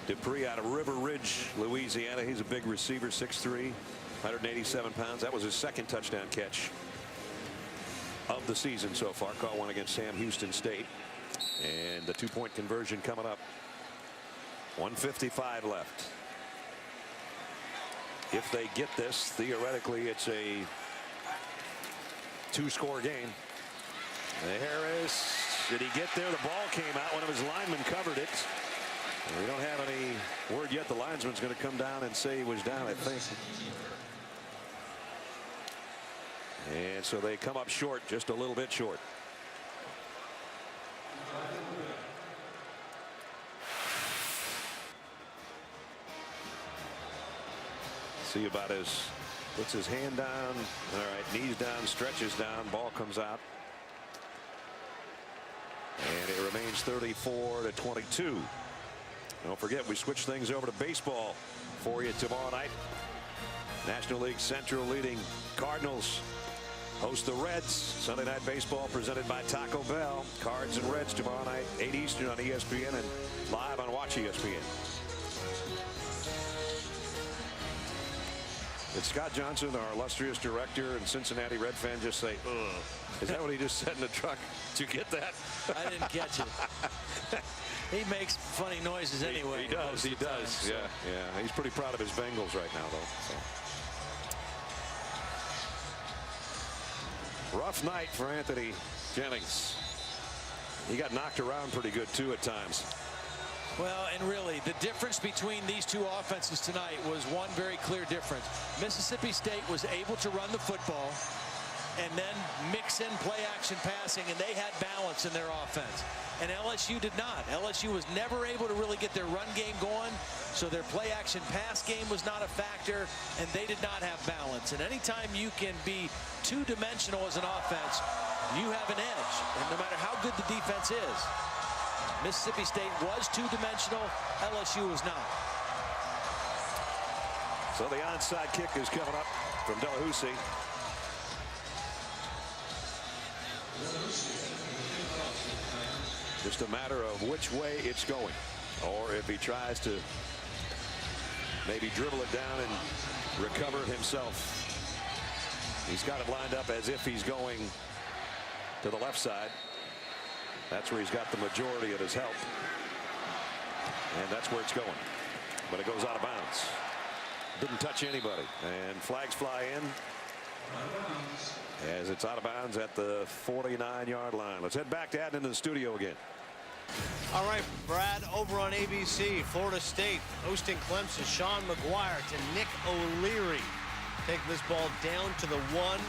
Dupree out of River Ridge, Louisiana. He's a big receiver, 6'3", 187 pounds. That was his second touchdown catch of the season so far. Caught one against Sam Houston State. And the 2-point conversion coming up. 1:55 left. If they get this, theoretically, it's a 2-score game. Harris, did he get there? The ball came out. One of his linemen covered it. We don't have any word yet. The linesman's going to come down and say he was down, I think. And so they come up short, just a little bit short. See about his, puts his hand down. All right, knees down, stretches down, ball comes out. And it remains 34-22. Don't forget, we switch things over to baseball for you tomorrow night. National League Central leading Cardinals host the Reds. Sunday Night Baseball presented by Taco Bell. Cards and Reds tomorrow night, 8 Eastern on ESPN and live on Watch ESPN. Did Scott Johnson, our illustrious director and Cincinnati Red fan, just say, ugh? Is that what he just said in the truck? Did you get that? I didn't catch it. He makes funny noises anyway. He does. He does. So. Yeah. He's pretty proud of his Bengals right now, though. So. Rough night for Anthony Jennings. He got knocked around pretty good, too, at times. Well, and really, the difference between these two offenses tonight was one very clear difference. Mississippi State was able to run the football and then mix in play action passing, and they had balance in their offense. And LSU did not. LSU was never able to really get their run game going, so their play action pass game was not a factor, and they did not have balance. And anytime you can be two-dimensional as an offense, you have an edge, and no matter how good the defense is. Mississippi State was two-dimensional. LSU was not. So the onside kick is coming up from Delahousie. Just a matter of which way it's going, or if he tries to maybe dribble it down and recover it himself. He's got it lined up as if he's going to the left side. That's where he's got the majority of his help. And that's where it's going. But it goes out of bounds. Didn't touch anybody. And flags fly in as it's out of bounds at the 49-yard line. Let's head back to Adnan in the studio again. All right, Brad, over on ABC, Florida State hosting Clemson. Sean McGuire to Nick O'Leary. Take this ball down to the 1.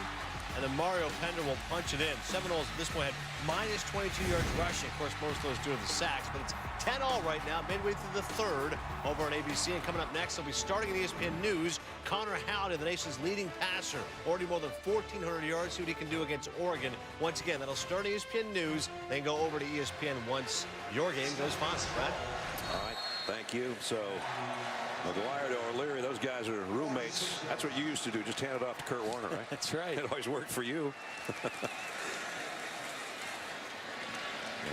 And then Mario Pender will punch it in. Seminoles at this point had minus 22 yards rushing. Of course, most of those due to the sacks, but it's 10-all right now, midway through the third over on ABC. And coming up next, they'll be starting at ESPN News. Connor Halliday, the nation's leading passer, already more than 1,400 yards. See what he can do against Oregon. Once again, that'll start ESPN News, then go over to ESPN once your game goes sponsored. Brad? All right, thank you. So McGuire to O'Leary, those guys are roommates. That's what you used to do, just hand it off to Kurt Warner, right? That's right. It always worked for you.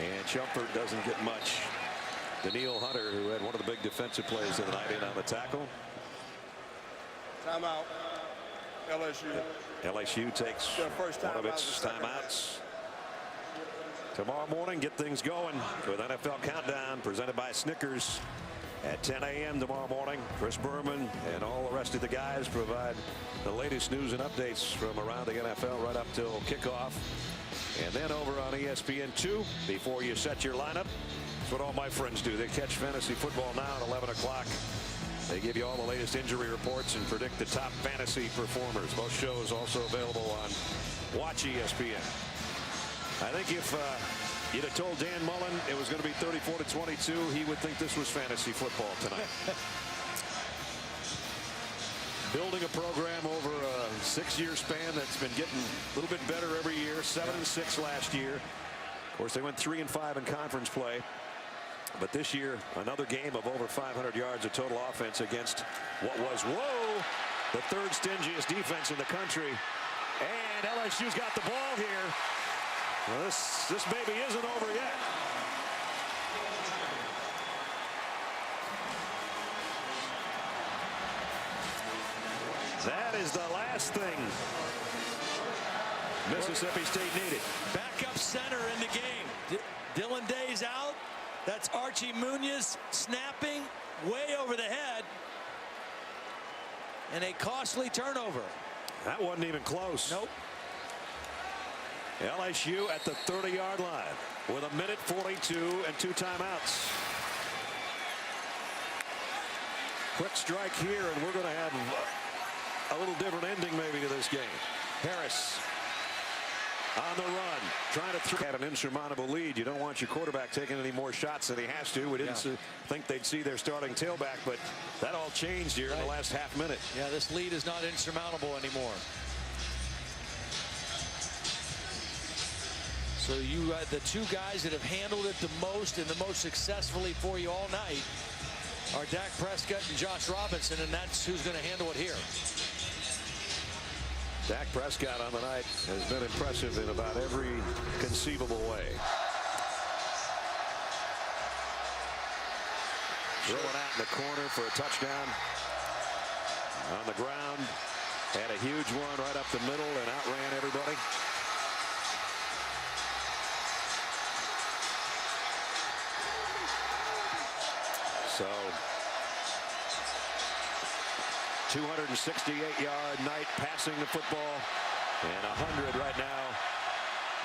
And Shumpert doesn't get much. Daniil Hunter, who had one of the big defensive plays of the night, in on the tackle. Timeout. LSU. LSU takes one of its timeouts. Tomorrow morning, get things going with NFL Countdown presented by Snickers. At 10 a.m. tomorrow morning, Chris Berman and all the rest of the guys provide the latest news and updates from around the NFL right up till kickoff. And then over on ESPN2, before you set your lineup, that's what all my friends do. They catch fantasy football now at 11 o'clock. They give you all the latest injury reports and predict the top fantasy performers. Both shows also available on Watch ESPN. I think if you'd have told Dan Mullen it was going to be 34-22, he would think this was fantasy football tonight. Building a program over a 6-year span that's been getting a little bit better every year. 7-6 last year. Of course, they went 3-5 in conference play. But this year, another game of over 500 yards of total offense against what was, the third stingiest defense in the country. And LSU's got the ball here. Well, this baby isn't over yet. That is the last thing Mississippi State needed. Backup center in the game. Dylan Day's out. That's Archie Munoz snapping way over the head. And a costly turnover. That wasn't even close. Nope. LSU at the 30-yard line with 1:42 and 2 timeouts. Quick strike here, and we're going to have a little different ending maybe to this game. Harris on the run, trying to throw at an insurmountable lead. You don't want your quarterback taking any more shots than he has to. We didn't think they'd see their starting tailback, but that all changed here in the last half minute. Yeah, this lead is not insurmountable anymore. So you, the two guys that have handled it the most and the most successfully for you all night are Dak Prescott and Josh Robinson, and that's who's going to handle it here. Dak Prescott on the night has been impressive in about every conceivable way. Throwing out in the corner for a touchdown. On the ground, had a huge one right up the middle and outran everybody. So 268-yard night passing the football, and 100 right now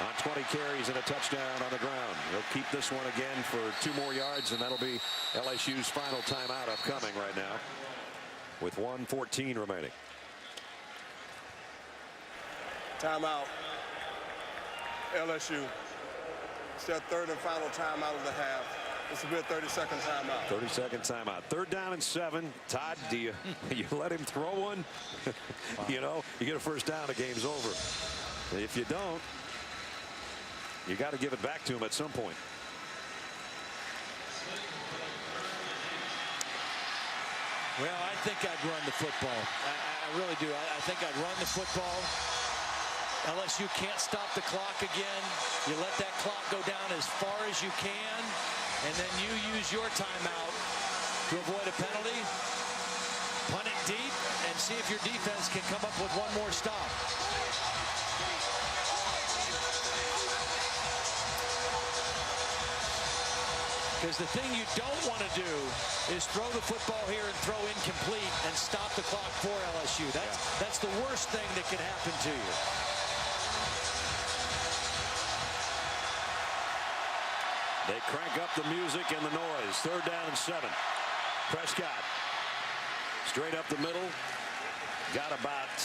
on 20 carries and a touchdown on the ground. He'll keep this one again for 2 more yards, and that'll be LSU's final timeout upcoming right now with 1:14 remaining. Timeout. LSU. It's their third and final timeout of the half. This will be a 30-second timeout. 30-second timeout. 3rd down and 7. Todd, do you let him throw one? You know, you get a first down, the game's over. If you don't, you got to give it back to him at some point. Well, I think I'd run the football. I really do. I think I'd run the football. LSU can't stop the clock again. You let that clock go down as far as you can, and then you use your timeout to avoid a penalty. Punt it deep and see if your defense can come up with one more stop. Because the thing you don't want to do is throw the football here and throw incomplete and stop the clock for LSU. That's the worst thing that can happen to you. They crank up the music and the noise. 3rd down and 7. Prescott straight up the middle. Got about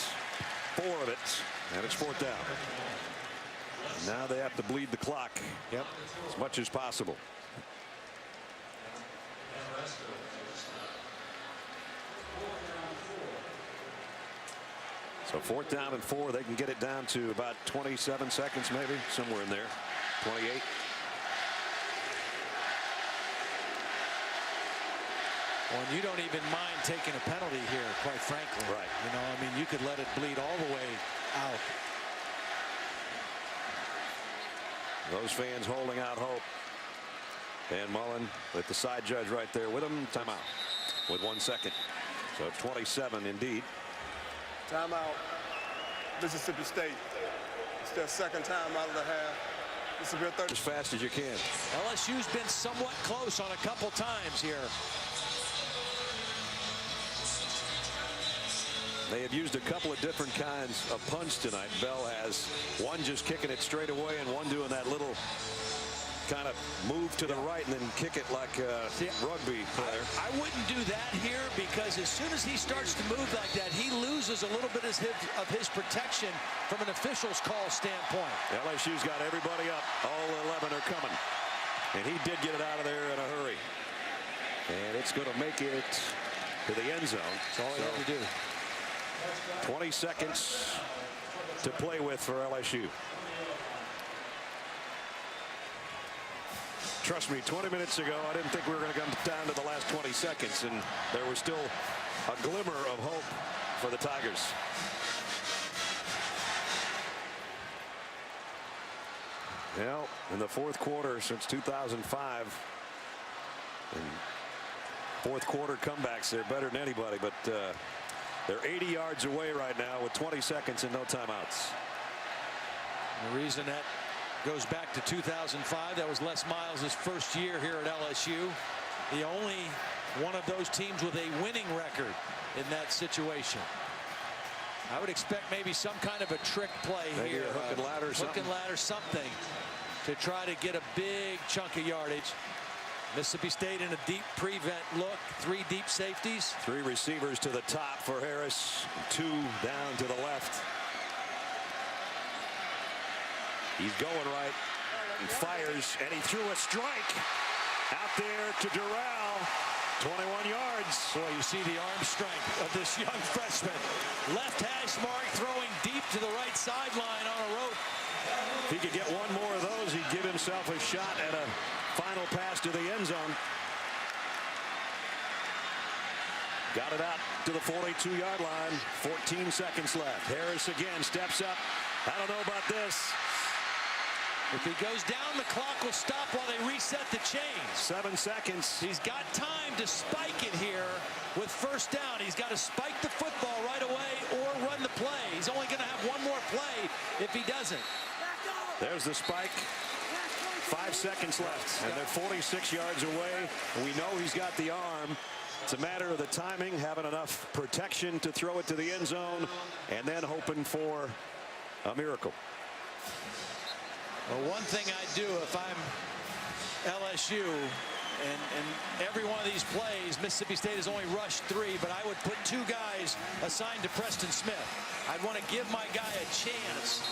4 of it, and it's 4th down. Now they have to bleed the clock as much as possible. So 4th down and 4. They can get it down to about 27 seconds, maybe somewhere in there. 28. Well, and you don't even mind taking a penalty here, quite frankly. Right. You know, I mean, you could let it bleed all the way out. Those fans holding out hope. Dan Mullen with the side judge right there with him. Timeout with 1 second. So 27 indeed. Timeout. Mississippi State. It's their 2nd timeout of the half. This will be a 30. As fast as you can. LSU's been somewhat close on a couple times here. They have used a couple of different kinds of punts tonight. Bell has one just kicking it straight away and one doing that little kind of move to the right and then kick it like a rugby player. I wouldn't do that here, because as soon as he starts to move like that, he loses a little bit of his protection from an official's call standpoint. LSU's got everybody up. All 11 are coming. And he did get it out of there in a hurry. And it's going to make it to the end zone. That's all he had to do. 20 seconds to play with for LSU. Trust me, 20 minutes ago, I didn't think we were going to come down to the last 20 seconds, and there was still a glimmer of hope for the Tigers. Well, in the 4th quarter since 2005, and 4th quarter comebacks, they're better than anybody, but they're 80 yards away right now with 20 seconds and no timeouts. The reason that goes back to 2005, that was Les Miles' first year here at LSU. The only one of those teams with a winning record in that situation. I would expect maybe some kind of a trick play maybe here. A hook and ladder, hook and ladder, something to try to get a big chunk of yardage. Mississippi State in a deep prevent look. 3 deep safeties. 3 receivers to the top for Harris. 2 down to the left. He's going right. He fires, and he threw a strike out there to Durrell. 21 yards. Boy, you see the arm strength of this young freshman. Left hash mark, throwing deep to the right sideline on a rope. If he could get one more of those, he'd give himself a shot at a final pass to the end zone. Got it out to the 42-yard line. 14 seconds left. Harris again steps up. I don't know about this. If he goes down, the clock will stop while they reset the chains. 7 seconds. He's got time to spike it here with first down. He's got to spike the football right away or run the play. He's only going to have one more play if he doesn't. There's the spike. 5 seconds left, and they're 46 yards away. We know he's got the arm. It's a matter of the timing, having enough protection to throw it to the end zone, and then hoping for a miracle. Well, one thing I do if I'm LSU, and every one of these plays, Mississippi State has only rushed 3, but I would put 2 guys assigned to Preston Smith. I'd want to give my guy a chance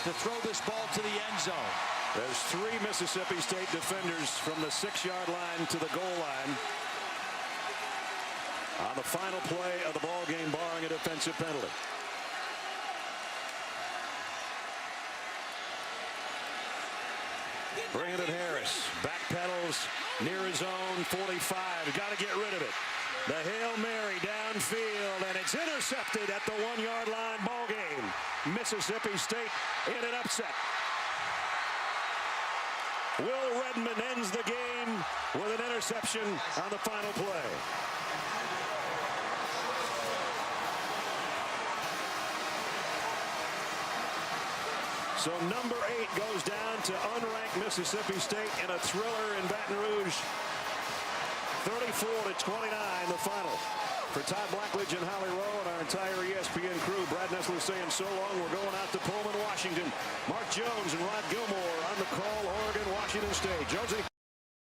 to throw this ball to the end zone. There's 3 Mississippi State defenders from the 6-yard line to the goal line on the final play of the ball game, barring a defensive penalty. Bringing it Harris. Backpedals near his own 45. Got to get rid of it. The Hail Mary downfield, and it's intercepted at the 1-yard line. Ball game. Mississippi State in an upset. Will Redmond ends the game with an interception on the final play. So number 8 goes down to unranked Mississippi State in a thriller in Baton Rouge. 34-29 the final. For Todd Blackledge and Holly Rowe and our entire ESPN crew, Brad Nessler saying so long. We're going out to Pullman, Washington. Mark Jones and Rod Gilmore on the call, Oregon, Washington State. Jonesy.